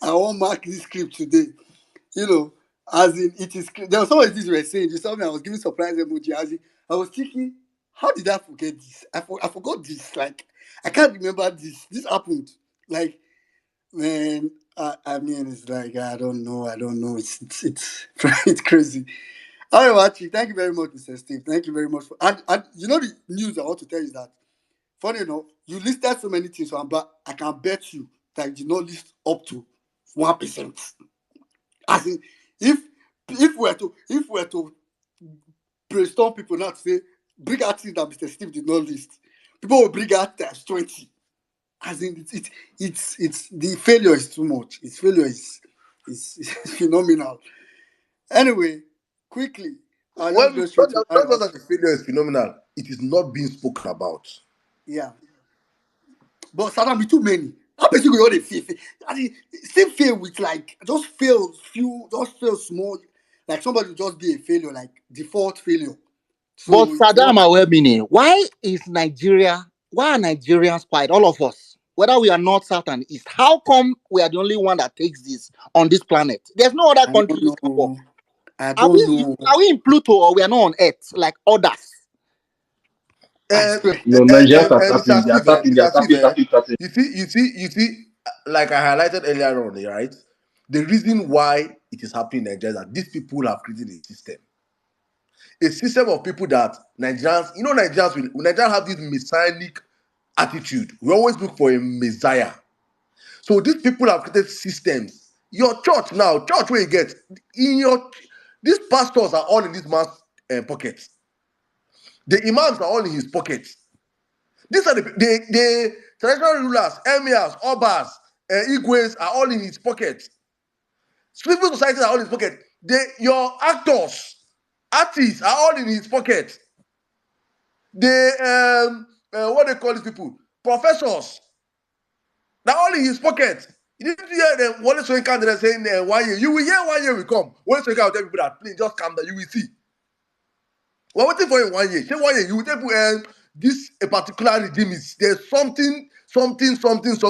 [SPEAKER 3] I won't mark this script today. You know, as in it is there was some of these were saying, you saw me, I was giving surprise emoji, as in I was thinking, how did I forget this? I forgot this. Like I can't remember this. This happened. Like man, I mean it's like I don't know. It's it's crazy. All right, Wachi, thank you very much, Mr. Steve. Thank you very much for and you know the news I want to tell you is that funny enough, you listed so many things, but I can bet you that you did not list up to 1%. As in, if if we're to brainstorm people now to say bring out things that Mr. Steve did not list, people will bring out times 20. As in, it's the failure is too much. Its failure is phenomenal. Anyway, quickly, I'll
[SPEAKER 1] Well,
[SPEAKER 3] just go straight to
[SPEAKER 1] not that the failure is phenomenal. It is not being spoken about.
[SPEAKER 3] yeah. But Saddam be too many. How person go dey fail? I mean, same fail with like just fail small. Like somebody just be a failure, like default failure.
[SPEAKER 8] But
[SPEAKER 3] So it's
[SPEAKER 8] Saddam
[SPEAKER 3] not.
[SPEAKER 8] Awemini, why are Nigerians quiet? All of us, whether we are north, south, and east, how come we are the only one that takes this on this planet? There's no other
[SPEAKER 3] I
[SPEAKER 8] country
[SPEAKER 3] don't
[SPEAKER 8] this can work.
[SPEAKER 3] know. I
[SPEAKER 8] Are
[SPEAKER 3] don't
[SPEAKER 8] we
[SPEAKER 3] know.
[SPEAKER 8] are we in Pluto or we are not on Earth like others?
[SPEAKER 3] I
[SPEAKER 1] And
[SPEAKER 3] swear.
[SPEAKER 10] Nigerians are
[SPEAKER 1] it's
[SPEAKER 10] tapping.
[SPEAKER 1] as
[SPEAKER 10] They are
[SPEAKER 1] if, eh,
[SPEAKER 10] tapping.
[SPEAKER 1] it's
[SPEAKER 10] They are
[SPEAKER 1] as if,
[SPEAKER 10] tapping,
[SPEAKER 1] eh,
[SPEAKER 10] tapping, tapping.
[SPEAKER 1] you see, like I highlighted earlier on, right? The reason why it is happening in Nigeria is that these people have created a system of people that Nigerians have this messianic attitude. We always look for a messiah. So these people have created systems. Your church now, church where you get in your these pastors are all in this man's pockets. The imams are all in his pockets. These are the traditional rulers, emirs, obas, igwes are all in his pocket. Civil societies are all in his pocket. Your actors, artists are all in his pocket. What they call these people, professors, they're all in his pocket. You didn't hear them. Wale Soyinka they saying 1 year. You will hear 1 year will come. Wale Soyinka will tell people that please just calm down. You will see. We're waiting for you 1 year. Say 1 year. You will tell people this a particular regime is there's something. So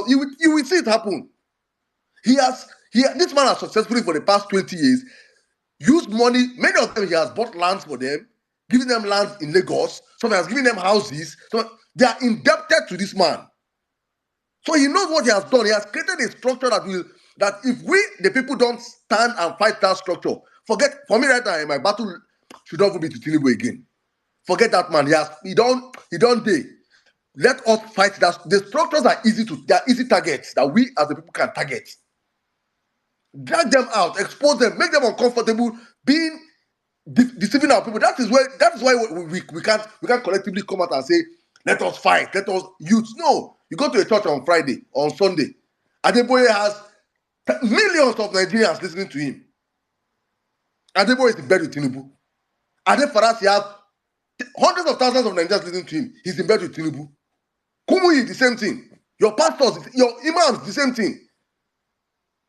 [SPEAKER 1] you will see it happen. This man has successfully for the past 20 years used money. Many of them he has bought lands for them, giving them lands in Lagos. Some he has given them houses. So they are indebted to this man. So he knows what he has done. He has created a structure that if we the people don't stand and fight that structure, forget for me right now. My battle should not be to Tinubu again. Forget that man. He don't day. Let us fight that. The structures are they are easy targets that we as the people can target. Drag them out, expose them, make them uncomfortable, being deceiving our people. That is why we can't collectively come out and say, let us fight, let us youth. No, you go to a church on Friday, on Sunday. Adeboye has millions of Nigerians listening to him. Adeboye is in bed with Tinubu. Ade Farasi has hundreds of thousands of Nigerians listening to him. He's in bed with Tinubu. Kumuyi, the same thing. Your pastors, your imams, the same thing.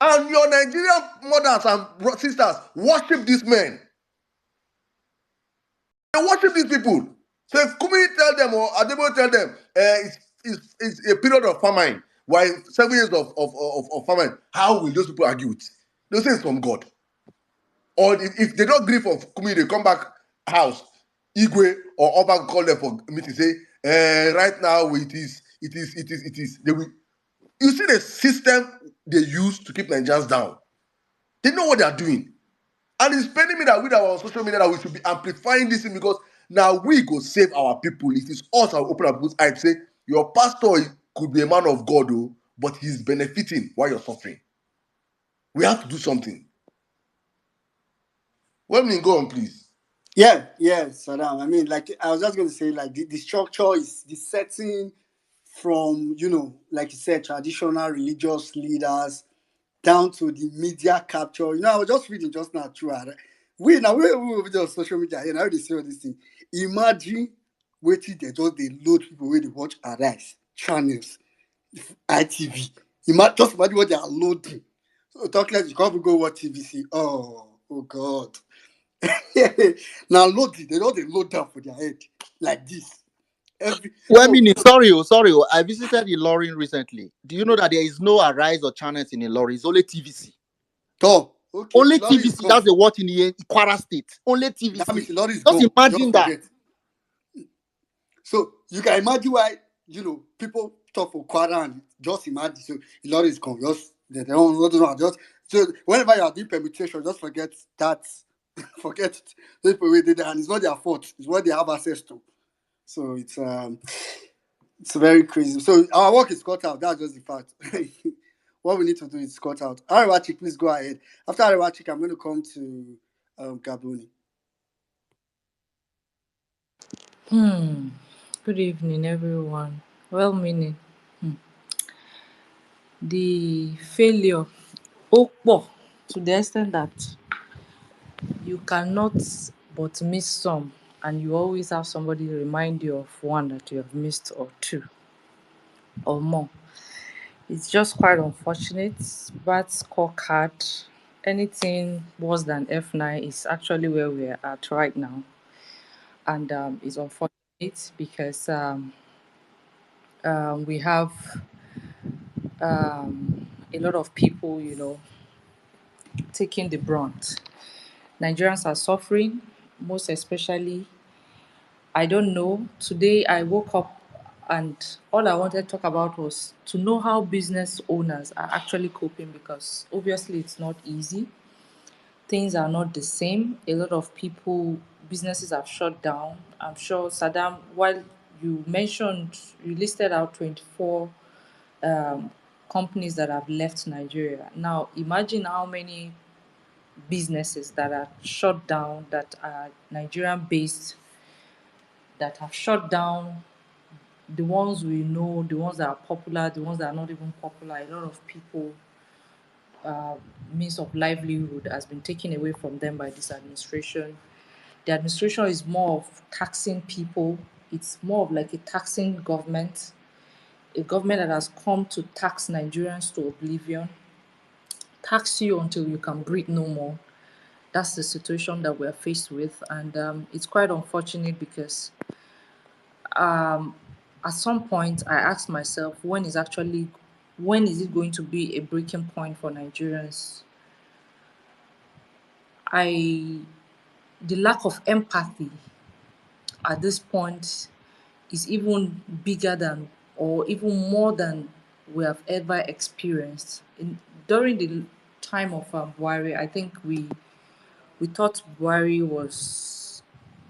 [SPEAKER 1] And your Nigerian mothers and sisters worship these men. They worship these people. So if Kumuyi tell them or Adebo tell them it's a period of famine, while 7 years of famine, how will those people argue it? They'll say it's from God. Or if they don't agree for Kumuyi, they come back house. Igwe or Oba call them for meeting, say, right now it is. You see the system they use to keep Nigerians down. They know what they are doing. And it's paining me that we that are on social media that we should be amplifying this thing because now we go save our people. It is us that will open our people's eyes. Say, your pastor could be a man of God, oh, but he's benefiting while you're suffering. We have to do something. Well, me go on, please.
[SPEAKER 3] Yeah, yeah, Saddam. I mean, like I was just going to say, like the structure is the setting from like you said, traditional religious leaders down to the media capture. I was just reading just now through it. We just social media. Now they see all this thing. Imagine waiting they load people where they watch Arise channels, ITV. Just imagine what they are loading. So talk like you can't go watch TVC. Oh God. Now load it. They don't they load down for their head like this.
[SPEAKER 8] Well, I
[SPEAKER 3] So
[SPEAKER 8] mean, sorry. I visited Ilorin recently. Do you know that there is no Arise or channels in Ilorin? It's only TVC.
[SPEAKER 3] okay,
[SPEAKER 8] Only
[SPEAKER 3] Ilori is
[SPEAKER 8] TVC.
[SPEAKER 3] gone.
[SPEAKER 8] That's the what in the Kwara State. Only
[SPEAKER 3] That means
[SPEAKER 8] TVC.
[SPEAKER 3] Ilori is
[SPEAKER 8] Just
[SPEAKER 3] gone. Just
[SPEAKER 8] imagine that.
[SPEAKER 3] forget. So you can imagine why people talk for Kwara and just imagine. So Ilori is gone. Just they don't just so whenever you are doing permutation, just forget that. Forget it. Those people did that, and it's not their fault. It's what they have access to. So it's very crazy. So our work is cut out. That's just the fact. What we need to do is cut out. Ariwachik, please go ahead. After Ariwachik, I'm going to come to Gaboni.
[SPEAKER 9] Good evening, everyone. Well meaning. The failure, to the extent that you cannot but miss some, and you always have somebody remind you of one that you have missed, or two, or more. It's just quite unfortunate. Bad scorecard. Anything worse than F9 is actually where we're at right now. And it's unfortunate because we have a lot of people, taking the brunt. Nigerians are suffering, most especially. I don't know. Today I woke up and all I wanted to talk about was to know how business owners are actually coping, because obviously it's not easy. Things are not the same. A lot of people, businesses have shut down. I'm sure, Saddam, while you listed out 24 um, companies that have left Nigeria. Now, imagine how many businesses that are shut down, that are Nigerian based, that have shut down. The ones we know, the ones that are popular, the ones that are not even popular, a lot of people, uh, means of livelihood has been taken away from them by this administration. The administration is more of taxing people. It's more of like a taxing government, a government that has come to tax Nigerians to oblivion, tax you until you can breathe no more. That's the situation that we're faced with, and it's quite unfortunate because at some point I asked myself, when is it going to be a breaking point for Nigerians? I The lack of empathy at this point is even bigger than, or even more than, we have ever experienced. During the time of Buhari, I think we thought Buhari was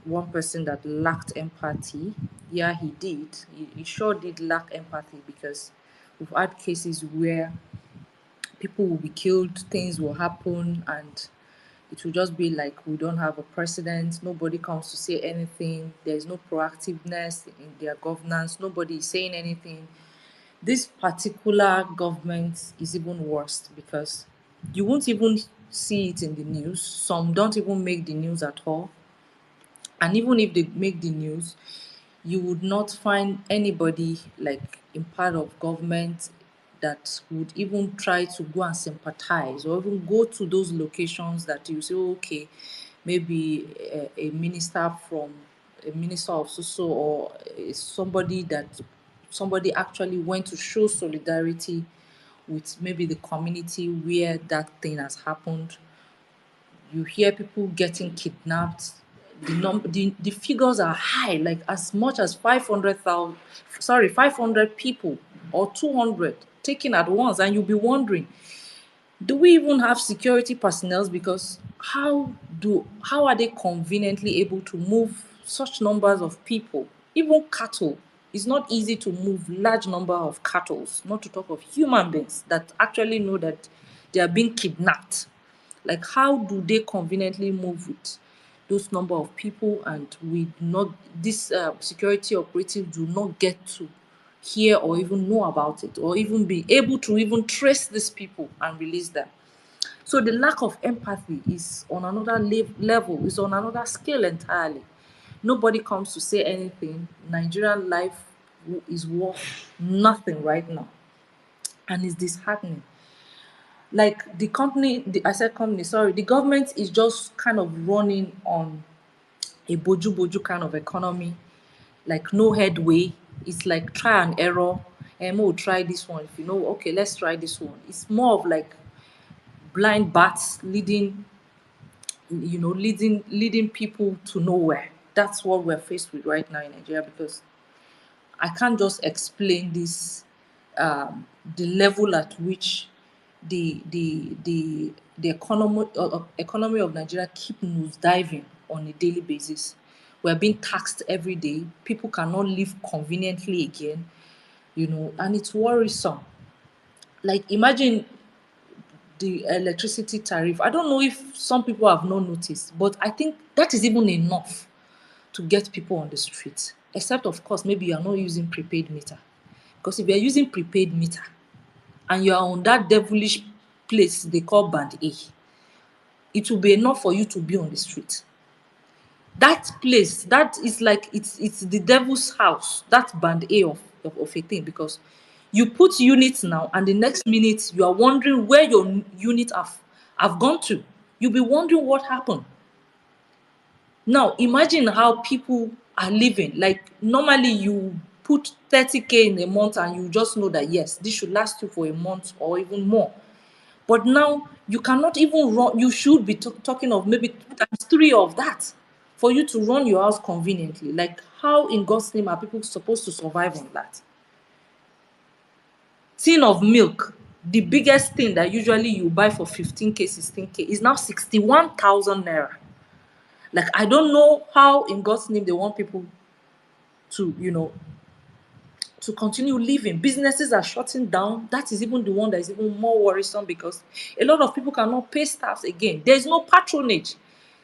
[SPEAKER 9] one person that lacked empathy. Yeah, he did. He sure did lack empathy, because we've had cases where people will be killed, things will happen, and it will just be like, we don't have a president, nobody comes to say anything, there's no proactiveness in their governance, nobody is saying anything. This particular government is even worse, because you won't even see it in the news. Some don't even make the news at all. And even if they make the news, you would not find anybody like in part of government that would even try to go and sympathize, or even go to those locations that you say, okay, maybe a minister of so, or somebody actually went to show solidarity with maybe the community where that thing has happened. You hear people getting kidnapped. The figures are high, like as much as 500 people or 200 taken at once, and you'll be wondering, do we even have security personnel? Because how are they conveniently able to move such numbers of people, even cattle? It's not easy to move large number of cattle, not to talk of human beings that actually know that they are being kidnapped. Like, how do they conveniently move with those number of people, and we not this security operatives do not get to hear or even know about it, or even be able to even trace these people and release them. So the lack of empathy is on another level, is on another scale entirely. Nobody comes to say anything. Nigerian life is worth nothing right now, and it's disheartening. Like the company, I said company, sorry, the government is just kind of running on a boju boju kind of economy, like no headway. It's like try and error. And we'll try this one. If you know, okay, let's try this one. It's more of like blind bats leading, leading people to nowhere. That's what we're faced with right now in Nigeria, because I can't just explain this, the level at which the economy of Nigeria keep nosediving on a daily basis. We're being taxed every day. People cannot live conveniently again, and it's worrisome. Like, imagine the electricity tariff. I don't know if some people have not noticed, but I think that is even enough to get people on the street. Except, of course, maybe you are not using prepaid meter. Because if you are using prepaid meter and you are on that devilish place they call band A, it will be enough for you to be on the street. That place, that is like it's the devil's house. That band A of a thing, because you put units now, and the next minute you are wondering where your unit have gone to. You'll be wondering what happened. Now imagine how people are living. Like, normally you put 30K in a month and you just know that yes, this should last you for a month or even more. But now you cannot even run. You should be talking of maybe times three of that for you to run your house conveniently. Like, how in God's name are people supposed to survive on that? Tin of milk, the biggest thing that usually you buy for 15K, 16K is now 61,000 naira. Like, I don't know how in God's name they want people to, to continue living. Businesses are shutting down. That is even the one that is even more worrisome, because a lot of people cannot pay staffs again. There's no patronage.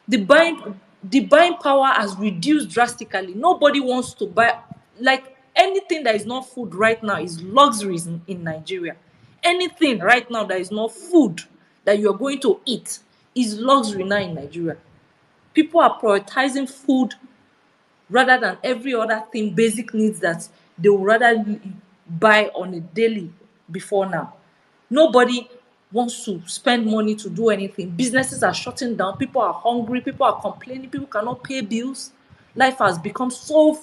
[SPEAKER 9] The buying power has reduced drastically. Nobody wants to buy, like, anything that is not food right now is luxuries in Nigeria. Anything right now that is not food that you are going to eat is luxury now in Nigeria. People are prioritizing food rather than every other thing, basic needs that they would rather buy on a daily before now. Nobody wants to spend money to do anything. Businesses are shutting down. People are hungry. People are complaining. People cannot pay bills. Life has become so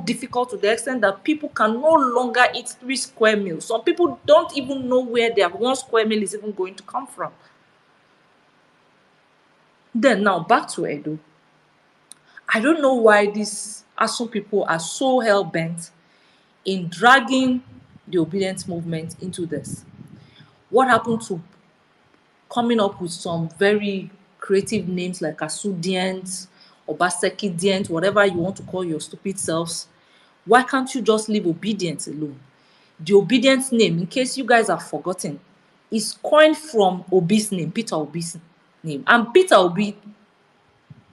[SPEAKER 9] difficult to the extent that people can no longer eat 3 square meals. Some people don't even know where their 1 square meal is even going to come from. Then now back to Edo. I don't know why these ASU people are so hell-bent in dragging the obedience movement into this. What happened to coming up with some very creative names like Asudians, Obasekidians, whatever you want to call your stupid selves? Why can't you just leave obedience alone? The obedience name, in case you guys have forgotten, is coined from Obi's name, Peter Obi's name. And Peter Obi,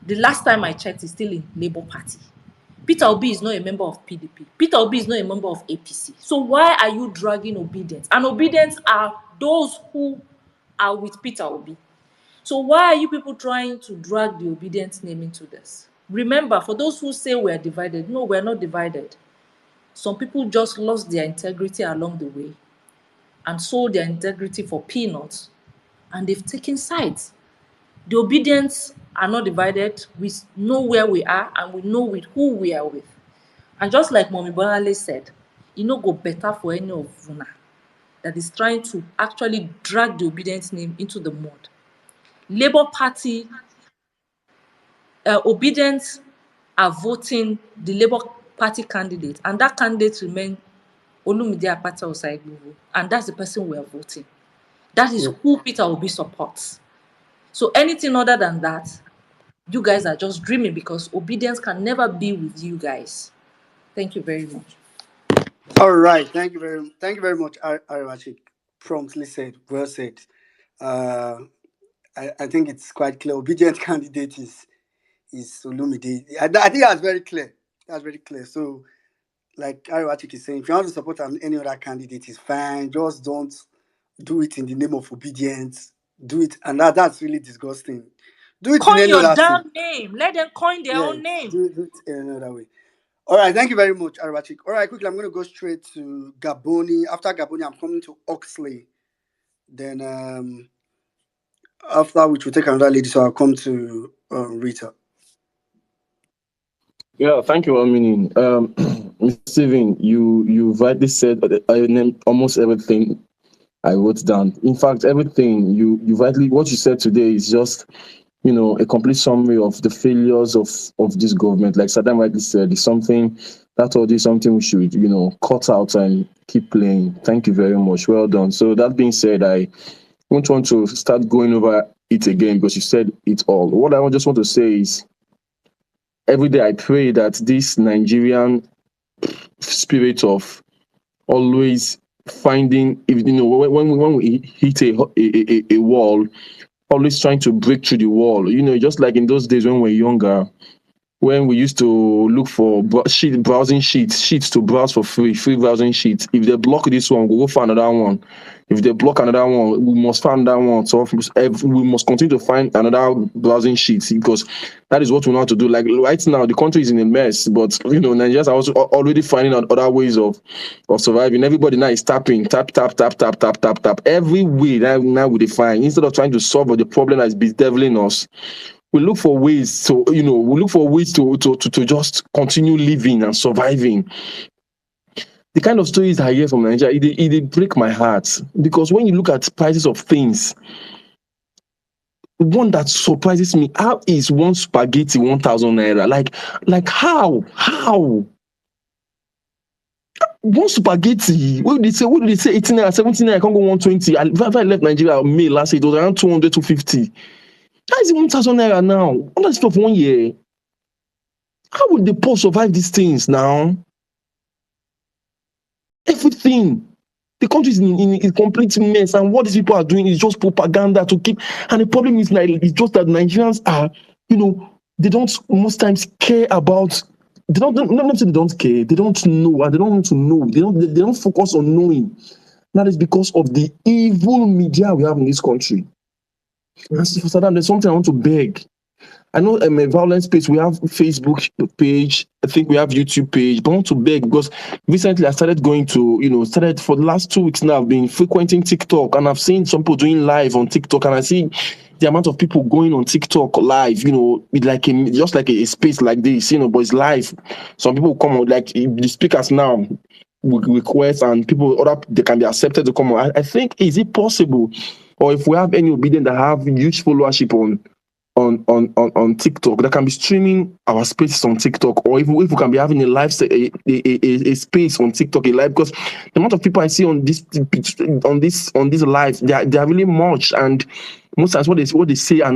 [SPEAKER 9] the last time I checked, is still in Labour Party. Peter Obi is not a member of PDP. Peter Obi is not a member of APC. So why are you dragging obedience? And obedience are those who are with Peter Obi. So why are you people trying to drag the obedience name into this? Remember, for those who say we're divided, no, we're not divided. Some people just lost their integrity along the way and sold their integrity for peanuts, and they've taken sides. The obedience are not divided. We know where we are and we know with who we are with. And just like Mommy Bonale said, it no go better for any of una that is trying to actually drag the obedience name into the mud. Labour Party, obedience are voting the Labour Party candidate, and that candidate remain Olumide Apata Osaigbovo, and that's the person we are voting. That is who Peter Obi supports. So anything other than that, you guys are just dreaming, because obedience can never be with you guys. Thank you very much.
[SPEAKER 3] All right. Thank you very much, Arachik. Promptly said. Well said. Uh, I think it's quite clear. Obedient candidate is Olumide. I think that's very clear. That's very clear. So, like Arachik is saying, if you want to support any other candidate, is fine. Just don't do it in the name of obedience. Do it, and that's really disgusting. Do it in
[SPEAKER 9] Coin
[SPEAKER 3] any
[SPEAKER 9] your
[SPEAKER 3] other thing.
[SPEAKER 9] damn name. Let them coin their own
[SPEAKER 3] Yes,
[SPEAKER 9] name.
[SPEAKER 3] do it in another way. All right, thank you very much, Arabachik. All right, quickly, I'm going to go straight to Gaboni. After Gaboni, I'm coming to Oxley. Then, after which we'll take another lady, so I'll come to Rita.
[SPEAKER 10] Yeah, thank you, Amini. Mr. Steven, you rightly said I named almost everything I wrote down. In fact, everything you rightly what you said today is just a complete summary of the failures of this government. Like Saddam rightly said, it's something that already something we should cut out and keep playing. Thank you very much. Well done. So that being said, I don't want to start going over it again because you said it all. What I just want to say is every day I pray that this Nigerian spirit of always finding, if when we hit a wall, always trying to break through the wall. Just like in those days when we were younger, when we used to look for browsing sheets to browse for free browsing sheets. If they block this one, we'll go find another one. If they block another one, we must find that one. So we must continue to find another browsing sheet because that is what we know how to do. Like right now, the country is in a mess, but Nigerians are also already finding out other ways of surviving. Everybody now is tapping, tap, tap, tap, tap, tap, tap, tap. Every way now we define instead of trying to solve the problem that is bedeviling us. We look for ways to just continue living and surviving. The kind of stories I hear from Nigeria, it break my heart because when you look at prices of things, one that surprises me, how is one spaghetti 1,000 naira? Like how? One spaghetti, what did they say 18 naira, 17 naira, I can't go 120. If I left Nigeria May last year, it was around 200, 250. How is it 1,000 naira now? Under stuff 1 year. How would the poor survive these things now? Everything. The country is in a complete mess, and what these people are doing is just propaganda to keep. And the problem is, it's just that Nigerians are, they don't most times care about. They don't. Not say they don't care. They don't know, and they don't want to know. They don't focus on knowing. That is because of the evil media we have in this country. And so for Saddam, there's something I want to beg. I know a Vawulence space, we have Facebook page, I think we have YouTube page, but I want to beg because recently I started going to, started for the last 2 weeks now, I've been frequenting TikTok and I've seen some people doing live on TikTok and I see the amount of people going on TikTok live, with like just like a space like this, but it's live. Some people come on, like the speakers now request and they can be accepted to come on. I think, is it possible? Or if we have any obedient that have huge followership on TikTok that can be streaming our spaces on TikTok, or if we can be having a live a space on TikTok, a live, because the amount of people I see on this live, they are really much, and most times what they say are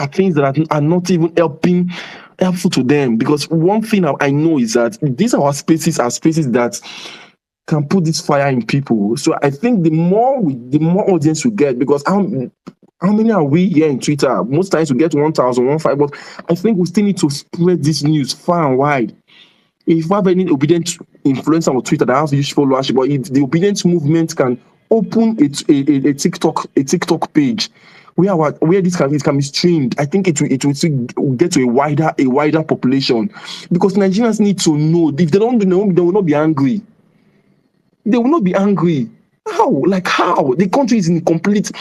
[SPEAKER 10] things that are not even helpful to them. Because one thing I know is that these are spaces that can put this fire in people. So I think the more audience we get, because how many are we here in Twitter? Most times we get 1,000, 1,500, but I think we still need to spread this news far and wide. If we have any obedient influencer on Twitter that has huge followership, but if the obedient movement can open a TikTok page where it can be streamed, I think it will get to a wider population, because Nigerians need to know. If they don't know, they will not be angry. They will not be angry. How? Like how? The country is in complete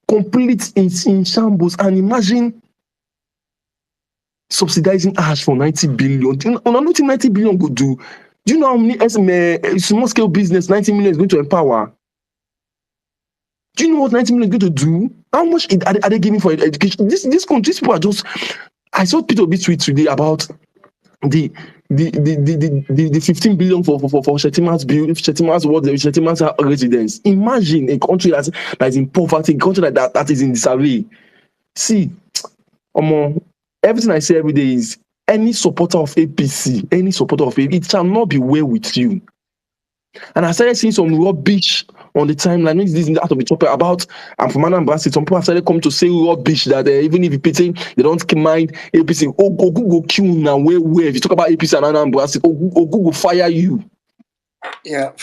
[SPEAKER 10] in shambles, and imagine subsidizing ash for 90 billion. Do you know what 90 billion could do? Do you know how many small scale business 90 million is going to empower? Do you know what 90 million is going to do? How much are they giving for education? This country, these people are just. I saw Peter Obi tweet today about the 15 billion for Shetima's bill, Shetima's residence. Imagine a country that is in poverty, a country that is in disarray. See, everything I say every day is any supporter of APC, it shall not be well with you. And I started seeing some rubbish on the timeline. Maybe this is out of the topic about I'm from Anambra State. Some people have started coming to say rubbish that even if you pity, they don't mind APC. Oh, go kill now. Where? If you talk about APC and Anambra State, go fire you.
[SPEAKER 3] Yeah.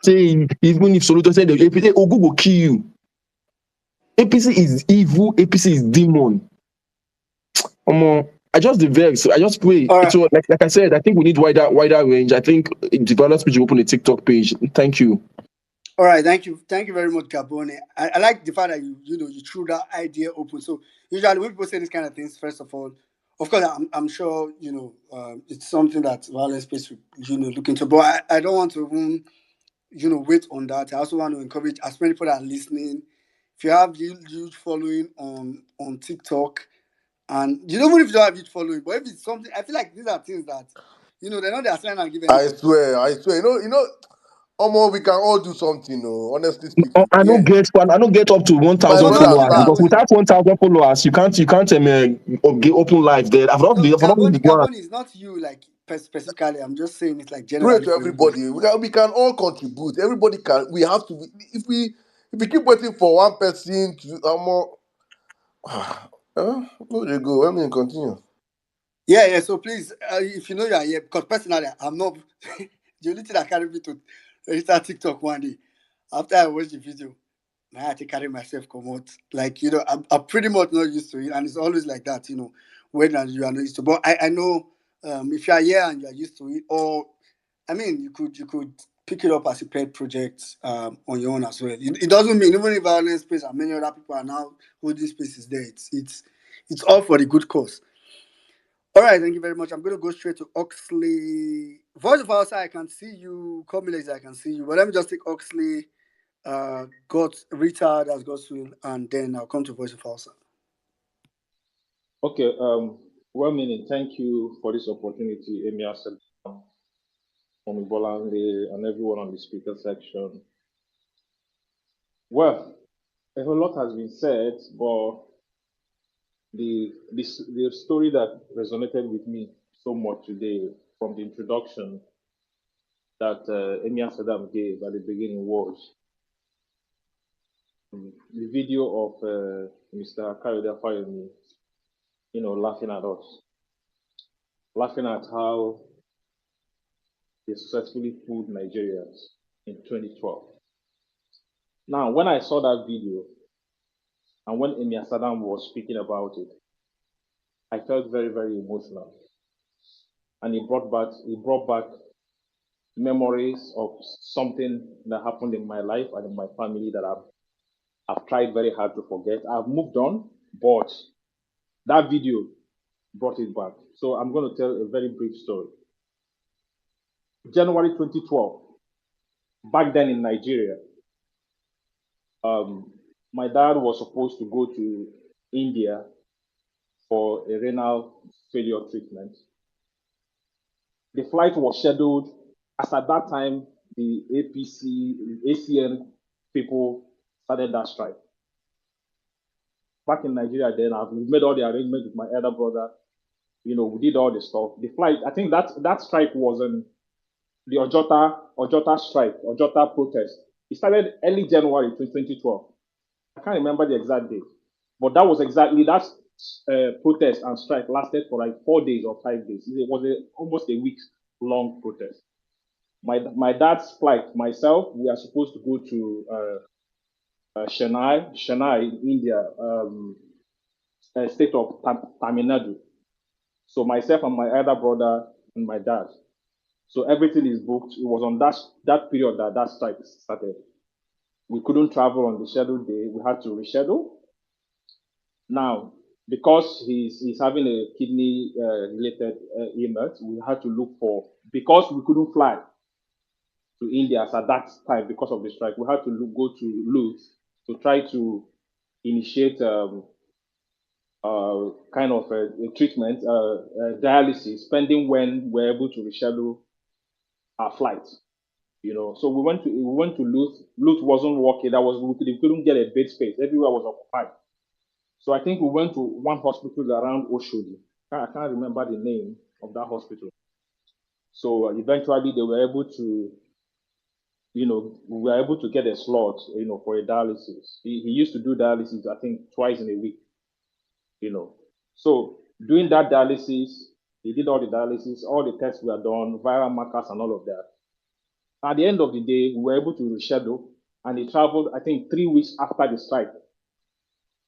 [SPEAKER 10] Say even if Soludo said the APC, go kill you. APC is evil. APC is demon. I just vex. I just pray.
[SPEAKER 3] All right.
[SPEAKER 10] So, like I said, I think we need wider range. I think the Violence Page will open a TikTok page. Thank you.
[SPEAKER 3] All right, thank you very much, Gabone. I like the fact that you threw that idea open. So usually when people say these kind of things, first of all, of course, I'm sure it's something that Violence Space will look into. But I don't want to even wait on that. I also want to encourage as many people that are listening. If you have huge following on TikTok, and even if you don't have huge following, but if it's something, I feel like these are things that they're not the assignment and give
[SPEAKER 1] I
[SPEAKER 3] anybody.
[SPEAKER 1] swear. We can all do something. No, honestly speaking,
[SPEAKER 10] I don't get up to
[SPEAKER 1] my
[SPEAKER 10] 1,000
[SPEAKER 3] No,
[SPEAKER 1] brother,
[SPEAKER 10] followers
[SPEAKER 1] sir.
[SPEAKER 10] because
[SPEAKER 3] Gaboni.
[SPEAKER 10] without 1,000 followers, you can't open live there. I've not
[SPEAKER 3] No,
[SPEAKER 10] been one.
[SPEAKER 3] Gabon is not you like specifically. I'm just saying it's like
[SPEAKER 1] Pray
[SPEAKER 3] generally
[SPEAKER 1] to
[SPEAKER 3] for everybody.
[SPEAKER 1] everybody. We can all contribute. Everybody can. We have to. If we keep waiting for one person to there you go. Let me continue.
[SPEAKER 3] Yeah. So please, if you know you are here, because personally, I'm not. The only thing that carried me to register TikTok one day after I watched the video, I had to carry myself come out. Like I'm pretty much not used to it, and it's always like that. When you are not used to. But I know if you are here and you are used to it, or I mean, you could pick it up as a pet project on your own as well. It doesn't mean even if Violence Space and many other people are now holding spaces there, it's all for the good cause. All right, thank you very much. I'm going to go straight to Oxley. Voice of outside, I can see you. Call me later, I can see you. But let me just take Oxley, got Richard as Godswill, and then I'll come to Voice of outside.
[SPEAKER 11] Okay, well, meaning, thank you for this opportunity, Amy Asel, Omibolanle, and everyone on the speaker section. Well, a whole lot has been said, but the story that resonated with me so much today from the introduction that Amy Saddam gave at the beginning was the video of Mr. Kayode Fayomi, laughing at us, laughing at how they successfully fooled Nigerians in 2012. Now, when I saw that video and when Emir Saddam was speaking about it, I felt very, very emotional. And it brought back memories of something that happened in my life and in my family that I've tried very hard to forget. I've moved on, but that video brought it back. So I'm going to tell a very brief story. January 2012, back then in Nigeria, my dad was supposed to go to India for a renal failure treatment. The flight was scheduled as at that time the ACN people started that strike. Back in Nigeria then, we made all the arrangements with my elder brother. We did all the stuff. The flight, I think that strike was the Ojota strike, Ojota protest. It started early January 2012. I can't remember the exact date, but that was exactly that protest and strike lasted for like 4 days or 5 days. It was almost a week long protest. My dad's flight, myself, we are supposed to go to Chennai in India, state of Tamil Nadu. So myself and my elder brother and my dad. So everything is booked. It was on that period that strike started. We couldn't travel on the scheduled day. We had to reschedule. Now, because he's having a kidney related illness, we had to look for, because we couldn't fly to India at that time because of the strike, we had to go to Louth to try to initiate kind of a treatment, dialysis, pending when we're able to reschedule our flight. So we went to Louth. Louth wasn't working. We couldn't get a bed space. Everywhere was occupied. So I think we went to one hospital around Oshodi. I can't remember the name of that hospital. So eventually they were able to, we were able to get a slot, for a dialysis. He used to do dialysis, I think, twice in a week, you know. So doing that dialysis, he did all the dialysis, all the tests were done, viral markers and all of that. At the end of the day, we were able to reschedule, and he traveled, I think, 3 weeks after the strike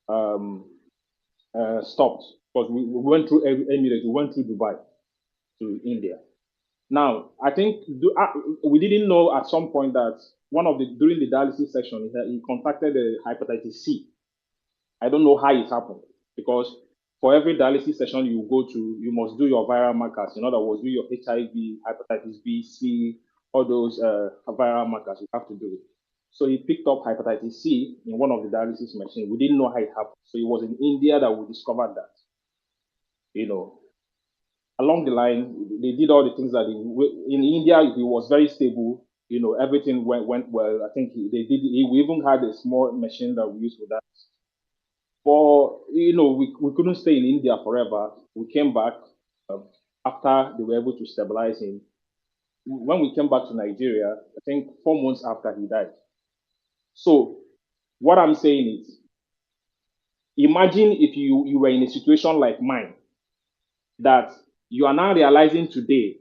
[SPEAKER 11] um, stopped, because we went through Emirates, we went through Dubai to India. Now, I think we didn't know at some point that during the dialysis section, he contracted a hepatitis C. I don't know how it happened, because for every dialysis session you go to, you must do your viral markers. In other words, do your HIV, hepatitis B, C, all those viral markers you have to do. So he picked up hepatitis C in one of the dialysis machines. We didn't know how it happened. So it was in India that we discovered that. Along the line, they did all the things that in India he was very stable. Everything went well. I think we even had a small machine that we used for that. But we couldn't stay in India forever. We came back after they were able to stabilize him. When we came back to Nigeria, I think 4 months after he died. So what I'm saying is, imagine if you were in a situation like mine, that you are now realizing today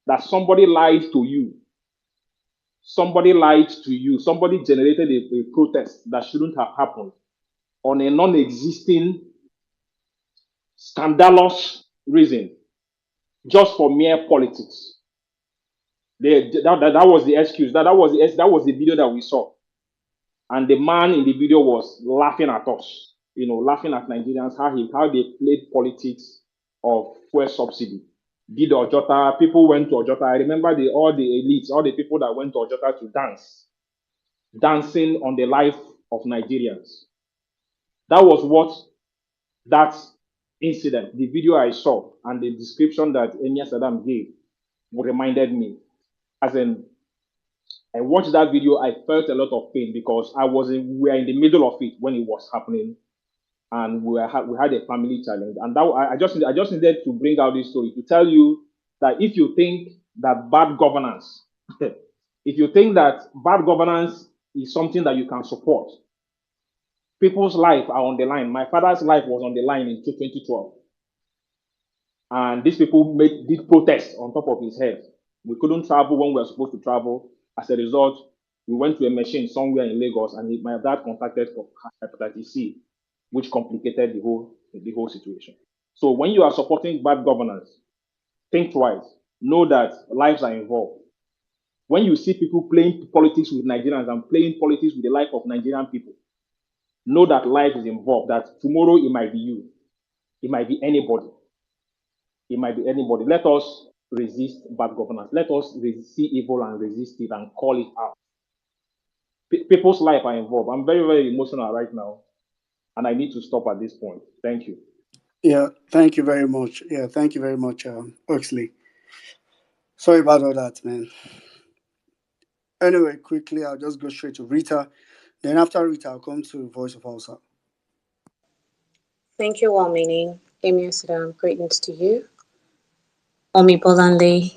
[SPEAKER 11] that somebody lied to you. Somebody lied to you. Somebody generated a protest that shouldn't have happened on a non-existing, scandalous reason, just for mere politics. That was the excuse. That was the video that we saw, and the man in the video was laughing at us. Laughing at Nigerians, how they played politics of fuel subsidy. Did Ojota, people went to Ojota. I remember all the elites, all the people that went to Ojota to dance, dancing on the life of Nigerians. That was what that incident, the video I saw, and the description that Emir Saddam gave reminded me. As in, I watched that video, I felt a lot of pain, because we were in the middle of it when it was happening, and we had a family challenge. And that I just needed to bring out this story to tell you that if you think that bad governance, if you think that bad governance is something that you can support, people's life are on the line. My father's life was on the line in 2012. And these people did protests on top of his head. We couldn't travel when we were supposed to travel. As a result, we went to a machine somewhere in Lagos, and my dad contacted for hepatitis C, which complicated the whole situation. So when you are supporting bad governance, think twice. Know that lives are involved. When you see people playing politics with Nigerians and playing politics with the life of Nigerian people, know that life is involved, that tomorrow it might be you. It might be anybody. It might be anybody. Let us resist bad governance. Let us see evil and resist it and call it out. People's life are involved. I'm very, very emotional right now, and I need to stop at this point. Thank you.
[SPEAKER 3] Yeah, thank you very much. Yeah, thank you very much, Oxley. Sorry about all that, man. Anyway, quickly, I'll just go straight to Rita. Then after Rita, I'll come to Voice of Hausa.
[SPEAKER 12] Thank you, all meaning. Emir Saddam, greetings to you. Omi Bolande,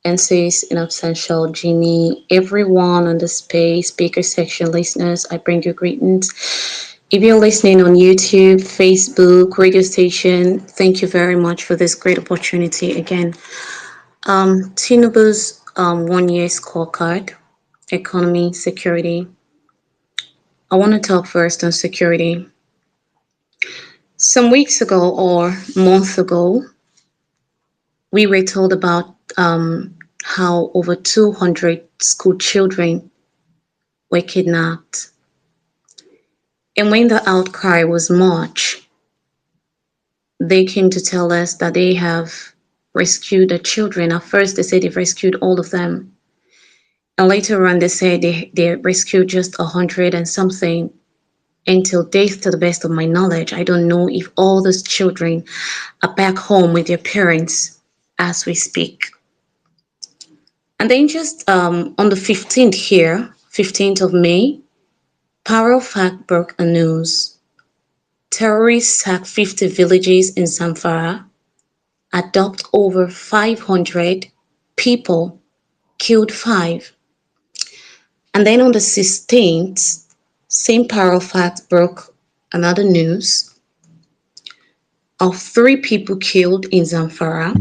[SPEAKER 12] NCs in absential, Jimmy, everyone on the space, speaker section, listeners, I bring you greetings. If you're listening on YouTube, Facebook, radio station, thank you very much for this great opportunity again. Tinubu's 1 year scorecard, economy, security. I want to talk first on security. Some weeks ago or months ago, we were told about how over 200 school children were kidnapped. And when the outcry was much, they came to tell us that they have rescued the children. At first, they said they've rescued all of them. And later on, they said they rescued just 100 and something. Until date, to the best of my knowledge, I don't know if all those children are back home with their parents as we speak. And then just on the 15th here, 15th of May, Power of Fact broke a news. Terrorists sack 50 villages in Zamfara, adopt over 500 people, killed 5. And then on the 16th, same Power Fact broke another news of 3 people killed in Zamfara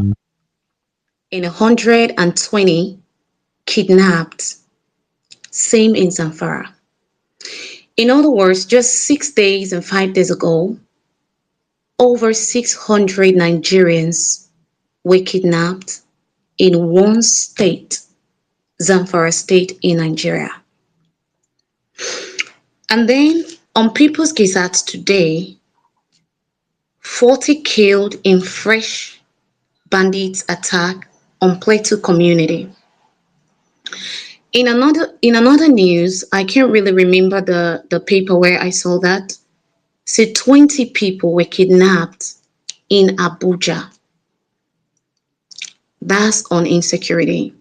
[SPEAKER 12] and 120 kidnapped, same in Zamfara. In other words, just 6 days and 5 days ago, over 600 Nigerians were kidnapped in one state, Zamfara State in Nigeria. And then on People's Gazette today, 40 killed in fresh bandits attack on Plateau community. In another news, I can't really remember the paper where I saw that. So 20 people were kidnapped in Abuja. That's on insecurity.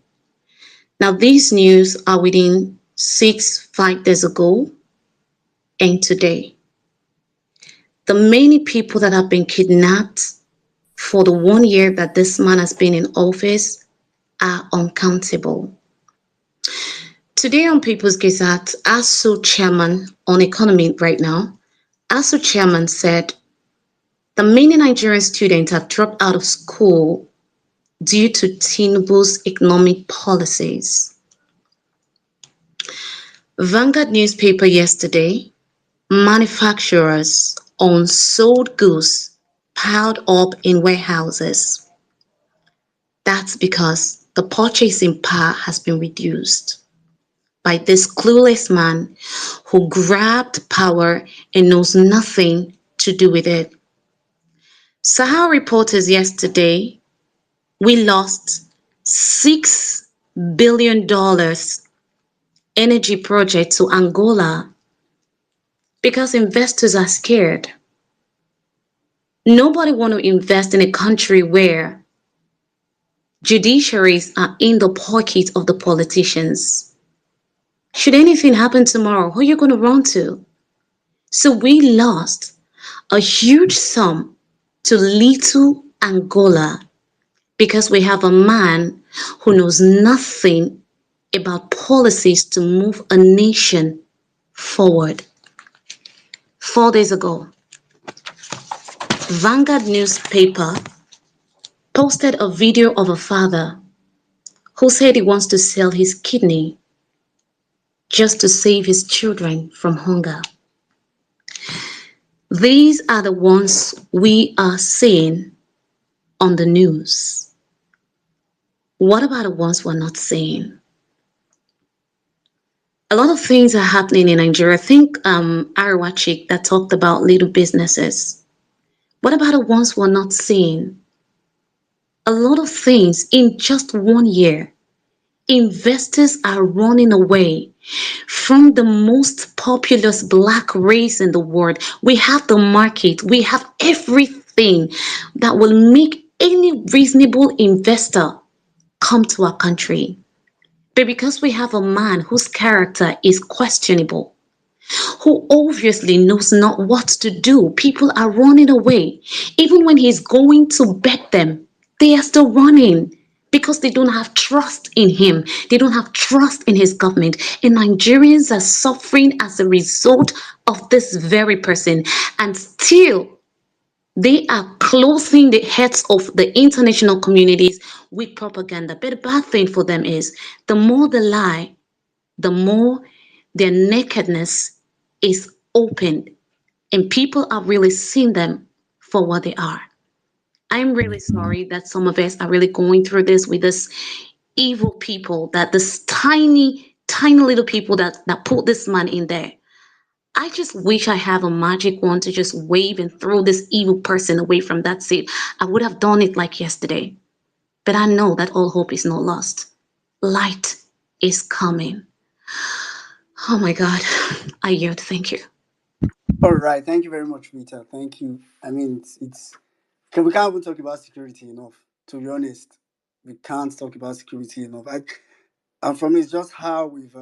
[SPEAKER 12] Now these news are within 5 days ago and today. The many people that have been kidnapped for the 1 year that this man has been in office are uncountable. Today on People's Gazette, ASU chairman on economy right now, ASU chairman said the many Nigerian students have dropped out of school due to Tinubu's economic policies. Vanguard newspaper yesterday, manufacturers on sold goods piled up in warehouses. That's because the purchasing power has been reduced by this clueless man who grabbed power and knows nothing to do with it. Sahara reporters yesterday, we lost $6 billion energy project to Angola because investors are scared. Nobody want to invest in a country where judiciaries are in the pocket of the politicians. Should anything happen tomorrow, who are you going to run to? So we lost a huge sum to little Angola because we have a man who knows nothing about policies to move a nation forward. 4 days ago, Vanguard newspaper posted a video of a father who said he wants to sell his kidney just to save his children from hunger. These are the ones we are seeing on the news. What about the ones we're not seeing? A lot of things are happening in Nigeria. Think Arawachik that talked about little businesses. What about the ones we're not seeing? A lot of things in just 1 year. Investors are running away from the most populous black race in the world. We have the market, we have everything that will make any reasonable investor come to our country. But because we have a man whose character is questionable, who obviously knows not what to do, people are running away. Even when he's going to bet them, they are still running because they don't have trust in him. They don't have trust in his government. And Nigerians are suffering as a result of this very person. And still, they are clothing the heads of the international communities with propaganda. But the bad thing for them is the more they lie, the more their nakedness is opened and people are really seeing them for what they are. I'm really sorry that some of us are really going through this with this evil people, that this tiny, tiny little people that put this man in there. I just wish I have a magic wand to just wave and throw this evil person away from that seat. I would have done it like yesterday. But I know that all hope is not lost. Light is coming. Oh my God. I yield. Thank you.
[SPEAKER 3] All right, thank you very much, Rita. Thank you. I mean, we can't even talk about security enough. To be honest, we can't talk about security enough. And for me, it's just how we've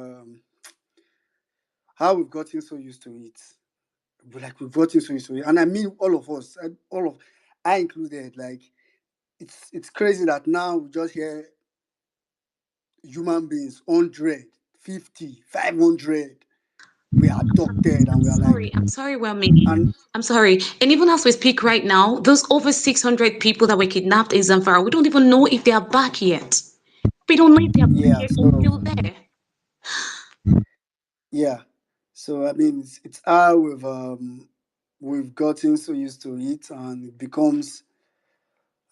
[SPEAKER 3] gotten so used to it. Like we've gotten so used to it, and I mean all of us, all of I included. Like it's crazy that now we just hear human beings, 100, 50, 500, we are abducted and we are like,
[SPEAKER 12] I'm sorry, Wami.
[SPEAKER 3] and
[SPEAKER 12] I'm sorry. And even as we speak right now, those over 600 people that were kidnapped in Zamfara, we don't even know if they are back yet. We don't know if they are back
[SPEAKER 3] yeah,
[SPEAKER 12] yet or
[SPEAKER 3] so
[SPEAKER 12] still there.
[SPEAKER 3] yeah. So I mean, it's how we've gotten so used to it, and it becomes,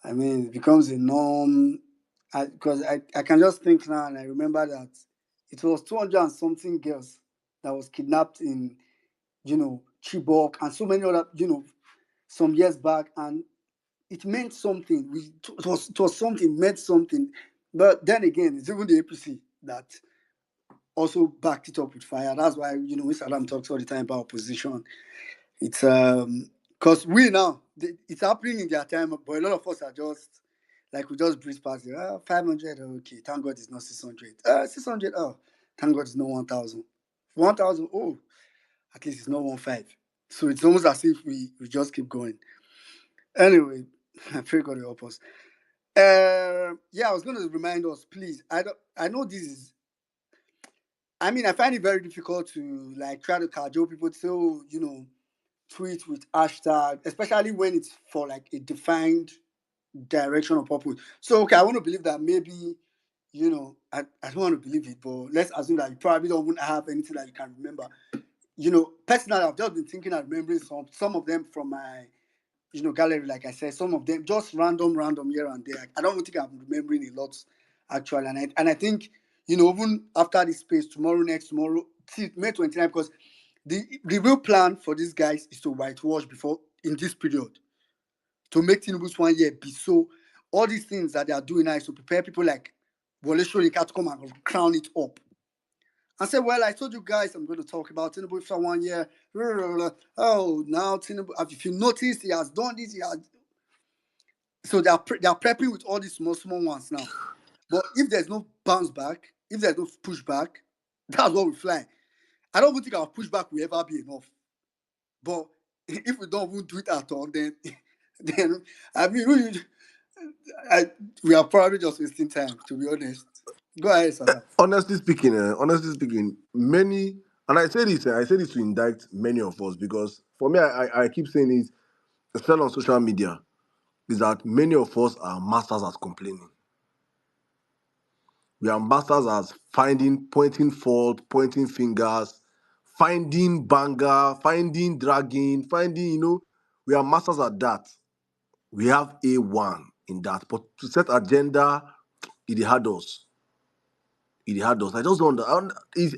[SPEAKER 3] I mean, it becomes a norm. Because I can just think now, and I remember that it was 200 and something girls that was kidnapped in, Chibok and so many other, some years back, and it meant something. It was something, meant something. But then again, it's even the APC that also backed it up with fire. That's why, when Saddam talks all the time about opposition, it's because we now it's happening in their time, but a lot of us are just like we just breeze past it. 500, okay. Thank God it's not 600. 600, oh, thank God it's not 1,000. 1,000, oh, at least it's not 1,500. So it's almost as if we just keep going. Anyway, I pray God will help us. Yeah, I was going to remind us, please. I know this is. I mean, I find it very difficult to like try to cajole people to say, oh, tweet with hashtag, especially when it's for like a defined direction or purpose. So okay, I want to believe that maybe, I don't want to believe it, but let's assume that you probably don't even have anything that you can remember. Personally, I've just been thinking and remembering some of them from my, gallery, like I said, some of them just random here and there. I don't think I'm remembering a lot actually. And I think, even after this space, next tomorrow, till May 29, because the real plan for these guys is to whitewash before in this period to make Tinubu's 1 year be so. All these things that they are doing now is to prepare people like Wole Soyinka to come and crown it up. I said, well, I told you guys I'm going to talk about Tinubu for 1 year. Oh, now Tinubu, if you notice, he has done this. So they are prepping with all these small ones now. But if there's no bounce back, if there's no pushback, that's what we fly. I don't even think our pushback will ever be enough. But if we don't even do it at all, then I mean, we are probably just wasting time, to be honest. Go ahead, Sada.
[SPEAKER 2] Honestly speaking, many, and I say this to indict many of us because for me, I keep saying it, especially on social media, is that many of us are masters at complaining. We are masters at pointing fault, pointing fingers, finding banger, finding dragging, we are masters at that. We have A1 in that. But to set agenda, it had us. It had us. I just don't.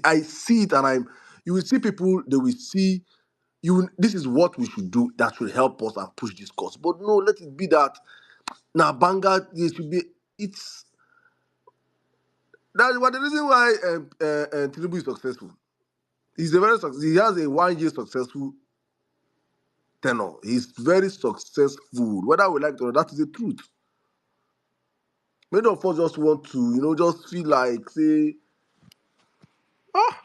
[SPEAKER 2] I see it, and You will see people. They will see you. This is what we should do. That should help us and push this cause. But no, let it be that. Now, banga. It should be. It's that's what the reason why Tinubu is successful. He has a 1 year successful tenure. He's very successful. Whether we like it or not, that is the truth. Many of us just want to, just feel like, say, ah,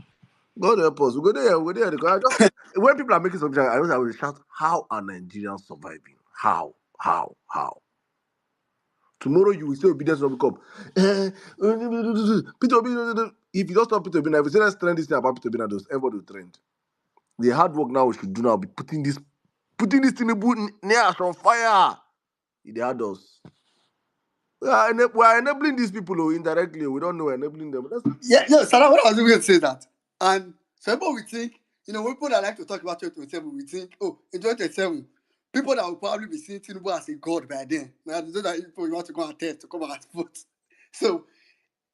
[SPEAKER 2] God help us. We go there, we go there. Because when people are making something, I will shout, how are Nigerians surviving? How? How? Tomorrow you will say obedience will come. Peter Obi, if you don't stop Peter Obi, if you say let's trend this thing about Peter Obi, everybody will trend. The hard work now we should do now be putting this thing near us on fire. They had us. We are enabling these people indirectly. We don't know we're enabling them.
[SPEAKER 3] Yeah, Sada, what I was even going to say that. And some people we think, when people that like to talk about 2027, we think, oh, in 2027, people that will probably be seeing Tinubu as a god by then. Now, those are people you want to go and test to come and vote. So,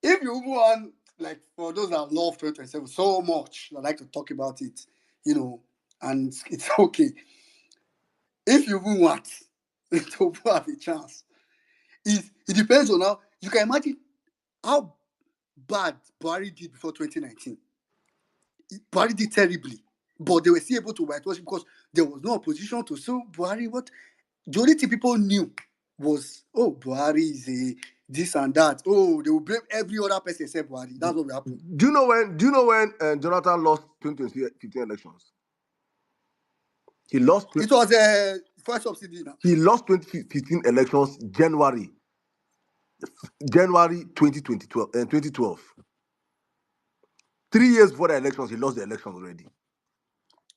[SPEAKER 3] if you want, like, for those that love 2027 so much, that like to talk about it, and it's okay. If you even want to have a chance, it depends on how you can imagine how bad Buhari did before 2019. Buhari did terribly, but they were still able to whitewash him because there was no opposition to sue Buhari. What the only thing people knew was, oh, Buhari is a this and that. Oh, they will blame every other person except Buhari. That's what will happen.
[SPEAKER 2] Do you know when Jonathan lost 2015 elections? He lost.
[SPEAKER 3] It was a first subsidy now.
[SPEAKER 2] He lost 2015 elections January.
[SPEAKER 1] January 2012. 3 years before the elections, he lost the elections already.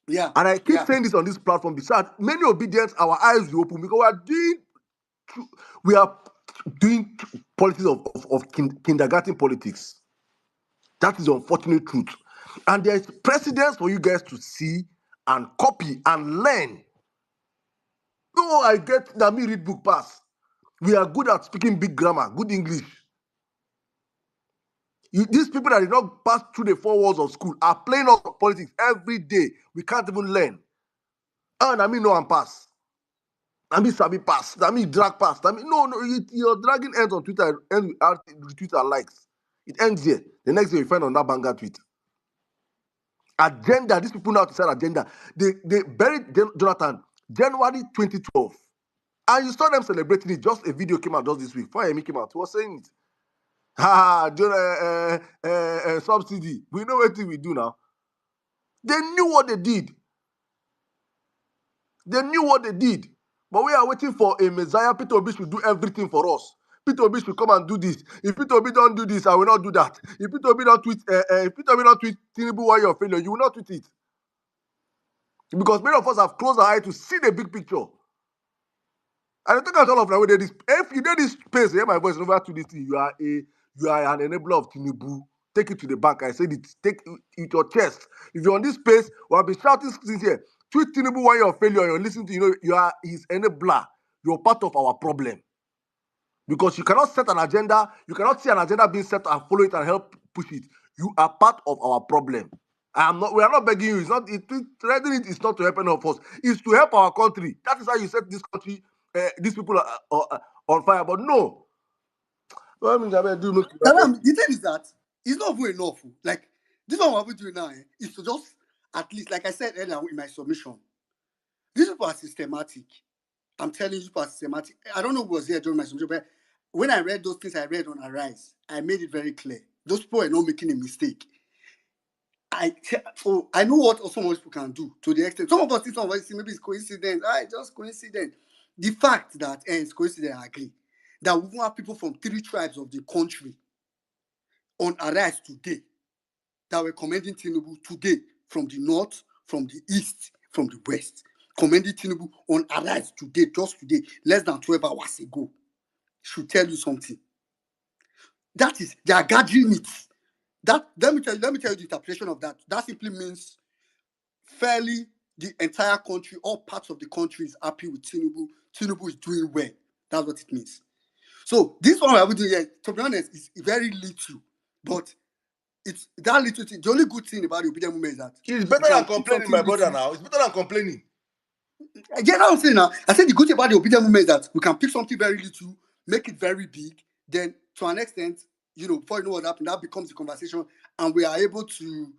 [SPEAKER 3] Yeah.
[SPEAKER 1] And I keep
[SPEAKER 3] Yeah.
[SPEAKER 1] saying this on this platform, besides many obedience, our eyes will open because we are doing politics of kindergarten politics. That is the unfortunate truth. And there's precedence for you guys to see and copy and learn. No, I get that me read book pass. We are good at speaking big grammar, good English. These people that did not pass through the 4 walls of school are playing up politics every day. We can't even learn. And I mean, no, and pass. I mean, Sabi pass. I mean, drag pass. I mean, no, you're dragging ends on Twitter, ends with retweets and likes. It ends here. The next day, you find on that banger tweet. Agenda. These people know how to set agenda. They buried Jonathan January 2012. And you saw them celebrating it. Just a video came out just this week. Before Amy came out, he was saying it. Subsidy. We know what we do now. They knew what they did. They knew what they did. But we are waiting for a Messiah. Peter Obi should do everything for us. Peter Obi should come and do this. If Peter Obi don't do this, I will not do that. If Peter Obi don't tweet, Tinubu why you're a failure, you will not tweet it. Because many of us have closed our eyes to see the big picture. And I think all of now, if you did this space, hear my voice over to this thing, you are an enabler of Tinubu. Take it to the bank. I said it. Take it with your chest. If you're on this space, we have been shouting things here. Tweet Tinubu why you're a failure. You're listening to, you are his enabler. You're part of our problem. Because you cannot set an agenda, you cannot see an agenda being set and follow it and help push it. You are part of our problem. We are not begging you. It's not threatening it is not to help any of us. It's to help our country. That is how you set this country, these people are on fire. But no.
[SPEAKER 3] The thing is that it's not even enough. Like, this one we're doing now is to just, at least, like I said earlier in my submission, these people are systematic. I'm telling you, people are systematic. I don't know who was here during my submission, but when I read those things I read on Arise, I made it very clear. Those people are not making a mistake. I know what some of people can do to the extent. Some of us think maybe it's coincidence. Just coincidence. The fact that it's coincidence, I agree, that we have people from 3 tribes of the country on Arise today that were commending Tinubu today from the north, from the east, from the west. Commending Tinubu on Arise today, just today, less than 12 hours ago. Should tell you something. That is, they are gathering it. Let me tell you the interpretation of that. That simply means fairly the entire country, all parts of the country is happy with Tinubu. Tinubu is doing well. That's what it means. So this one I will do here, to be honest, is very little, but it's that little thing. The only good thing about the obedient movement is that
[SPEAKER 1] it's better than complaining, my brother. Now it's better than complaining.
[SPEAKER 3] Yeah, that's what I'm saying now. I said the good thing about the obedient movement is that we can pick something very little, make it very big, then to an extent, before you know what happened, that becomes the conversation, and we are able to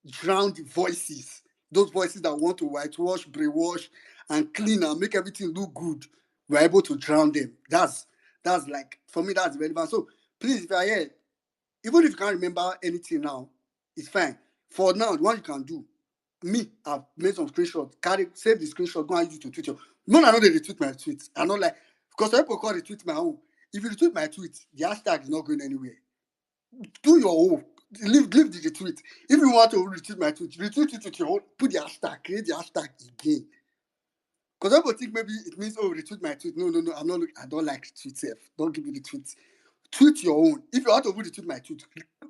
[SPEAKER 3] drown the voices, those voices that want to whitewash, brainwash, and clean and make everything look good. We're able to drown them. That's like, for me, that's relevant. So please, if you are here, even if you can't remember anything now, it's fine. For now, what you can do, I've made some screenshots, save the screenshot, go and use it to tweet your. No, I know they retweet my tweets. I know, like, because some people call retweet my own. If you retweet my tweet, the hashtag is not going anywhere. Do your own. Leave the retweet. If you want to retweet my tweet, retweet it with your own. Put the hashtag, create the hashtag again. Because people think maybe it means, retweet my tweet. No, I'm not. I don't like tweet self. Don't give me the tweet. Tweet your own. If you want to retweet my tweet,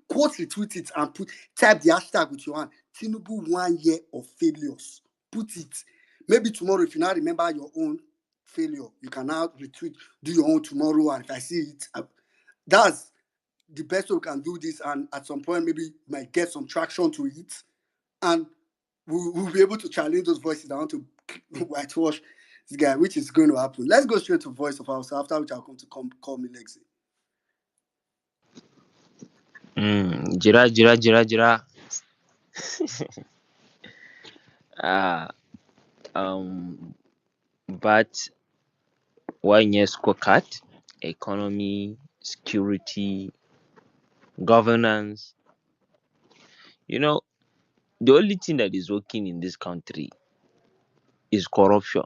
[SPEAKER 3] quote retweet it and type the hashtag with your hand. Tinubu 1 year of failures. Put it. Maybe tomorrow, if you now remember your own failure, you can now retweet, do your own tomorrow. And if I see it, that's the best way we can do this. And at some point, maybe we might get some traction to it. And we'll be able to challenge those voices that want to whitewash this guy, which is going to happen. Let's go straight to voice of house, after which I'll come to call me Lexi.
[SPEAKER 13] Jira. But one year scorecard, economy, security, governance. The only thing that is working in this country is corruption.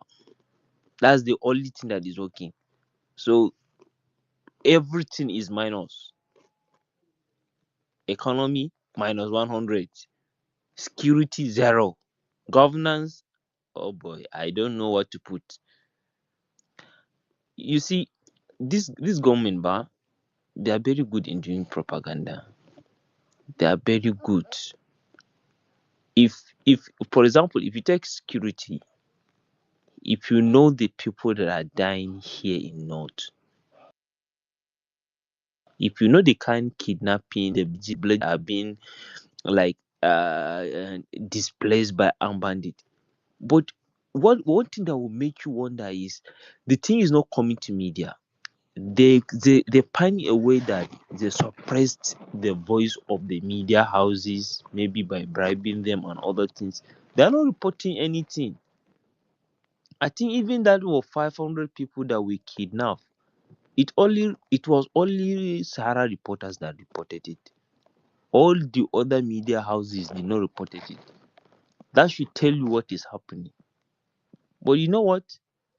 [SPEAKER 13] That's the only thing that is working. So Everything is minus. Economy minus 100. Security 0. Governance, oh boy, I don't know what to put. You see, this government bar, they are very good in doing propaganda. They are very good. If for example, if you take security, if you know the people that are dying here in North, if you know the kind kidnapping, the blood are being like displaced by armed bandits. But one thing that will make you wonder is the thing is not coming to media. They find a way that they suppressed the voice of the media houses, maybe by bribing them and other things. They are not reporting anything. I think even that were 500 people that we kidnapped. It was only Sahara reporters that reported it. All the other media houses did not report it. That should tell you what is happening. But you know what?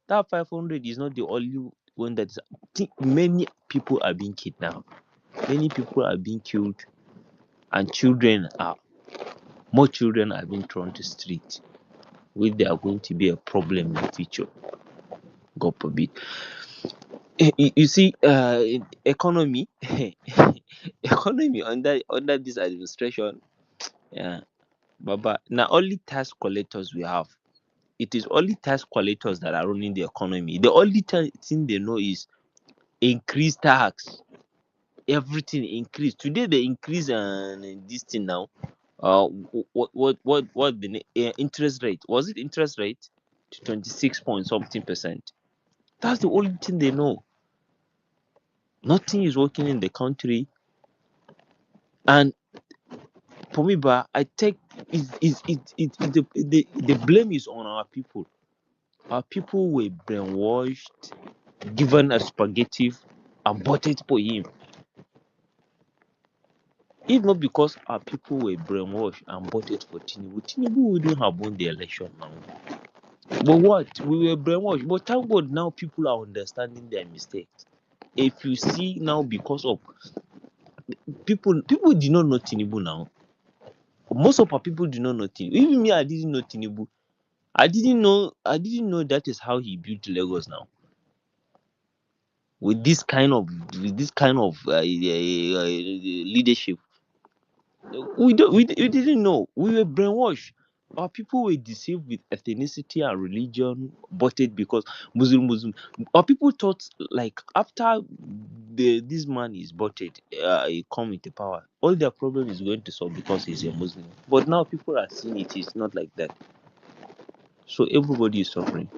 [SPEAKER 13] That 500 is not the only one that is. Many people are being kidnapped. Many people are being killed, and more children are being thrown to street, which they are going to be a problem in the future. God forbid. You see, economy, economy under this administration, yeah, Baba. Now only tax collectors we have. It is only tax collectors that are running the economy. The only thing they know is increase tax. Everything increase. Today they increase this thing now. What the interest rate? Was it interest rate to 26 point something percent? That's the only thing they know. Nothing is working in the country, and for me, but I take the blame is on our people. Our people were brainwashed, given a spaghetti, and voted for him. If not because our people were brainwashed and voted for Tinubu wouldn't have won the election now. But what? We were brainwashed. But thank God now people are understanding their mistakes. If you see now, because of people did not know Tinubu now. Most of our people do not know Tinubu. Even me, I didn't know Tinubu. I didn't know that is how he built Lagos now. With this kind of leadership. We didn't know. We were brainwashed. Our people were deceived with ethnicity and religion, voted because Muslim. Our people thought like after this man is voted, he come into power, all their problem is going to solve because he's a Muslim. But now people are seeing it's not like that. So everybody is suffering.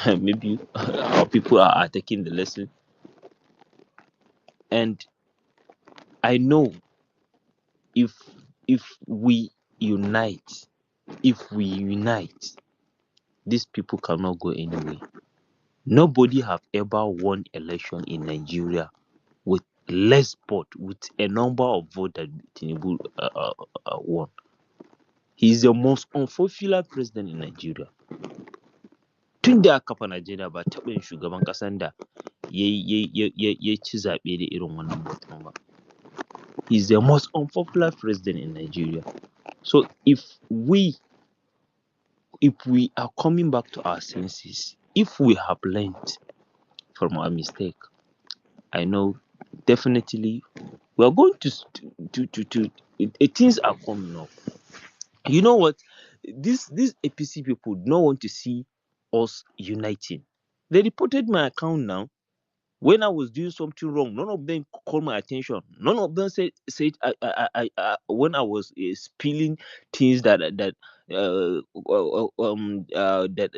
[SPEAKER 13] Maybe our people are taking the lesson, and I know if we unite, these people cannot go anywhere. Nobody have ever won election in Nigeria with less vote, with a number of votes that Tinubu won. He is the most unpopular president in Nigeria. Tun da aka kafa Najeriya ba taɓa yin shugaban ƙasan da ya ci zaɓe da irin wannan batun ba. He is the most unpopular president in Nigeria. So if we are coming back to our senses, if we have learned from our mistake, I know definitely we are going to things are coming up. You know what? These APC people don't want to see us uniting. They reported my account now. When I was doing something wrong, none of them called my attention. None of them said when I was spilling things that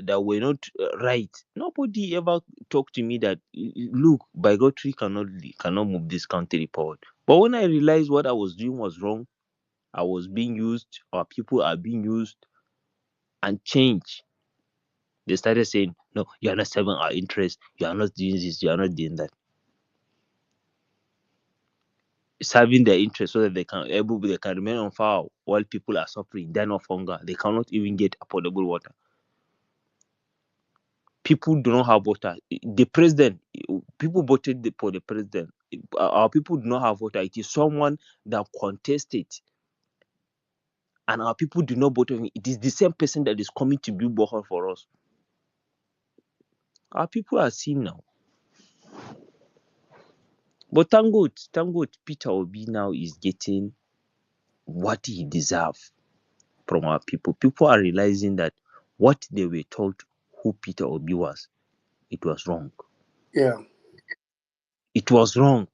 [SPEAKER 13] were not right. Nobody ever talked to me that look, bigotry cannot move this country forward. But when I realized what I was doing was wrong, I was being used, or people are being used, and change. They started saying, "No, you are not serving our interest. You are not doing this. You are not doing that." Serving their interest so that they can remain on fire while people are suffering, dying of hunger. They cannot even get affordable water. People do not have water. The president, People voted for the president. Our people do not have voter. It is someone that contested, and our people do not vote for him. It is the same person that is coming to build borehole for us. Our people are seen now. But thank God, Peter Obi now is getting what he deserves from our people. People are realizing that what they were told who Peter Obi was, it was wrong.
[SPEAKER 3] Yeah.
[SPEAKER 13] It was wrong.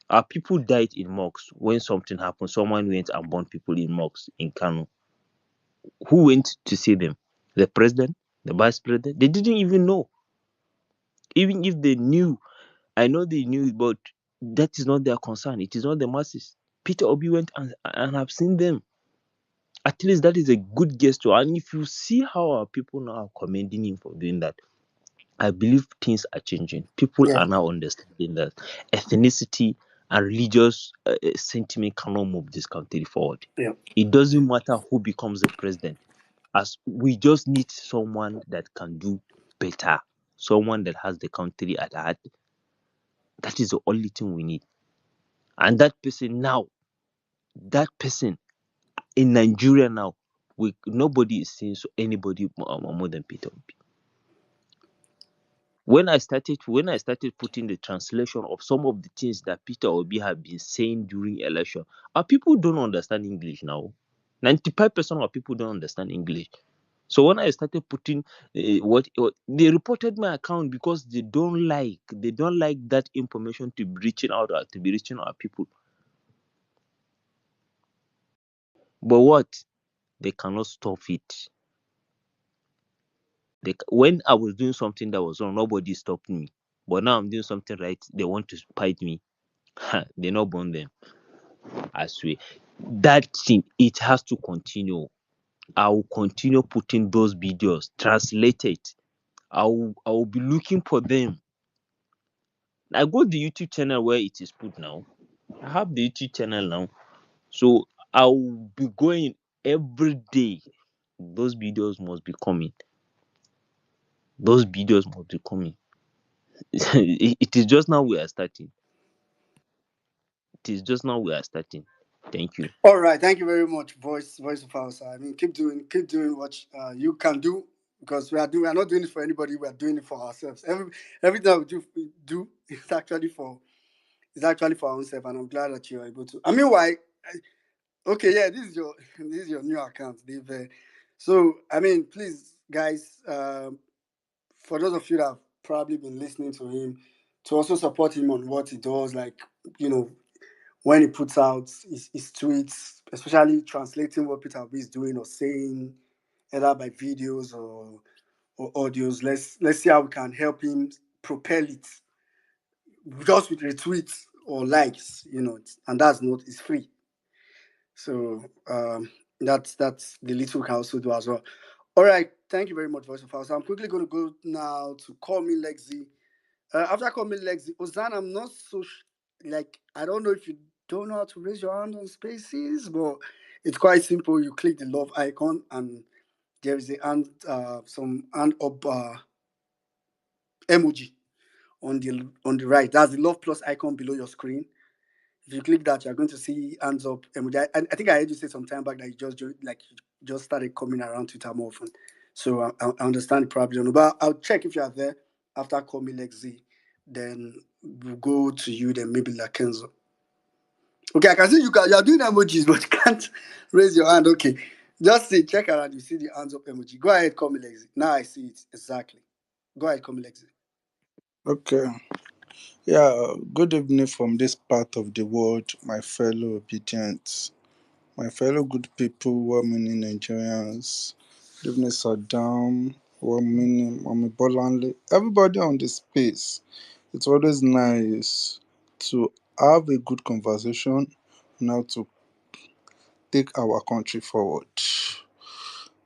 [SPEAKER 13] Our people died in mosques when something happened. Someone went and burned people in mosques in Kano. Who went to see them? The president, the vice president? They didn't even know. Even if they knew, I know they knew, but that is not their concern. It is not the masses. Peter Obi went and have seen them. At least that is a good gesture. And if you see how our people now are commending him for doing that, I believe things are changing. People
[SPEAKER 3] Yeah.
[SPEAKER 13] are now understanding that ethnicity and religious sentiment cannot move this country forward.
[SPEAKER 3] Yeah.
[SPEAKER 13] It doesn't matter who becomes the president, as we just need someone that can do better, someone that has the country at heart. That is the only thing we need. And that person now, that person in Nigeria now, nobody is seeing anybody more than Peter Obi. When I started putting the translation of some of the things that Peter Obi have been saying during election, our people don't understand English now. 95% of people don't understand English. So when I started putting what they reported my account because they don't like that information to be reaching out to be reaching our people. But what? They cannot stop it. When I was doing something that was wrong, nobody stopped me. But now I'm doing something right, they want to fight me. They not burn them. I swear. That thing, it has to continue. I will continue putting those videos, translated. I will be looking for them. I got the YouTube channel where it is put now. I have the YouTube channel now. So I will be going every day. Those videos must be coming. Those videos must be coming. It is just now we are starting. It is just now we are starting. Thank you.
[SPEAKER 3] All right. Thank you very much, Voice of House. I mean, keep doing what you can do, because we are not doing it for anybody. We are doing it for ourselves. Everything we do is actually for ourselves, and I'm glad that you are able to. I mean, why? Okay, yeah, this is your this is your new account, Dave. So, I mean, please, guys, for those of you that have probably been listening to him, to also support him on what he does, like, you know, when he puts out his tweets, especially translating what Peter Obi is doing or saying, either by videos or audios. Let's see how we can help him propel it, just with retweets or likes, and that's not it's free. So that's the little we can also do as well. All right, thank you very much, Voice of House. I'm quickly going to go now to Call Me Lexi. After Call Me Lexi, Ozan, I'm not so like, I don't know if you don't know how to raise your hand on Spaces, but it's quite simple. You click the love icon and there is a hand, some hand up emoji on the right. That's the love plus icon below your screen. If you click that, you're going to see hands up emoji. I think I heard you say some time back that you just started coming around Twitter more often. So I understand you probably don't know, but I'll check if you are there after Call Me Lexi. Then we'll go to you. Then maybe Lakenzo. Okay, I can see you're doing emojis, but you can't raise your hand. Okay, just see, check around. You see the hands up emoji. Go ahead, Call Me Lexi. Now I see it exactly. Go ahead, Call Me Lexi.
[SPEAKER 14] Okay. Yeah, good evening from this part of the world, my fellow obedients, my fellow good people, well-meaning Nigerians. Good evening, Saddam, well-meaning Mami Bolanle, everybody on this space. It's always nice to have a good conversation now to take our country forward.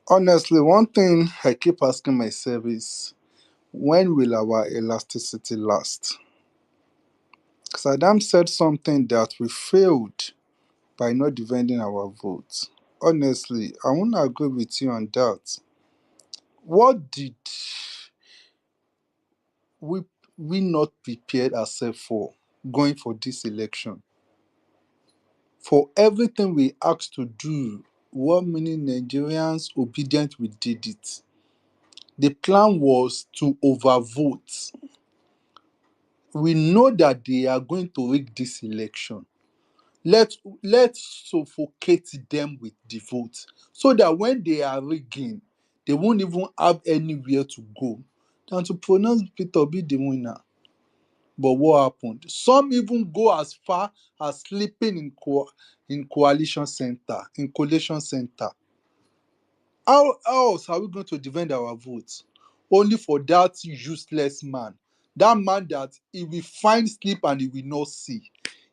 [SPEAKER 14] Honestly, one thing I keep asking myself is, when will our elasticity last? Saddam said something that we failed by not defending our votes. Honestly, I want to agree with you on that. What did we we not prepared ourselves for going for this election? For everything we asked to do, what many Nigerians obedient we did it. The plan was to overvote. We know that they are going to rig this election. Let's suffocate them with the vote so that when they are rigging, they won't even have anywhere to go than to pronounce Peter Obi the winner. But what happened? Some even go as far as sleeping in coalition center, in collation center. How else are we going to defend our votes? Only for that useless man. That man that he will find sleep and he will not see.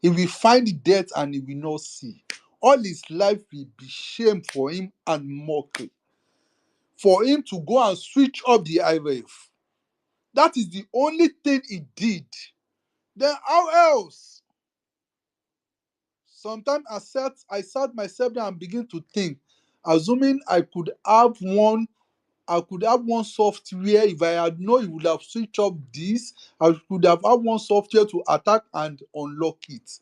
[SPEAKER 14] He will find death and he will not see. All his life will be shame for him and mockery. For him to go and switch up the IRF. That is the only thing he did. Then how else? Sometimes I sat myself down and begin to think, assuming I could have one software. If I had known it would have switched up this, I could have had one software to attack and unlock it.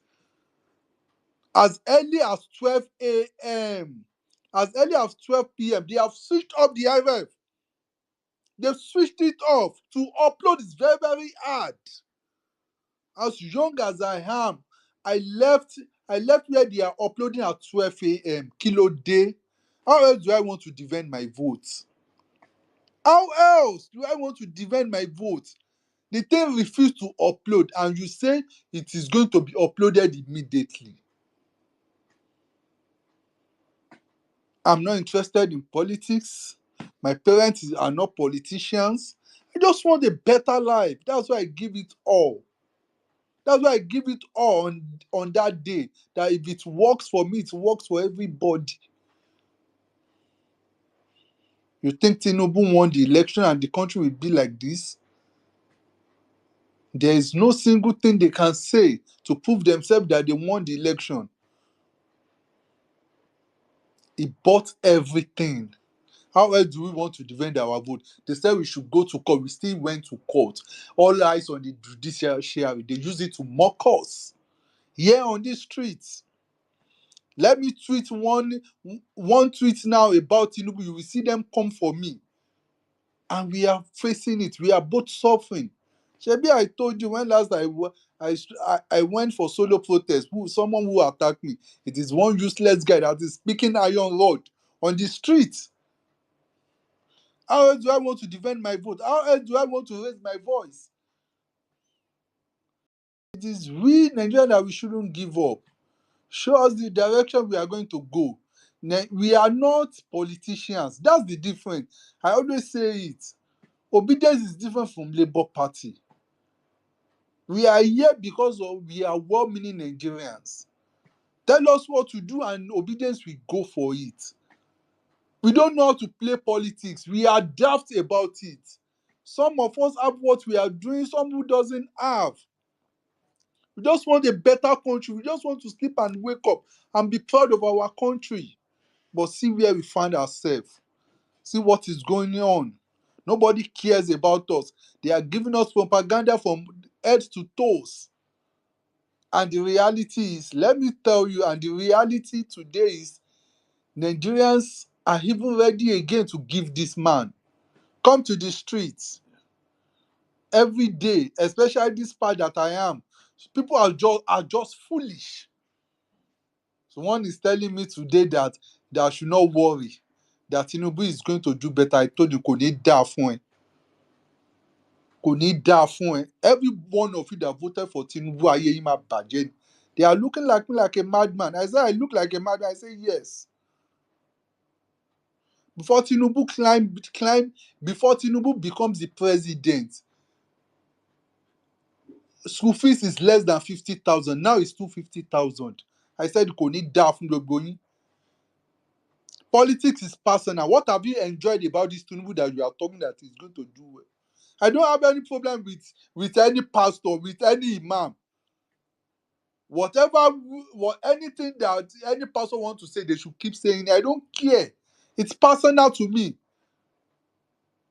[SPEAKER 14] As early as 12 a.m., as early as 12 p.m., they have switched up the IRF. They've switched it off. To upload is very, very hard. As young as I am, I left where they are uploading at 12 a.m. Kilo day. How else do I want to defend my vote? How else do I want to defend my vote? The thing refused to upload and you say it is going to be uploaded immediately. I'm not interested in politics. My parents are not politicians. I just want a better life. That's why I give it all. That's why I give it all on that day. That if it works for me, it works for everybody. You think Tinubu won the election and the country will be like this? There is no single thing they can say to prove themselves that they won the election. He bought everything. How else do we want to defend our vote? They said we should go to court. We still went to court. All eyes on the judiciary. They use it to mock us. Here on the streets. Let me tweet one tweet now about Tinubu. You will see them come for me. And we are facing it. We are both suffering. Shebi, I told you when last I went for solo protest. Someone who attacked me. It is one useless guy that is speaking iron rod on the street. How else do I want to defend my vote? How else do I want to raise my voice? It is we Nigeria that we shouldn't give up. Show us the direction we are going to go. We are not politicians. That's the difference. I always say it. Obedience is different from Labour Party. We are here because we are well-meaning Nigerians. Tell us what to do and obedience will go for it. We don't know how to play politics. We are daft about it. Some of us have what we are doing, some who doesn't have. We just want a better country. We just want to sleep and wake up and be proud of our country. But see where we find ourselves. See what is going on. Nobody cares about us. They are giving us propaganda from head to toes. And the reality is, let me tell you, and the reality today is, Nigerians are even ready again to give this man. Come to the streets every day, especially this part that I am. People are just foolish. So one is telling me today that I should not worry, that Tinubu is going to do better. I told you, kò ní dáa fún ẹ. Kò ní dáa fún ẹ. Every one of you that voted for Tinubu, ayé yín máa bàjẹ́ ni. They are looking like me like a madman. I said, I look like a madman. I say, yes. Before Tinubu before Tinubu becomes the president, school fees is less than 50,000. Now it's 250,000. I said, kò ní dáa fún gbogbo yín. Politics is personal. What have you enjoyed about this Tinubu that you are talking that is going to do well? I don't have any problem with any pastor, with any imam. Anything that any pastor wants to say, they should keep saying it. I don't care. It's personal to me.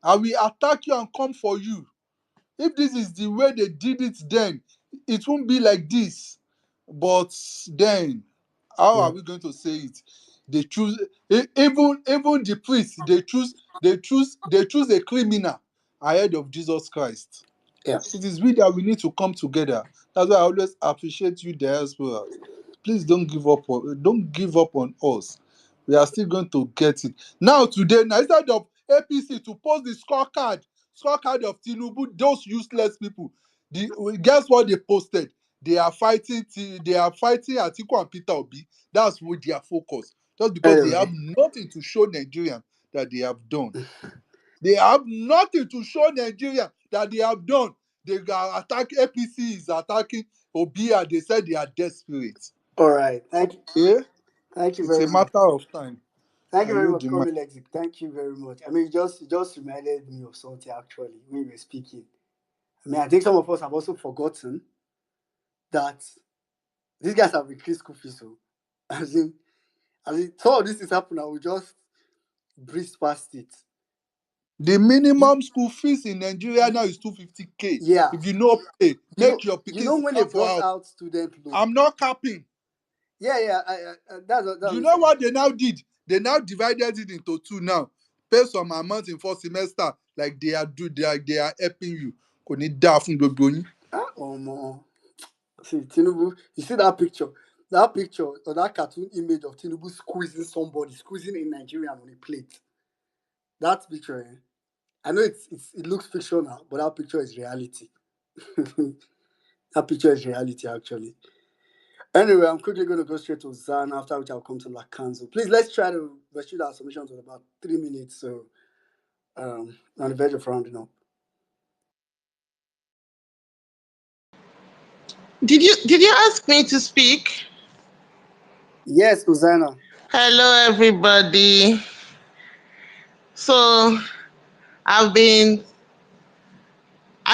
[SPEAKER 14] I will attack you and come for you. If this is the way they did it then, it won't be like this. But then, how are we going to say it? They choose even the priests, they choose a criminal ahead of Jesus Christ.
[SPEAKER 3] Yeah.
[SPEAKER 14] It is we that we need to come together. That's why I always appreciate you, diaspora. Please don't give up on us. We are still going to get it. Now today, now instead of APC to post the scorecard of Tinubu, those useless people, guess what they posted? They are fighting Atiku and Peter Obi. That's what their focus. Just because they have
[SPEAKER 3] Anyway,
[SPEAKER 14] nothing to show Nigerian that they have done. They have nothing to show Nigeria that they have done. They are attacking APC is attacking Obi and they said they are desperate.
[SPEAKER 3] all right.
[SPEAKER 14] Okay?
[SPEAKER 3] Thank you
[SPEAKER 14] It's a
[SPEAKER 3] very much.
[SPEAKER 14] matter of time.
[SPEAKER 3] Thank
[SPEAKER 14] I
[SPEAKER 3] you very
[SPEAKER 14] yield
[SPEAKER 3] much,
[SPEAKER 14] the mic.
[SPEAKER 3] Komi Lexic. Thank you very much. I mean, it just reminded me of something actually when you were speaking. I mean, I think some of us have also forgotten that these guys have increased school fees. So, as in, some of this is happening, I will just breeze past it.
[SPEAKER 14] The
[SPEAKER 3] You,
[SPEAKER 14] minimum school fees in Nigeria now is 250K.
[SPEAKER 3] yeah,
[SPEAKER 14] If you know pay, make your
[SPEAKER 3] you
[SPEAKER 14] picking
[SPEAKER 3] know when they
[SPEAKER 14] stand for
[SPEAKER 3] brought
[SPEAKER 14] house.
[SPEAKER 3] out student loan.
[SPEAKER 14] I'm not capping.
[SPEAKER 3] Yeah, that's what
[SPEAKER 14] You
[SPEAKER 3] I'm
[SPEAKER 14] know
[SPEAKER 3] saying.
[SPEAKER 14] what they now did? They now divided it into two now. Pay some amount in first semester, like they are helping you. Kò ní dáa fún gbogbo yín.
[SPEAKER 3] Oh man, see Tinubu. You see that picture? That picture or that cartoon image of Tinubu squeezing somebody, squeezing a Nigerian on a plate. That picture, I know it looks fictional, but that picture is reality. That picture is reality, actually. Anyway, I'm quickly going to go straight to Zan, after which I'll come to Lacanzo. Please, let's try to restrict our submissions with about 3 minutes. So, on the verge of rounding up.
[SPEAKER 15] Did you ask me to speak?
[SPEAKER 3] Yes, Uzana.
[SPEAKER 15] Hello everybody. So I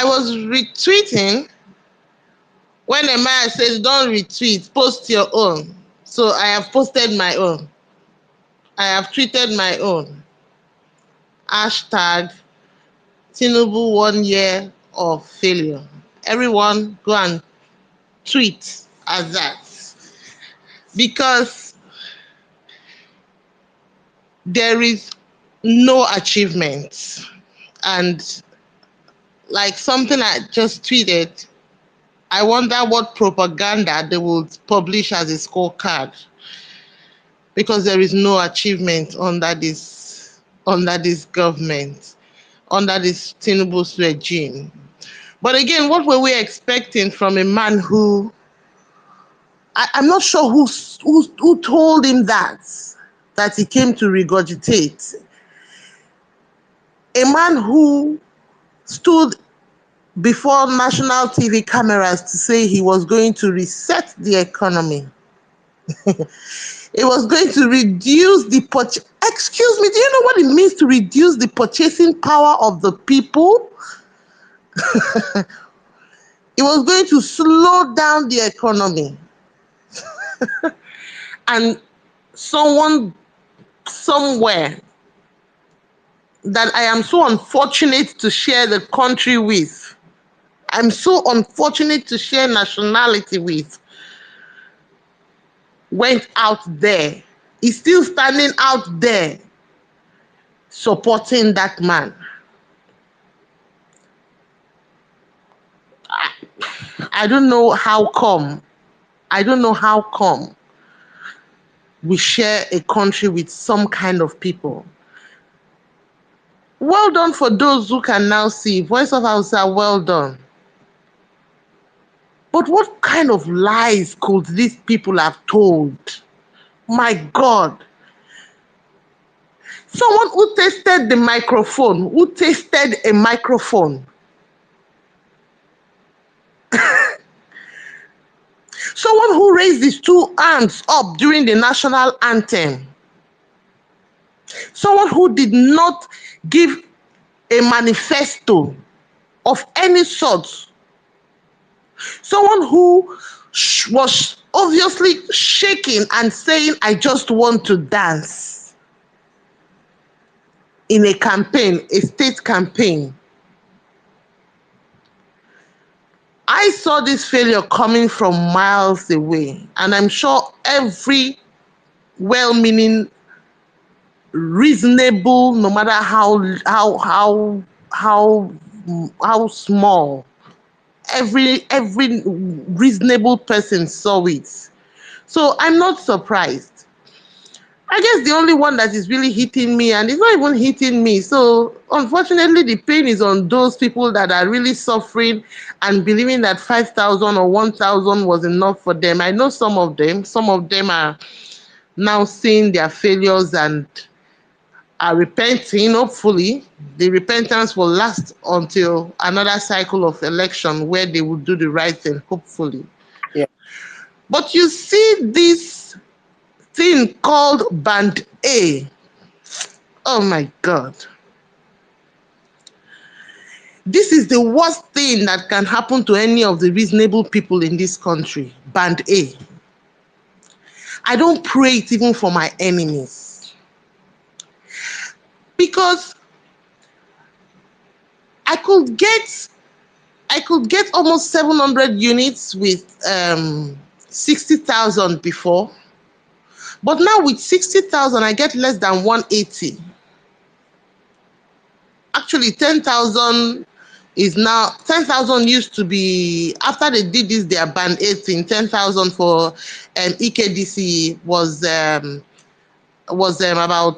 [SPEAKER 15] was retweeting when a man says don't retweet, post your own. So I have posted my own. I have tweeted my own. Hashtag Tinubu 1 year of failure. Everyone go and tweet as that. Because there is no achievement. And like something I just tweeted, I wonder what propaganda they will publish as a scorecard, because there is no achievement under this government, under this Tinubu's regime. But again, what were we expecting from a man who I'm not sure who told him that he came to regurgitate. A man who stood before national TV cameras to say he was going to reset the economy. It was going to reduce the excuse me, do you know what it means to reduce the purchasing power of the people? It was going to slow down the economy. And someone somewhere that I am so unfortunate to share the country with, I'm so unfortunate to share nationality with, went out there, is still standing out there supporting that man. I don't know how come. I don't know how come we share a country with some kind of people. Well done for those who can now see. Voice of Hausa, well done. But what kind of lies could these people have told? My God. Someone who tasted the microphone, who tasted a microphone. Someone who raised his two arms up during the national anthem. Someone who did not give a manifesto of any sort. Someone who was obviously shaking and saying, I just want to dance in a campaign, a state campaign. I saw this failure coming from miles away, and I'm sure every well-meaning, reasonable, no matter how how small, every reasonable person saw it. So I'm not surprised. I guess the only one that is really hitting me, and it's not even hitting me. So unfortunately, the pain is on those people that are really suffering and believing that 5,000 or 1,000 was enough for them. I know some of them. Some of them are now seeing their failures and are repenting. Hopefully, the repentance will last until another cycle of election where they will do the right thing. Hopefully,
[SPEAKER 3] Yeah,
[SPEAKER 15] but you see this thing called Band A. Oh my God. This is the worst thing that can happen to any of the reasonable people in this country. Band A. I don't pray it even for my enemies. Because I could get I could get almost 700 units with 60,000 before. But now with 60,000, I get less than 180. Actually 10,000 is now 10,000 used to be after they did this their band 18 10,000 for EKDC was about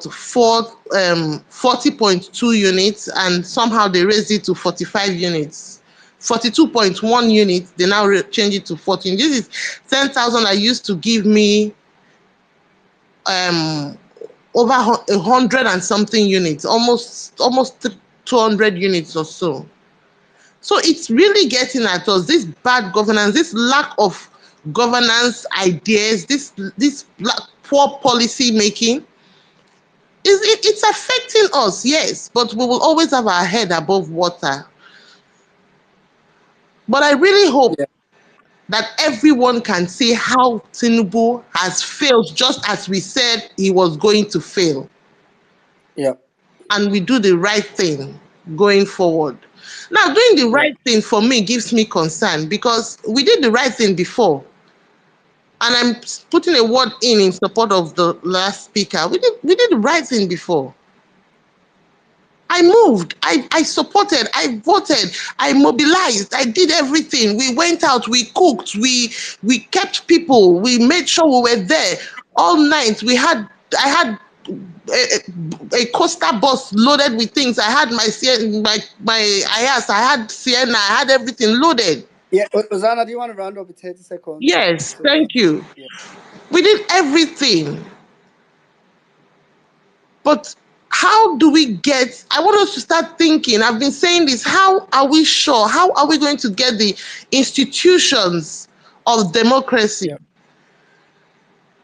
[SPEAKER 15] 40.2 units, and somehow they raised it to 45 units. 42.1 units, they now change it to 14. This is 10,000 that used to give me um over 100 and something units, almost 200 units or so. So it's really getting at us, this bad governance, this lack of governance ideas, this poor policy making. It's affecting us, yes, but we will always have our head above water. But I really hope
[SPEAKER 3] yeah,
[SPEAKER 15] that everyone can see how Tinubu has failed, just as we said he was going to fail,
[SPEAKER 3] yeah,
[SPEAKER 15] and we do the right thing going forward. Now, doing the
[SPEAKER 3] yeah.
[SPEAKER 15] right thing for me gives me concern because we did the right thing before. And I'm putting a word in support of the last speaker. We did the right thing before. I moved, I supported, I voted, I mobilized, I did everything. We went out, we cooked, we kept people, we made sure we were there all night. I had a coaster bus loaded with things. I had my IAS, I had Sienna, I had everything loaded.
[SPEAKER 3] Yeah, Ozana, do you want to round up with 30 seconds?
[SPEAKER 15] Yes,
[SPEAKER 3] So that,
[SPEAKER 15] thank you.
[SPEAKER 3] yeah,
[SPEAKER 15] We did everything. But how do we get, I want us to start thinking, I've been saying this, how are we sure, how are we going to get the institutions of democracy
[SPEAKER 3] yeah.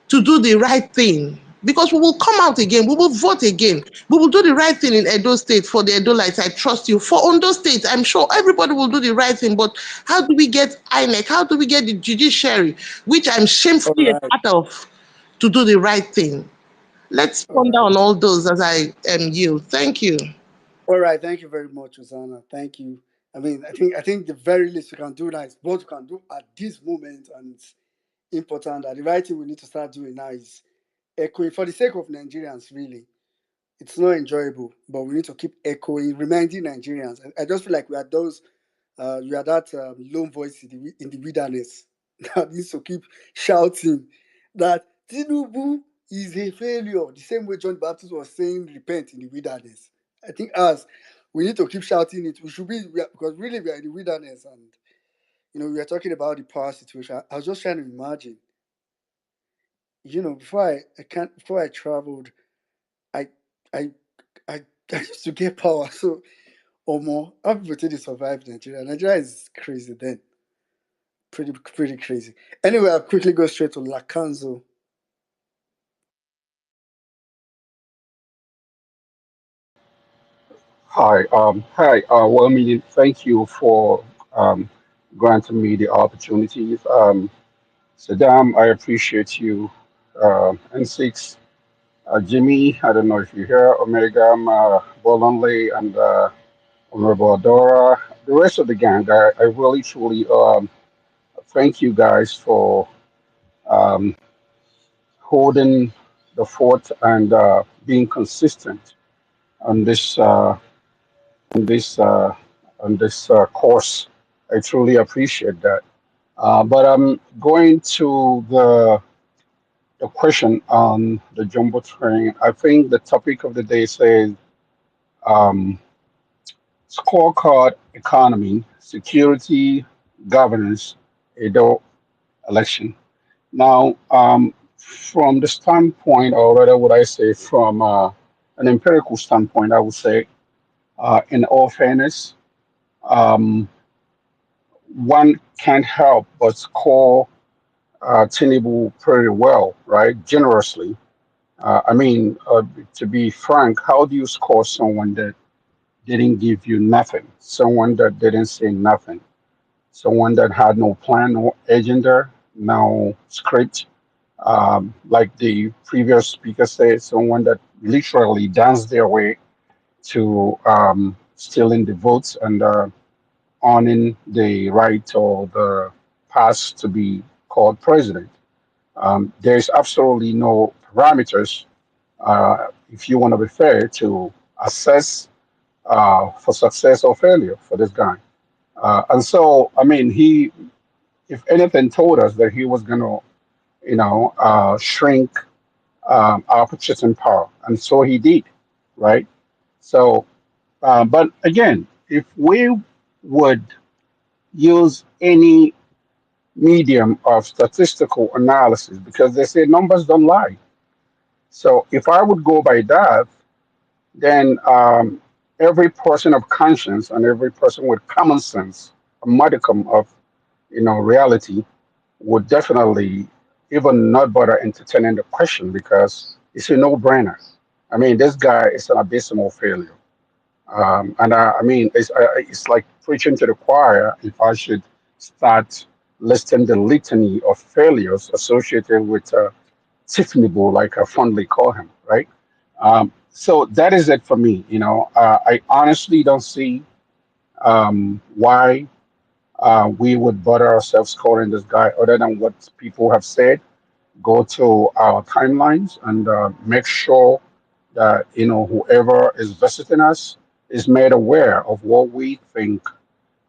[SPEAKER 15] to do the right thing? Because we will come out again, we will vote again, we will do the right thing in Edo State for the Edo Lights, I trust you. For Ondo State, I'm sure everybody will do the right thing, but how do we get INEC, how do we get the judiciary, which I'm
[SPEAKER 3] All
[SPEAKER 15] shamefully a
[SPEAKER 3] right,
[SPEAKER 15] part of, to do the right thing? Let's
[SPEAKER 3] all
[SPEAKER 15] ponder
[SPEAKER 3] right.
[SPEAKER 15] on all those as I yield. Thank you.
[SPEAKER 3] All right, thank you very much, Ozana. Thank you. I mean, I think the very least we can do now is what we can do at this moment, and it's important that the right thing we need to start doing now is echoing for the sake of Nigerians, really. It's not enjoyable, but we need to keep echoing, reminding Nigerians. I just feel like we are that lone voice in the wilderness that needs to keep shouting that Tinubu is a failure. The same way John Baptist was saying, repent in the wilderness. I think us, we need to keep shouting it. We should because really we are in the wilderness, and we are talking about the power situation. I was just trying to imagine, before I traveled, I I I, I used to get power. So Omo, how people take to survive Nigeria? Nigeria is crazy then. Pretty crazy. Anyway, I'll quickly go straight to Lacanzo.
[SPEAKER 16] Well, thank you for um, granting me the opportunity. Saddam, I appreciate you. N6, Jimmy, I don't know if you're here, Omega, Bolanley, and Honorable Adora, the rest of the gang. I really truly thank you guys for um, holding the fort and being consistent on on this uh, this course. I truly appreciate that. But I'm going to the question on the jumbo train. I think the topic of the day says um, scorecard economy, security, governance, Edo election. Now, from the standpoint, or rather, would I say from an empirical standpoint, I would say, in all fairness, um, one can't help but score Tinubu pretty well, right? Generously. To be frank, how do you score someone that didn't give you nothing? Someone that didn't say nothing? Someone that had no plan, no agenda, no script? Like the previous speaker said, someone that literally danced their way to stealing the votes and owning the right or the pass to be called president. There's absolutely no parameters, if you want to be fair, to assess for success or failure for this guy. And so, I mean, he, if anything, told us that he was going to, shrink our purchasing power. And so he did, right? So, but again, if we would use any medium of statistical analysis, because they say numbers don't lie. So if I would go by that, then every person of conscience and every person with common sense, a modicum of reality, would definitely even not bother entertaining the question because it's a no-brainer. I mean, this guy is an abysmal failure. It's like preaching to the choir if I should start listing the litany of failures associated with Tiffany Bull, like I fondly call him, right? So that is it for me. I honestly don't see why we would bother ourselves scoring this guy other than what people have said. Go to our timelines and make sure that whoever is visiting us is made aware of what we think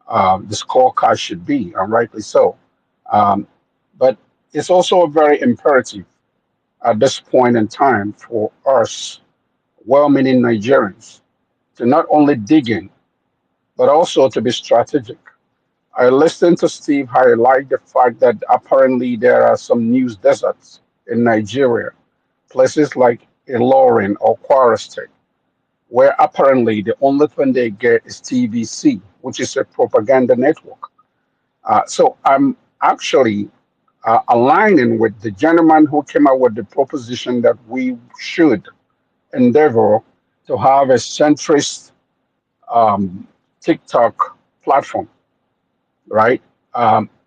[SPEAKER 16] the scorecard should be, and rightly so. Um, but it's also very imperative at this point in time for us, well-meaning Nigerians, to not only dig in but also to be strategic. I listened to Steve highlight the fact that apparently there are some news deserts in Nigeria, places like Ilorin or Kwara State, where apparently the only thing they get is TVC, which is a propaganda network. So I'm actually aligning with the gentleman who came up with the proposition that we should endeavor to have a centrist um, TikTok platform, right?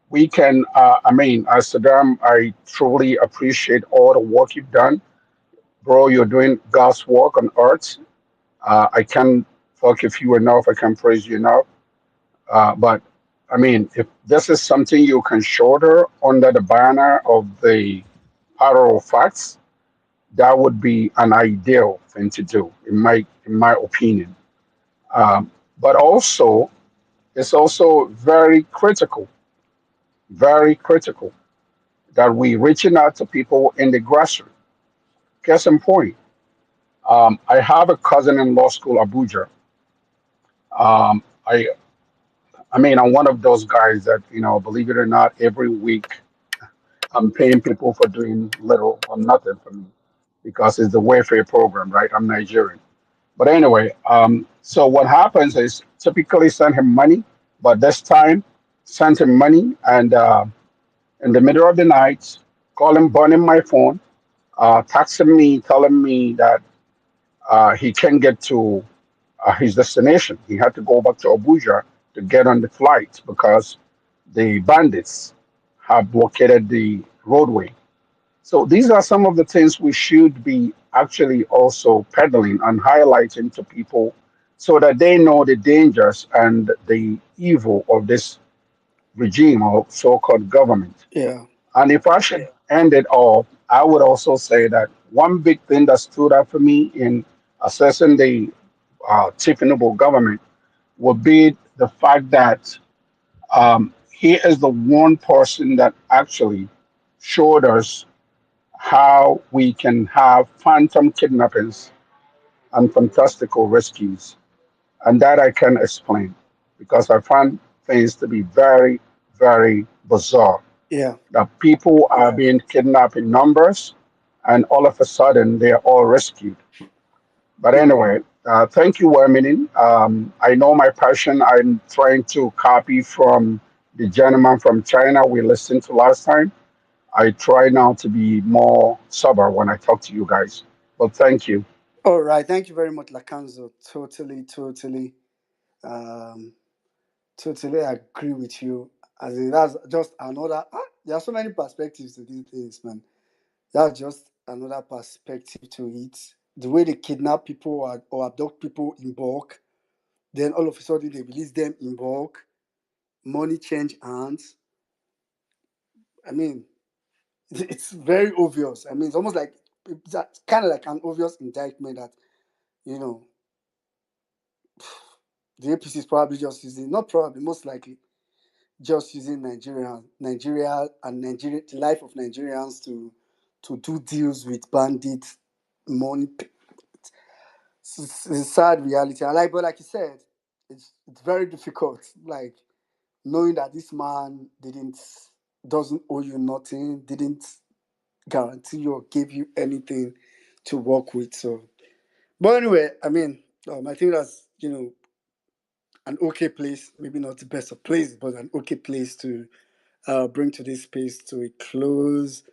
[SPEAKER 16] We can, as Saddam, I truly appreciate all the work you've done. Bro, you're doing God's work on earth. I can't forgive you enough. I can't praise you enough. But I mean, if this is something you can shoulder under the banner of the Power of Facts, that would be an ideal thing to do, in my opinion. Um, but also, it's also very critical that we reaching out to people in the grassroots. Case in point, I have a cousin in law school, Abuja. Um, I, I'm one of those guys that believe it or not, every week I'm paying people for doing little or nothing for me because it's the welfare program, right? I'm Nigerian. But anyway, so what happens is typically send him money, but this time sent him money and in the middle of the night, call him, burning my phone, texting me, telling me that he can't get to his destination. He had to go back to Abuja to get on the flight because the bandits have blockaded the roadway. So these are some of the things we should be actually also peddling and highlighting to people so that they know the dangers and the evil of this regime or so-called government.
[SPEAKER 3] Yeah.
[SPEAKER 16] And if I should end it off, I would also say that one big thing that stood out for me in assessing the Chief Noble government would be the fact that he is the one person that actually showed us how we can have phantom kidnappings and fantastical rescues. And that I can explain because I find things to be very, very bizarre.
[SPEAKER 3] Yeah.
[SPEAKER 16] That people are being kidnapped in numbers and all of a sudden they're all rescued. But anyway, thank you, Werminin. I know my passion. I'm trying to copy from the gentleman from China we listened to last time. I try now to be more sober when I talk to you guys. But thank you.
[SPEAKER 3] All right. Thank you very much, Lakanzo. Um, totally agree with you. As in, that's just another. There are so many perspectives to these things, man. That's just another perspective to it. The way they kidnap people or abduct people in bulk, then all of a sudden they release them in bulk, money change hands. I mean, it's very obvious. I mean, it's almost like it's kind of like an obvious indictment that you know the APC is probably just using, not probably, most likely just using Nigeria and Nigeria, the life of Nigerians to do deals with bandits, money. It's a sad reality. But like you said, it's very difficult. Like knowing that this man doesn't owe you nothing, didn't guarantee you or give you anything to work with. So, but anyway, I mean, I think that's an okay place. Maybe not the best of places, but an okay place to bring today's space to a close.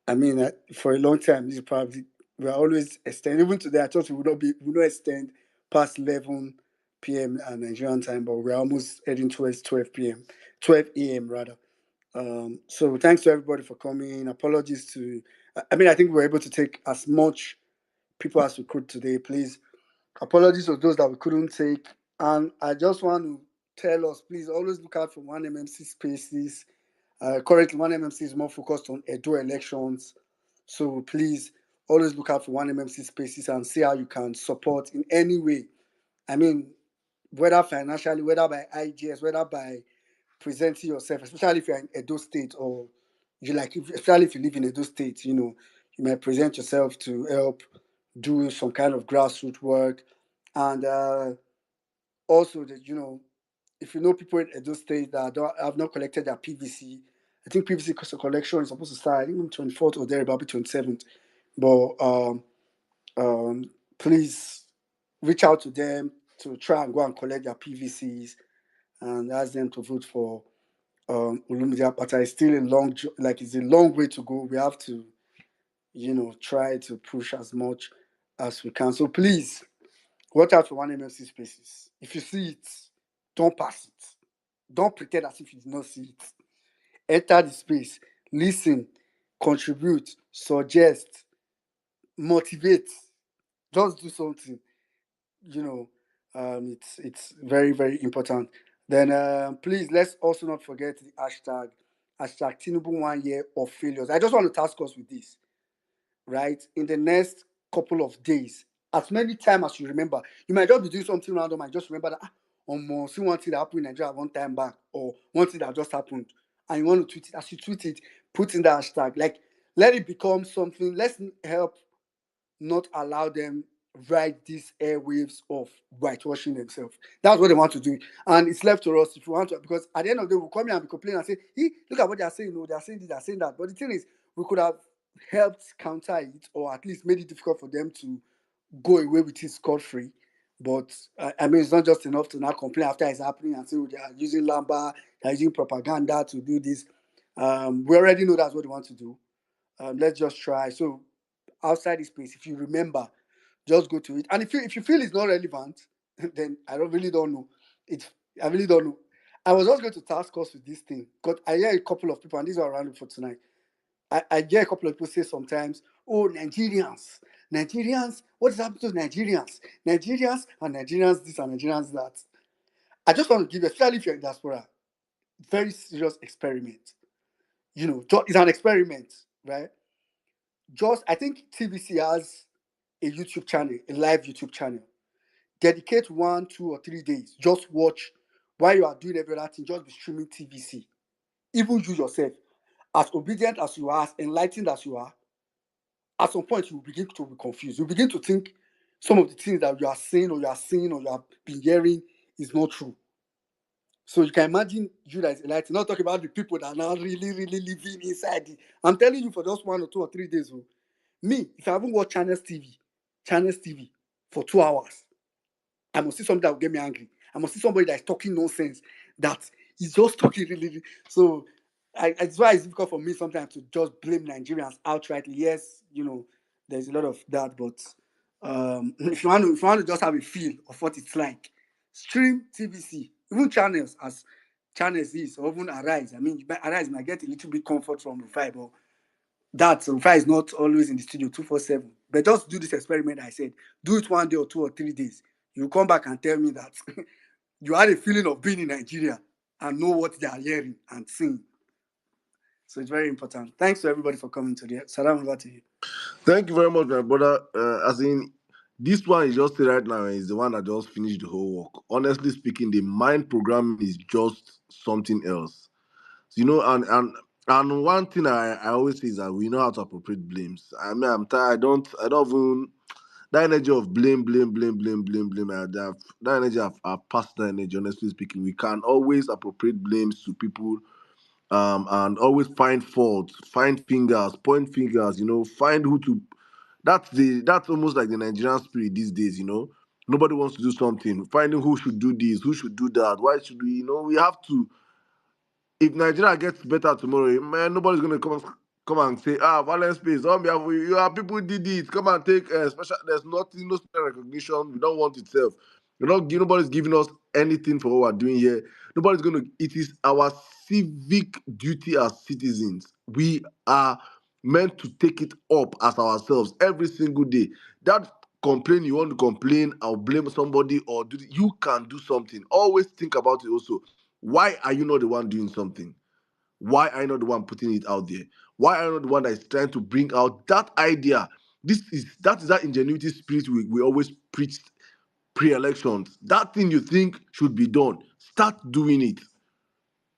[SPEAKER 3] I mean, for a long time, this is probably we're always extend. Even today, I thought we will not extend past 11 p.m. Nigerian time, but we're almost heading towards 12 p.m., 12 a.m. rather. So thanks to everybody for coming. Apologies to, I mean, I think we were able to take as much people as we could today. Please, apologies to those that we couldn't take. And I just want to tell us, please always look out for one MMC spaces. Currently, one MMC is more focused on Edo elections. So please always look out for one MMC spaces and see how you can support in any way. I mean, whether financially, whether by IGS, whether by presenting yourself, especially if you're in Edo State or especially if you live in Edo State, you might present yourself to help do some kind of grassroots work. And also that, if you know people in Edo State that have not collected their PVC, I think PVC collection is supposed to start, I think, on 24th or there, about 27th. But please reach out to them to try and go and collect their PVCs and ask them to vote for Olumide Apata. It's still it's a long way to go. We have to, try to push as much as we can. So please, watch out for one MFC spaces. If you see it, don't pass it. Don't pretend as if you did not see it. Enter the space, listen, contribute, suggest, motivate. Just do something. You know, it's very, very important. Then please let's also not forget the hashtag Tinubu 1 year of failures. I just want to task us with this, right? In the next couple of days, as many times as you remember, you might just be doing something random and just remember that see one thing that happened in Nigeria one time back, or one thing that just happened, and you want to tweet it. As you tweet it, put in the hashtag. Like, let it become something. Let's help not allow them ride these airwaves of whitewashing themselves. That's what they want to do. And it's left to us if we want to, because at the end of the day, we'll come here and be complaining and say, hey, look at what they're saying. No, they're saying this, they're saying that. But the thing is, we could have helped counter it, or at least made it difficult for them to go away with it scot-free. But I mean, it's not just enough to not complain after it's happening and say, oh, they are using Lamba, they're using propaganda to do this. We already know that's what they want to do. Let's just try. So outside this space, if you remember, just go to it. And if you feel it's not relevant, then really don't know. I really don't know. I was just going to task us with this thing because I hear a couple of people, and these are random for tonight. I hear a couple of people say sometimes, oh, Nigerians, Nigerians, what is happening to Nigerians? Nigerians and Nigerians this and Nigerians that. I just want to give, especially if you're in diaspora, very serious experiment. It's an experiment, right? Just I think TVC has a YouTube channel, a live YouTube channel. Dedicate 1, 2, or 3 days. Just watch while you are doing every other thing. Just be streaming TVC. Even you yourself, as obedient as you are, as enlightened as you are, at some point you will begin to be confused. You begin to think some of the things that you are saying or you are seeing or you have been hearing is not true. So you can imagine you that is enlightened. Not talking about the people that are now really, really living inside it. I'm telling you for just 1 or 2 or 3 days. Me, if I haven't watched Channels TV for 2 hours, I must see something that will get me angry. I must see somebody that is talking nonsense, that is just talking really. So it's why it's difficult for me sometimes to just blame Nigerians outrightly. Yes, there's a lot of that, but if you want to just have a feel of what it's like, stream TVC, even channels as channels is, or even Arise. I mean, Arise might get a little bit comfort from Rufai, but that Rufai is not always in the studio 247. But just do this experiment I said. Do it 1 day or 2 or 3 days. You come back and tell me that you had a feeling of being in Nigeria and know what they are hearing and seeing. So it's very important. Thanks to everybody for coming today. Salam, over to you.
[SPEAKER 1] Thank you very much, my brother. As in, this one you just say right now is the one that just finished the whole work. Honestly speaking, the mind programming is just something else. And one thing I always say is that we know how to appropriate blames. I mean, I'm tired. I don't even that energy of blame. That energy I've passed that energy. Honestly speaking, we can always appropriate blames to people, and always find faults, find fingers, point fingers. Find who to. That's almost like the Nigerian spirit these days. Nobody wants to do something. Finding who should do this, who should do that. Why should we? We have to. If Nigeria gets better tomorrow, man, nobody's gonna come and say, violence space. On behalf of you, people did it. Come and take special. There's nothing, no special recognition. We don't want itself. Nobody's giving us anything for what we're doing here. Nobody's gonna. It is our civic duty as citizens. We are meant to take it up as ourselves every single day. That complain you want to complain, I'll blame somebody or you can do something. Always think about it also. Why are you not the one doing something? Why are you not the one putting it out there? Why are you not the one that is trying to bring out that idea? That ingenuity spirit we always preach pre-elections. That thing you think should be done, start doing it.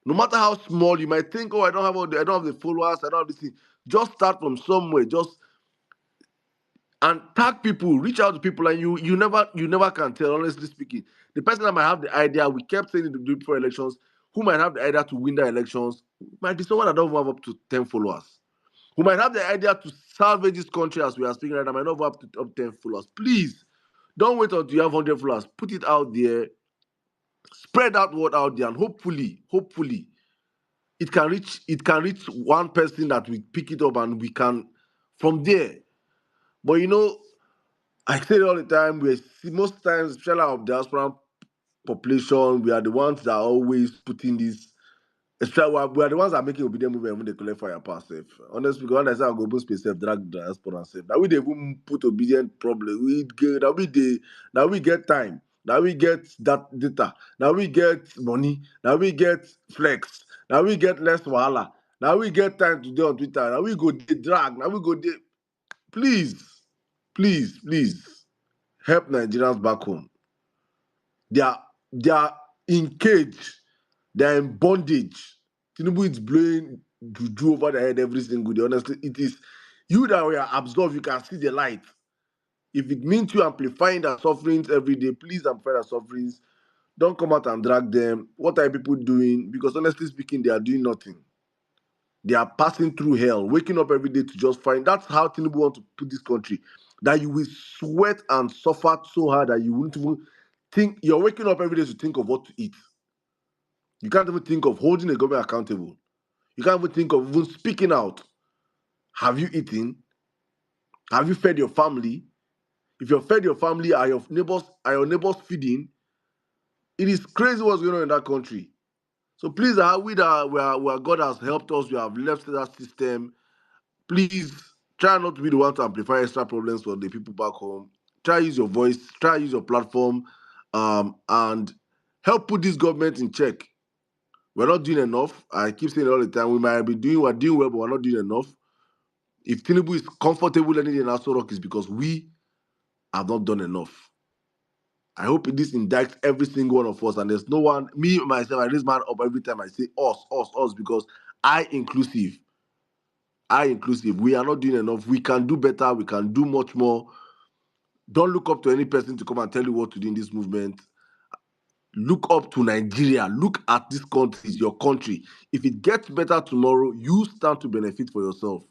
[SPEAKER 1] No matter how small you might think, I don't have the followers, I don't have this thing. Just start from somewhere. Just and tag people, reach out to people, and you never can tell. Honestly speaking, the person that might have the idea, we kept saying it to do before elections, who might have the idea to win the elections, might be someone that don't have up to 10 followers. Who might have the idea to salvage this country as we are speaking right now, might not have up to 10 followers. Please don't wait until you have 100 followers. Put it out there, spread that word out there, and hopefully, it can reach one person that we pick it up and we can from there. But I say it all the time. Most times, especially our diaspora population, we are the ones that are always putting this. Especially we are the ones that are making obedient movement when they collect fire pass safe. Honestly, because when I say I go boost space safe, drag the diaspora safe. Now we they even put obedient problem. Now we get time. Now we get that data. Now we get money. Now we get flex. Now we get less wahala. Now we get time to do on Twitter. Now we go drag. Now we go please, please help Nigerians back home. They are in cage. They are in bondage. Tinubu is blowing juju over their head every single day. Honestly, it is you that we are absorbed. You can see the light. If it means you amplifying their sufferings every day, please amplify their sufferings. Don't come out and drag them. What are people doing? Because honestly speaking, they are doing nothing. They are passing through hell, waking up every day to just find. That's how Tinubu want to put this country. That you will sweat and suffer so hard that you won't even think. You're waking up every day to think of what to eat. You can't even think of holding the government accountable. You can't even think of even speaking out. Have you eaten? Have you fed your family? If you've fed your family, are your neighbors feeding? It is crazy what's going on in that country. So please, we are God has helped us. We have left that system. Please Try not to be the one to amplify extra problems for the people back home. Try use your voice, try use your platform, and help put this government in check. We're not doing enough. I keep saying it all the time. We're doing well, but we're not doing enough. If Tinubu is comfortable letting in Aso Rock, is because we have not done enough. I hope this indicts every single one of us, and there's no one, me, myself, I raise my hand up every time I say us, because I inclusive. We are not doing enough. We can do better. We can do much more. Don't look up to any person to come and tell you what to do in this movement. Look up to Nigeria. Look at this country, your country. If it gets better tomorrow, you stand to benefit for yourself.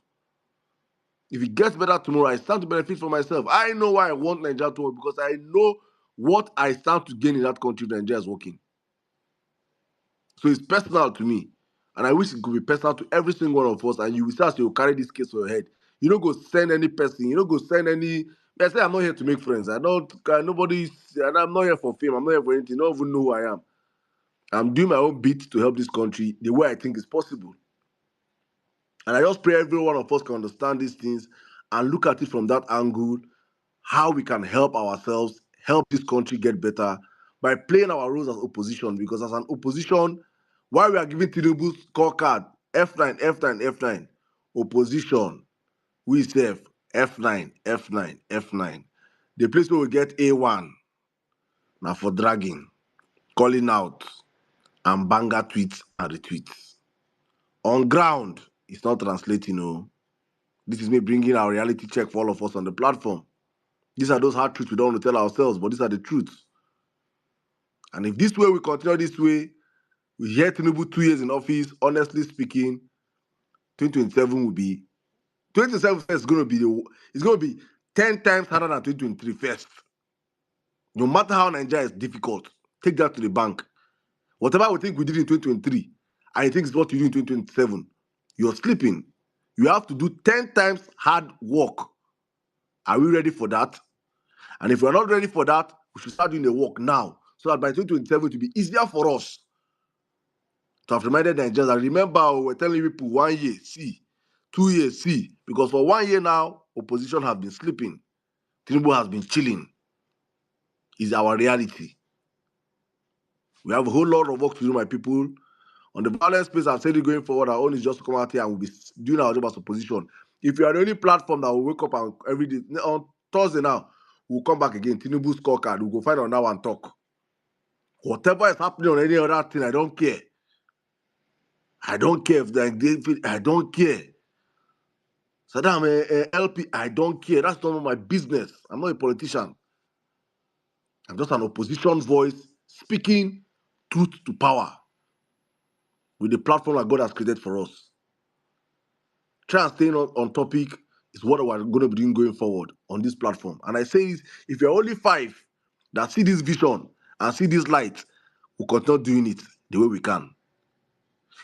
[SPEAKER 1] If it gets better tomorrow, I stand to benefit for myself. I know why I want Nigeria to work, because I know what I stand to gain in that country if Nigeria is working. So it's personal to me. And I wish it could be personal to every single one of us. And you will start to carry this case on your head. You don't go send any person. You don't go send any. I say I'm not here to make friends. I don't. Nobody. And I'm not here for fame. I'm not here for anything. You don't even know who I am. I'm doing my own bit to help this country the way I think is possible. And I just pray every one of us can understand these things and look at it from that angle, how we can help ourselves, help this country get better by playing our roles as opposition. Because as an opposition, while we are giving Tinubu scorecard, F9, F9, F9, opposition, we serve F9, F9, F9. The place where we get A1, now for dragging, calling out, and banger tweets and retweets. On ground, it's not translating, no. This is me bringing our reality check for all of us on the platform. These are those hard truths we don't want to tell ourselves, but these are the truths. And if this way we continue this way, we hear Tinubu 2 years in office, honestly speaking, 2027 will be 2027 is going to be it's going to be 10 times harder than 2023 first. No matter how Nigeria is difficult, take that to the bank. Whatever we think we did in 2023, I think it's what you do in 2027. You're sleeping. You have to do 10 times hard work. Are we ready for that? And if we're not ready for that, we should start doing the work now, so that by 2027 it will be easier for us to have reminded Nigerians. And remember, we're telling people 1 year, see, 2 years, see, because for 1 year now, opposition has been sleeping. Tinubu has been chilling. Is our reality. We have a whole lot of work to do, my people. On the violence space, I've said it going forward, our own is just to come out here and we'll be doing our job as opposition. If you are the only platform that will wake up and every day, on Thursday now, we'll come back again, Tinubu scorecard, we'll go find on now and talk. Whatever is happening on any other thing, I don't care. I don't care if I don't care. Saddam, LP, I don't care. That's none of my business. I'm not a politician. I'm just an opposition voice speaking truth to power with the platform that God has created for us. Try and stay on topic is what we're going to be doing going forward on this platform. And I say this, if you're only 5 that see this vision and see this light, we'll continue doing it the way we can.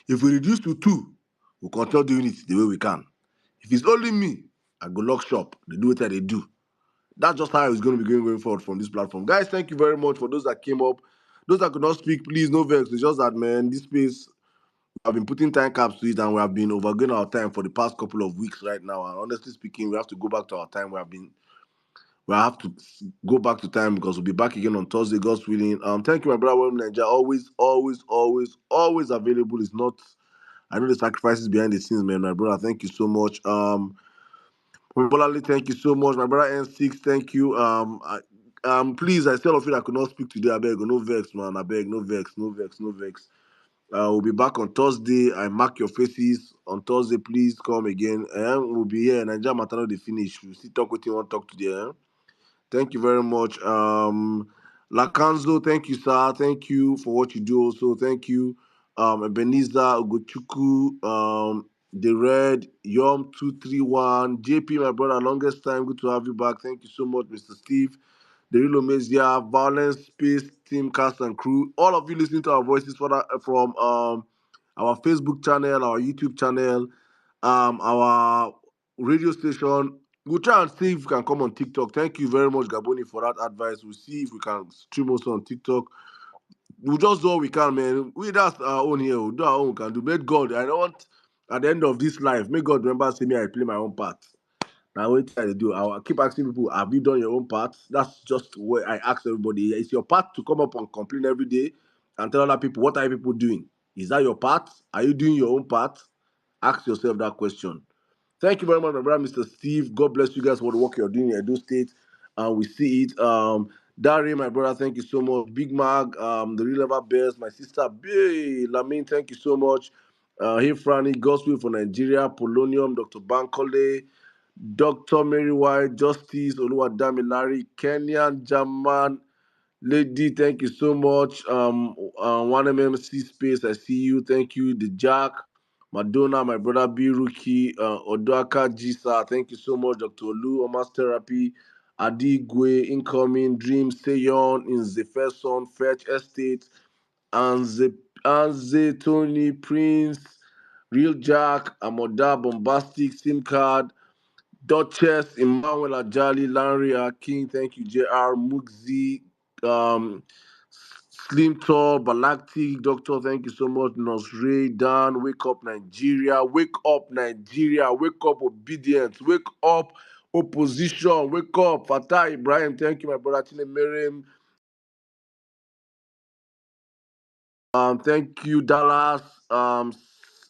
[SPEAKER 1] If we reduce to 2, we'll continue doing it the way we can. If it's only me, I go lock shop. They do what they do. That's just how it's going to be going forward from this platform. Guys, thank you very much for those that came up. Those that could not speak, please, no vex. It's just that, man, this space, I've been putting time caps to it and we have been overgoing our time for the past couple of weeks right now. And honestly speaking, we have to go back to our time. We have to go back to time because we'll be back again on Thursday, God's willing. Thank you, my brother, William Nigeria. Always available. It's not, I know the sacrifices behind the scenes, man. My brother, thank you so much. Bolali, thank you so much. My brother N6, thank you. Please, I still feel I could not speak today. I beg, no vex, man. I beg, no vex, no vex, no vex. We'll be back on Thursday. I mark your faces on Thursday. Please come again. We'll be here. Nigeria Matano, they finish. We'll still talk with you. Want to talk today. Thank you very much. Lakanzo, thank you, sir. Thank you for what you do. Also, thank you. Ebenezer Ugochukwu, The Red, Yom231, JP, my brother, longest time. Good to have you back. Thank you so much, Mr. Steve. The Real Omezia, Violence, Space, Team, Cast, and Crew. All of you listening to our voices from our Facebook channel, our YouTube channel, our radio station. We'll try and see if we can come on TikTok. Thank you very much, Gaboni, for that advice. We'll see if we can stream also on TikTok. We'll just do what we can, man. That's our own here. We'll do our own we can do. May God, I don't want, at the end of this life, may God remember, see me, I play my own part. Now, what I do, I'll keep asking people, have you done your own part? That's just what I ask everybody. It's your part to come up and complain every day and tell other people, what are you people doing? Is that your part? Are you doing your own part? Ask yourself that question. Thank you very much, my brother, Mr. Steve. God bless you guys for the work you're doing in Edo State. We see it. Dari, my brother, thank you so much. Big Mag, the Real Ever Bears, my sister, Bay, Lamine, thank you so much. Hey, Franny, Gospel for Nigeria, Polonium, Dr. Bankole, Dr. Mary White, Justice, Oluwadami Larry, Kenyan, German, Lady, thank you so much. 1MMC Space, I see you. Thank you. The Jack, Madonna, my brother B Rookie, Odoaka Jisa, thank you so much. Dr. Lu, Omas Therapy, Adi Gwe, Incoming, Dream, Stay On, in the First Son, Fetch Estate, Anze, Tony, Prince, Real Jack, Amoda, Bombastic, SIM Card, Duchess, Emmanuel Ajali, Larry King, thank you, JR, Mugzi, um, Slim Tall, Balactic, Doctor, thank you so much, Nosray, Dan, Wake Up Nigeria, Wake Up Nigeria, Wake Up Obedience, Wake Up Opposition, Wake Up, Fatah Ibrahim, thank you, my brother, Chile Miriam, thank you, Dallas.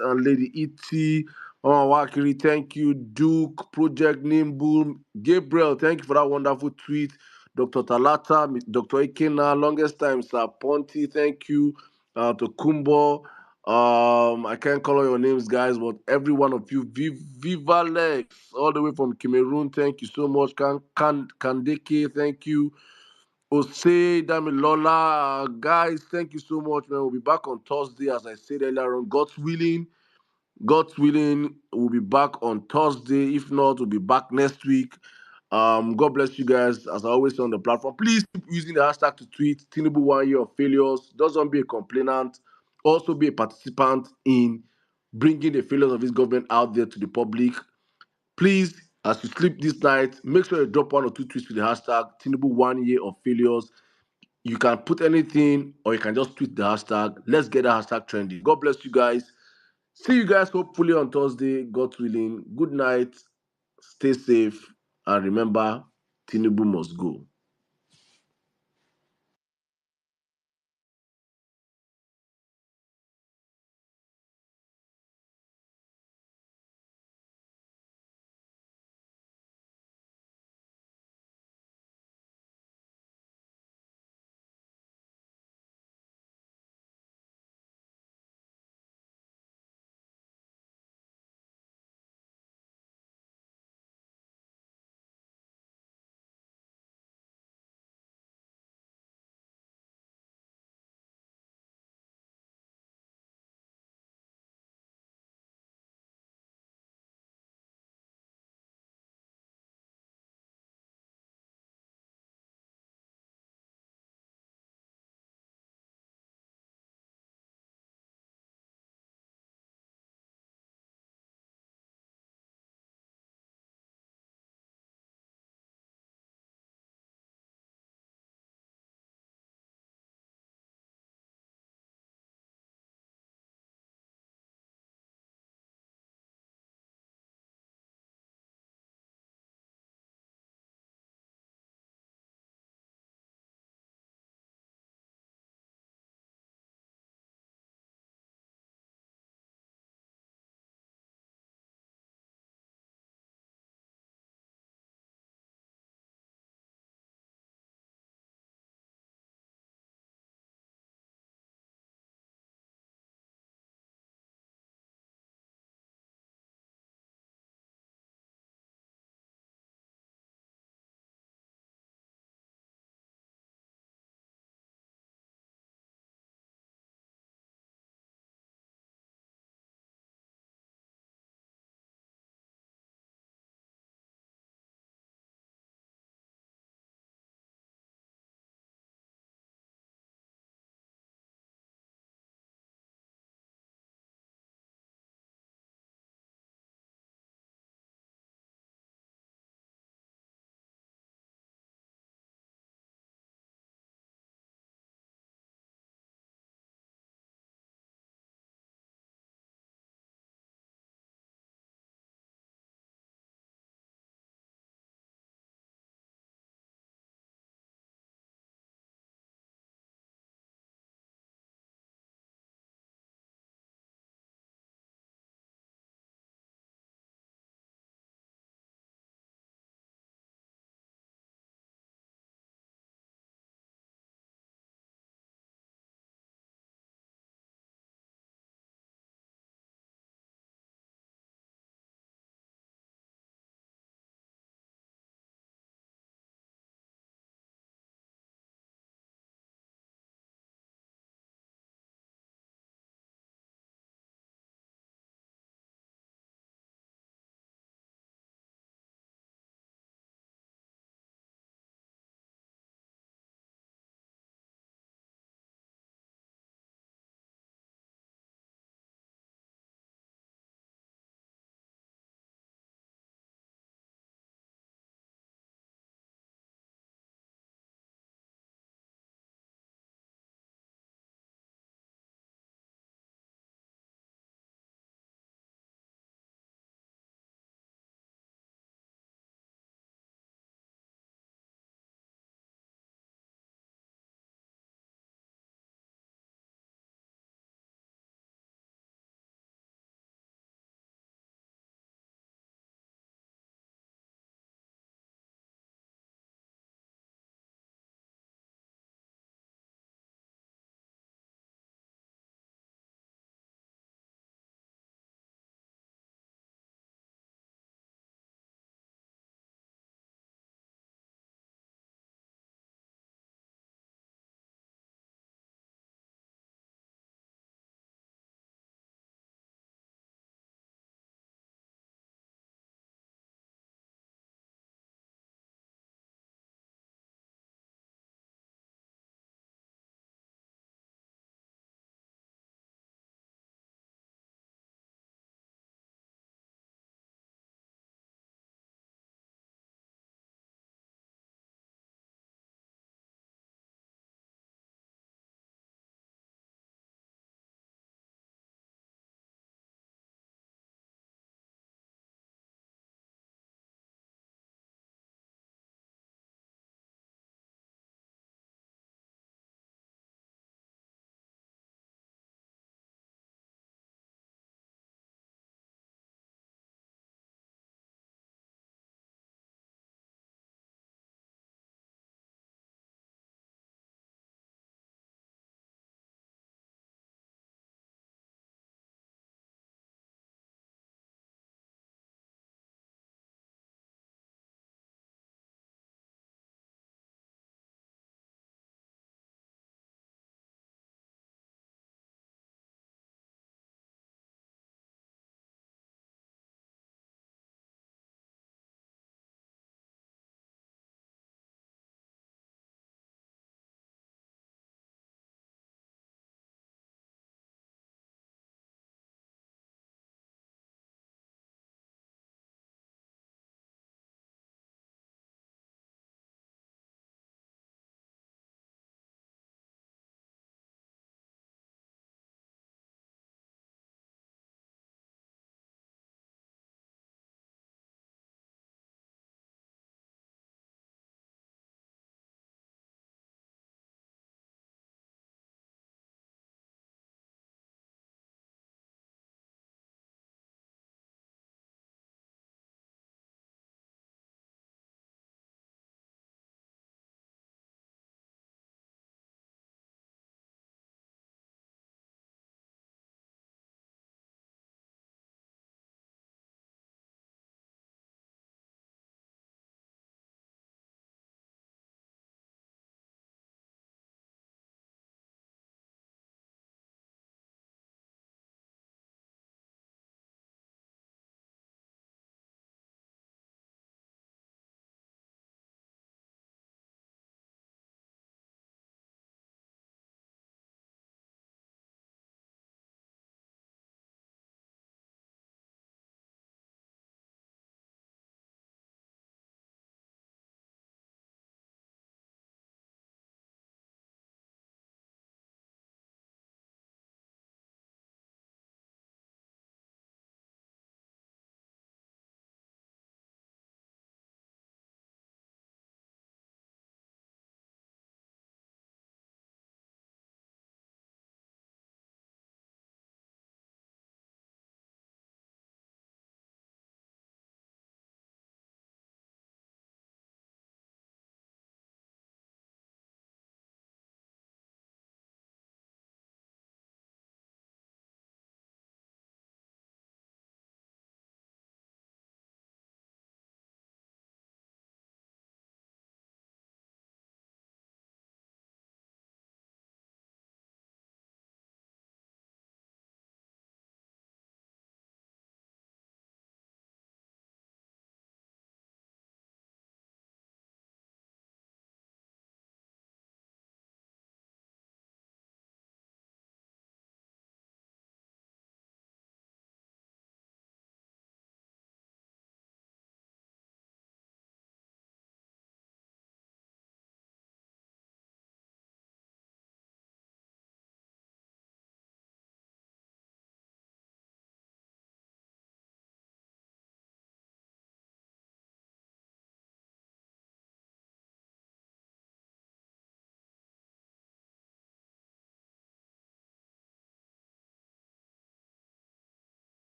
[SPEAKER 1] Lady E.T. Wakiri, thank you. Duke, Project Nimble, Gabriel, thank you for that wonderful tweet. Dr. Talata, Dr. Ikena, longest time, Sir Ponti, thank you. To Kumbo, I can't call all your names, guys, but every one of you, Viva Lex, all the way from Cameroon, thank you so much. Kandeke, thank you. Ose Damilola, guys, thank you so much, man. We'll be back on Thursday, as I said earlier on. God's willing, we'll be back on Thursday. If not, we'll be back next week. God bless you guys. As I always say on the platform, please keep using the hashtag to tweet Tinubu 1 year of failures. Doesn't be a complainant. Also be a participant in bringing the failures of this government out there to the public. Please, as you sleep this night, make sure you drop 1 or 2 tweets with the hashtag Tinubu 1 year of failures. You can put anything or you can just tweet the hashtag. Let's get the hashtag trending. God bless you guys. See you guys hopefully on Thursday, God willing. Good night, stay safe, and remember, Tinubu must go.